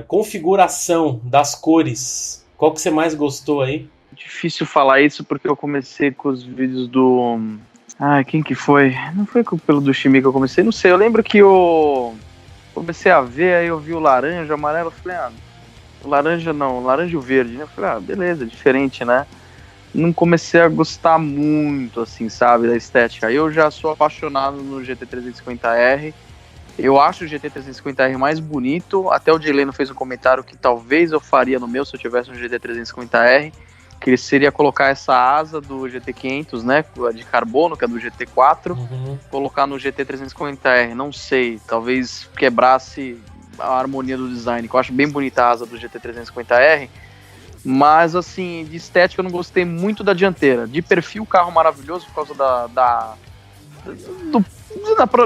S5: Configuração das cores, qual que você mais gostou aí?
S2: Difícil falar isso porque eu comecei com os vídeos do... quem que foi? Não foi pelo do Shimi que eu comecei, não sei. Eu lembro que eu comecei a ver, aí eu vi o laranja, o amarelo, eu falei, o laranja não, o laranja e o verde, né? Eu falei, beleza, diferente, né? Não comecei a gostar muito, assim, sabe, da estética. Eu já sou apaixonado no GT350R. Eu acho o GT350R mais bonito. Até o Jay Leno fez um comentário que talvez eu faria no meu se eu tivesse um GT350R, que seria colocar essa asa do GT500, né, de carbono, que é do GT4, colocar no GT350R. Não sei, talvez quebrasse a harmonia do design, que eu acho bem bonita a asa do GT350R. Mas, assim, de estética eu não gostei muito da dianteira. De perfil, carro maravilhoso por causa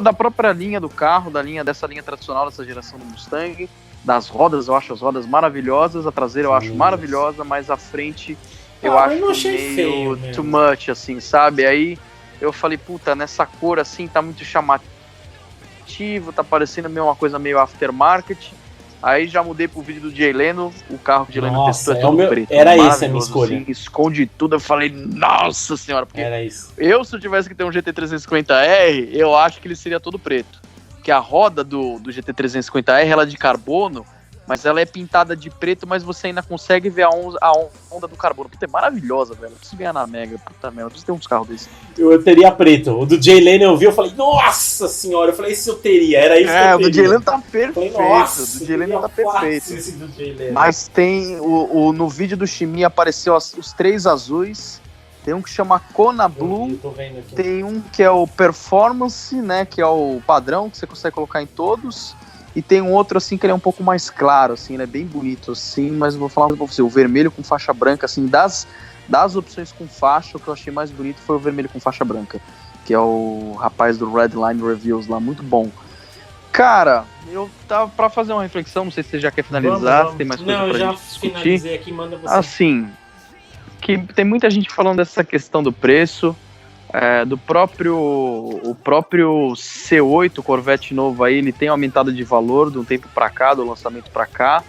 S2: da própria linha do carro, dessa linha tradicional dessa geração do Mustang. Das rodas, eu acho as rodas maravilhosas. A traseira eu acho maravilhosa, mas a frente eu acho meio feio, too much, assim, sabe? Aí eu falei, puta, nessa cor assim tá muito chamativo, tá parecendo uma coisa meio aftermarket. Aí já mudei pro vídeo do Jay Leno, o carro que o Jay Leno testou é todo preto.
S5: Era essa a minha escolha.
S2: Assim, esconde tudo, eu falei, nossa senhora, porque
S5: era isso.
S2: Se eu tivesse que ter um GT350R, eu acho que ele seria todo preto. Porque a roda do GT350R, ela é de carbono, mas ela é pintada de preto, mas você ainda consegue ver a onda do carbono. Puta, é maravilhosa, velho. Eu preciso ganhar na Mega, puta merda, eu preciso ter uns carros desses.
S5: Eu teria preto. O do Jay Leno eu vi, eu falei, nossa senhora, eu falei, esse eu teria, era isso que eu teria.
S2: O do Jay Leno tá perfeito,
S5: nossa,
S2: o do Jay Leno tá perfeito.
S5: Esse do Jay Leno.
S2: Mas tem, no vídeo do Shimi apareceu os 3 azuis, tem um que chama Kona Blue, tem um que é o Performance, né, que é o padrão, que você consegue colocar em todos, e tem um outro, assim, que ele é um pouco mais claro, assim, ele é bem bonito, assim, mas eu vou falar pra você, o vermelho com faixa branca, assim, das opções com faixa, o que eu achei mais bonito foi o vermelho com faixa branca, que é o rapaz do Redline Reviews lá, muito bom. Cara, eu tava pra fazer uma reflexão, não sei se você já quer finalizar, se tem mais coisa pra gente discutir.
S5: Não, eu já finalizei aqui, manda você.
S2: Assim, que tem muita gente falando dessa questão do preço, o próprio C8 Corvette novo aí, ele tem aumentado de valor de um tempo pra cá, do lançamento pra cá,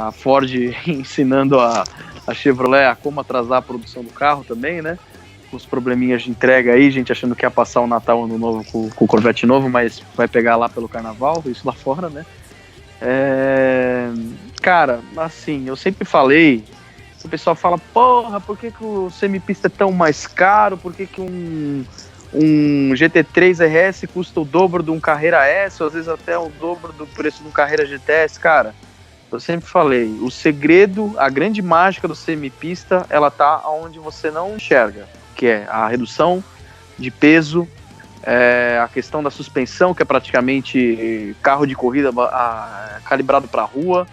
S2: a Ford ensinando a Chevrolet a como atrasar a produção do carro também, né, com os probleminhas de entrega aí, gente achando que ia passar o Natal, Ano Novo com o Corvette novo, mas vai pegar lá pelo Carnaval, isso lá fora, né. Cara, assim, eu sempre falei, o pessoal fala, porra, por que o semipista é tão mais caro? Por que um GT3 RS custa o dobro de um Carrera S, ou às vezes até o dobro do preço de um Carrera GTS? Cara, eu sempre falei, o segredo, a grande mágica do semipista, ela tá onde você não enxerga, que é a redução de peso, a questão da suspensão, que é praticamente carro de corrida calibrado para rua,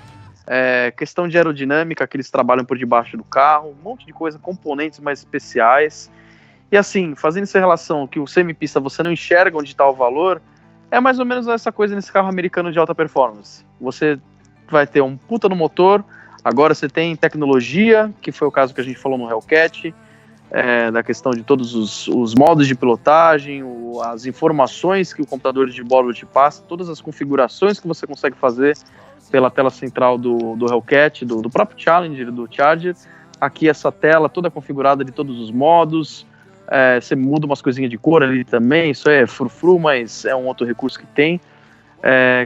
S2: questão de aerodinâmica, que eles trabalham por debaixo do carro, um monte de coisa, componentes mais especiais. E assim, fazendo essa relação que o semipista você não enxerga onde está o valor, é mais ou menos essa coisa nesse carro americano de alta performance. Você vai ter um puta no motor, agora você tem tecnologia, que foi o caso que a gente falou no Hellcat, da questão de todos os modos de pilotagem, as informações que o computador de bordo te passa, todas as configurações que você consegue fazer pela tela central do Hellcat, do próprio Challenger, do Charger. Aqui essa tela toda configurada de todos os modos, você muda umas coisinhas de cor ali também, isso é frufru, mas é um outro recurso que tem.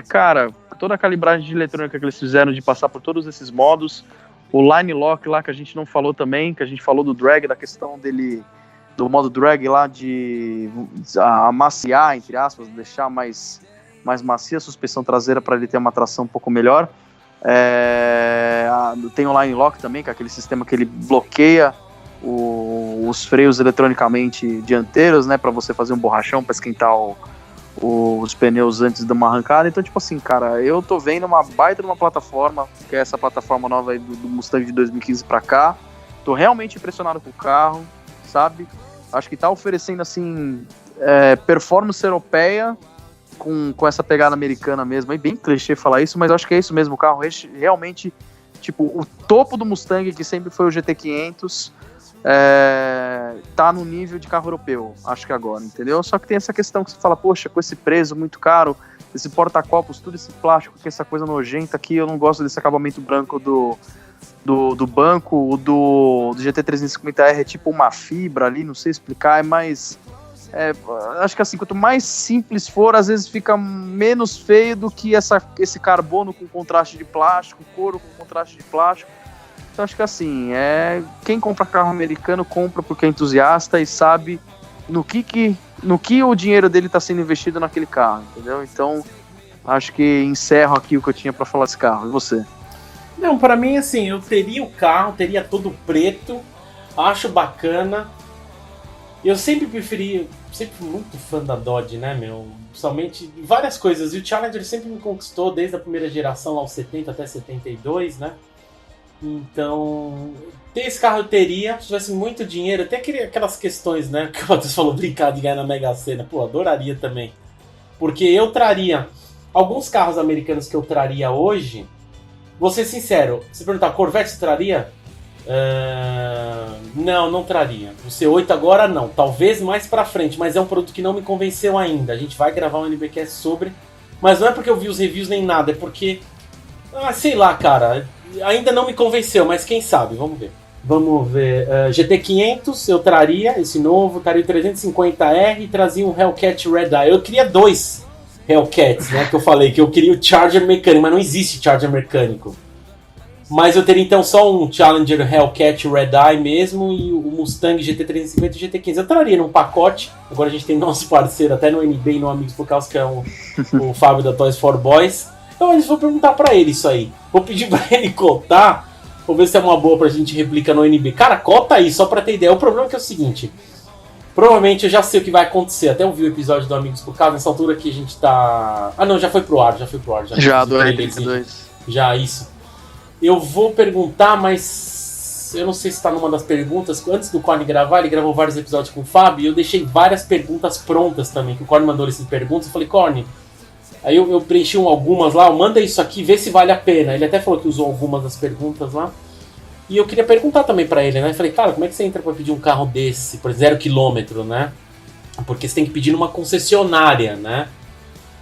S2: Cara, toda a calibragem de eletrônica que eles fizeram de passar por todos esses modos, o Line Lock lá que a gente não falou também, que a gente falou do drag, da questão dele, do modo drag lá de amaciar, entre aspas, deixar mais macia a suspensão traseira para ele ter uma tração um pouco melhor. Tem o Line Lock também, que é aquele sistema que ele bloqueia os freios eletronicamente dianteiros, né, para você fazer um borrachão para esquentar os pneus antes de uma arrancada. Então, tipo assim, cara, eu tô vendo uma baita de uma plataforma, que é essa plataforma nova aí do Mustang de 2015 pra cá. Tô realmente impressionado com o carro, sabe? Acho que tá oferecendo, assim, performance europeia com essa pegada americana mesmo. É bem clichê falar isso, mas acho que é isso mesmo. O carro realmente, tipo, o topo do Mustang, que sempre foi o GT500, tá no nível de carro europeu, acho que agora, entendeu? Só que tem essa questão que você fala, poxa, com esse preço muito caro, esse porta-copos, tudo esse plástico, que essa coisa nojenta aqui, eu não gosto desse acabamento branco do banco. O do GT350R é tipo uma fibra ali, não sei explicar, acho que assim, quanto mais simples for, às vezes fica menos feio do que esse carbono com contraste de plástico, couro com contraste de plástico. Então acho que assim, quem compra carro americano compra porque é entusiasta e sabe no que o dinheiro dele está sendo investido naquele carro, entendeu? Então acho que encerro aqui o que eu tinha para falar desse carro. E você?
S5: Não, pra mim, assim, eu teria o carro, teria todo preto, acho bacana. Eu sempre fui muito fã da Dodge, né, meu? Principalmente várias coisas. E o Challenger sempre me conquistou desde a primeira geração, lá os 70 até 72, né? Então, ter esse carro eu teria, se tivesse muito dinheiro, até aquelas questões, né, que o Matheus falou, brincar de ganhar na Mega Sena, pô, adoraria também. Porque eu traria, alguns carros americanos que eu traria hoje, vou ser sincero, se perguntar, Corvette você traria? Não traria. O C8 agora não, talvez mais pra frente, mas é um produto que não me convenceu ainda. A gente vai gravar um NBcast sobre, mas não é porque eu vi os reviews nem nada, é porque, sei lá, cara, ainda não me convenceu, mas quem sabe, vamos ver. GT500 eu traria, esse novo, traria o 350R e trazia um Hellcat Red Eye. Eu queria 2 Hellcats, né, que eu falei, que eu queria o Charger mecânico, mas não existe Charger mecânico. Mas eu teria então só um Challenger Hellcat Red Eye mesmo e o Mustang GT350 e GT500. Eu traria num pacote, agora a gente tem nosso parceiro até no NB e no Amigos por Causa, que é o Fábio da Toys for Boys. Então eu vou perguntar pra ele isso aí. Vou pedir pra ele cotar. Vou ver se é uma boa pra gente replicar no NB. Cara, cota aí, só pra ter ideia. O problema é que é o seguinte. Provavelmente eu já sei o que vai acontecer. Até eu vi o episódio do Amigos por Causa. Nessa altura que a gente tá... não, já foi pro ar. Já
S2: do R32.
S5: Já, isso. Eu vou perguntar, mas... eu não sei se tá numa das perguntas. Antes do Corne gravar, ele gravou vários episódios com o Fábio. E eu deixei várias perguntas prontas também. Que o Corne mandou essas perguntas. Eu falei, Corne... Aí eu preenchi algumas lá, manda isso aqui, vê se vale a pena. Ele até falou que usou algumas das perguntas lá. E eu queria perguntar também pra ele, né? Eu falei, cara, como é que você entra pra pedir um carro desse, por 0 km, né? Porque você tem que pedir numa concessionária, né?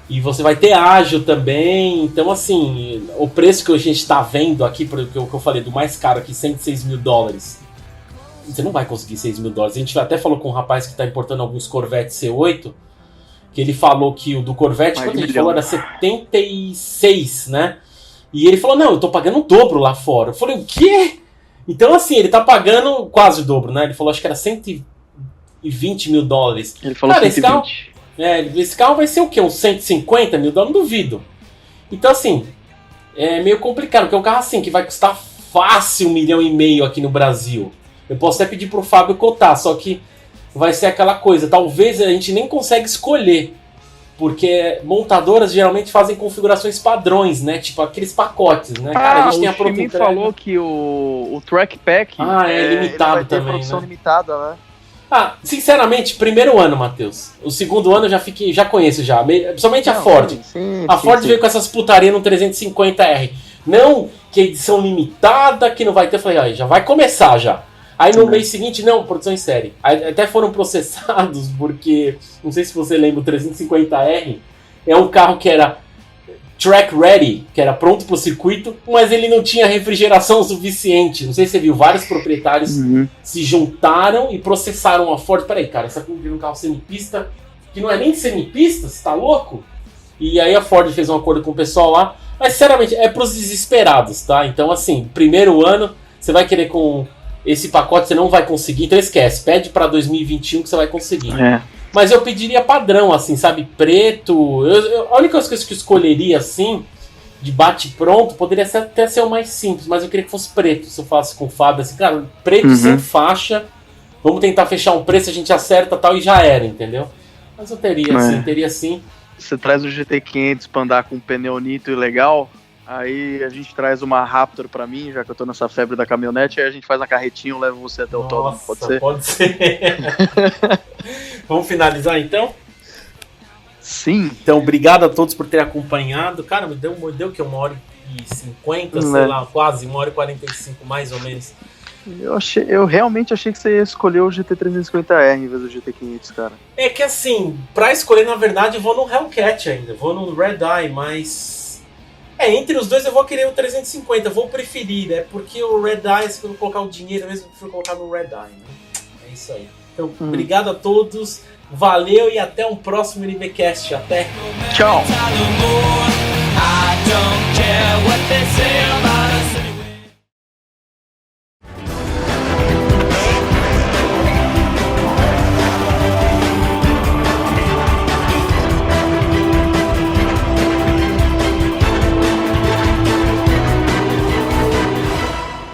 S5: E você vai ter ágil também. Então, assim, o preço que a gente tá vendo aqui, porque o que eu falei, do mais caro aqui, $106 mil. Você não vai conseguir $6 mil. A gente até falou com um rapaz que tá importando alguns Corvette C8, que ele falou que o do Corvette, quando a gente falou, era 76, né? E ele falou, não, eu tô pagando o dobro lá fora. Eu falei, o quê? Então, assim, ele tá pagando quase o dobro, né? Ele falou, acho que era $120 mil.
S2: Ele falou, cara, 120.
S5: Esse carro vai ser o quê? Uns $150 mil? Não duvido. Então, assim, é meio complicado, porque é um carro assim, que vai custar fácil 1,5 milhão aqui no Brasil. Eu posso até pedir pro Fábio cotar, só que vai ser aquela coisa, talvez a gente nem consegue escolher, porque montadoras geralmente fazem configurações padrões, né? Tipo aqueles pacotes, né? Cara, a gente tem a pronta entrega.
S2: Falou que o Track Pack
S5: é limitado vai ter também,
S2: produção,
S5: né?
S2: Limitada, né?
S5: Sinceramente, primeiro ano, Matheus. O segundo ano eu já conheço já. Principalmente a Ford. A Ford veio com essas putaria no 350R. Não, que edição limitada, que não vai ter. Eu falei, já vai começar já. Aí no mês seguinte, não, produção em série. Aí, até foram processados, porque, não sei se você lembra, o 350R é um carro que era track ready, que era pronto pro circuito, mas ele não tinha refrigeração suficiente. Não sei se você viu, vários proprietários se juntaram e processaram a Ford. Peraí, cara, você tá comprando um carro semipista, que não é nem semipista, você tá louco? E aí a Ford fez um acordo com o pessoal lá, mas sinceramente, é pros desesperados, tá? Então assim, primeiro ano, você vai querer com... esse pacote você não vai conseguir, então esquece, pede pra 2021 que você vai conseguir. Mas eu pediria padrão, assim, sabe, preto. A única coisa que eu escolheria, assim, de bate-pronto, poderia até ser o mais simples, mas eu queria que fosse preto. Se eu falasse com o Fábio assim, cara, preto sem faixa, vamos tentar fechar um preço, a gente acerta tal e já era, entendeu? Mas eu teria sim.
S2: Você traz o GT500 pra andar com um pneu nito e legal, aí a gente traz uma Raptor pra mim, já que eu tô nessa febre da caminhonete, aí a gente faz uma carretinha, eu levo você até o autódromo, pode ser?
S5: Pode ser. Vamos finalizar então?
S2: Sim.
S5: Então, obrigado a todos por terem acompanhado. Cara, me deu que 1h50, sei lá, quase 1h45 mais ou menos.
S2: Eu realmente achei que você ia escolher o GT350R em vez do GT500, cara.
S5: É que assim, pra escolher, na verdade, eu vou no Hellcat ainda, vou no Red Eye, mas... entre os dois eu vou querer o 350, eu vou preferir, né? Porque o Red Eye, se eu colocar o dinheiro mesmo, eu prefiro colocar no Red Eye, né? É isso aí. Então, obrigado a todos, valeu e até um próximo NBcast. Até!
S2: Tchau!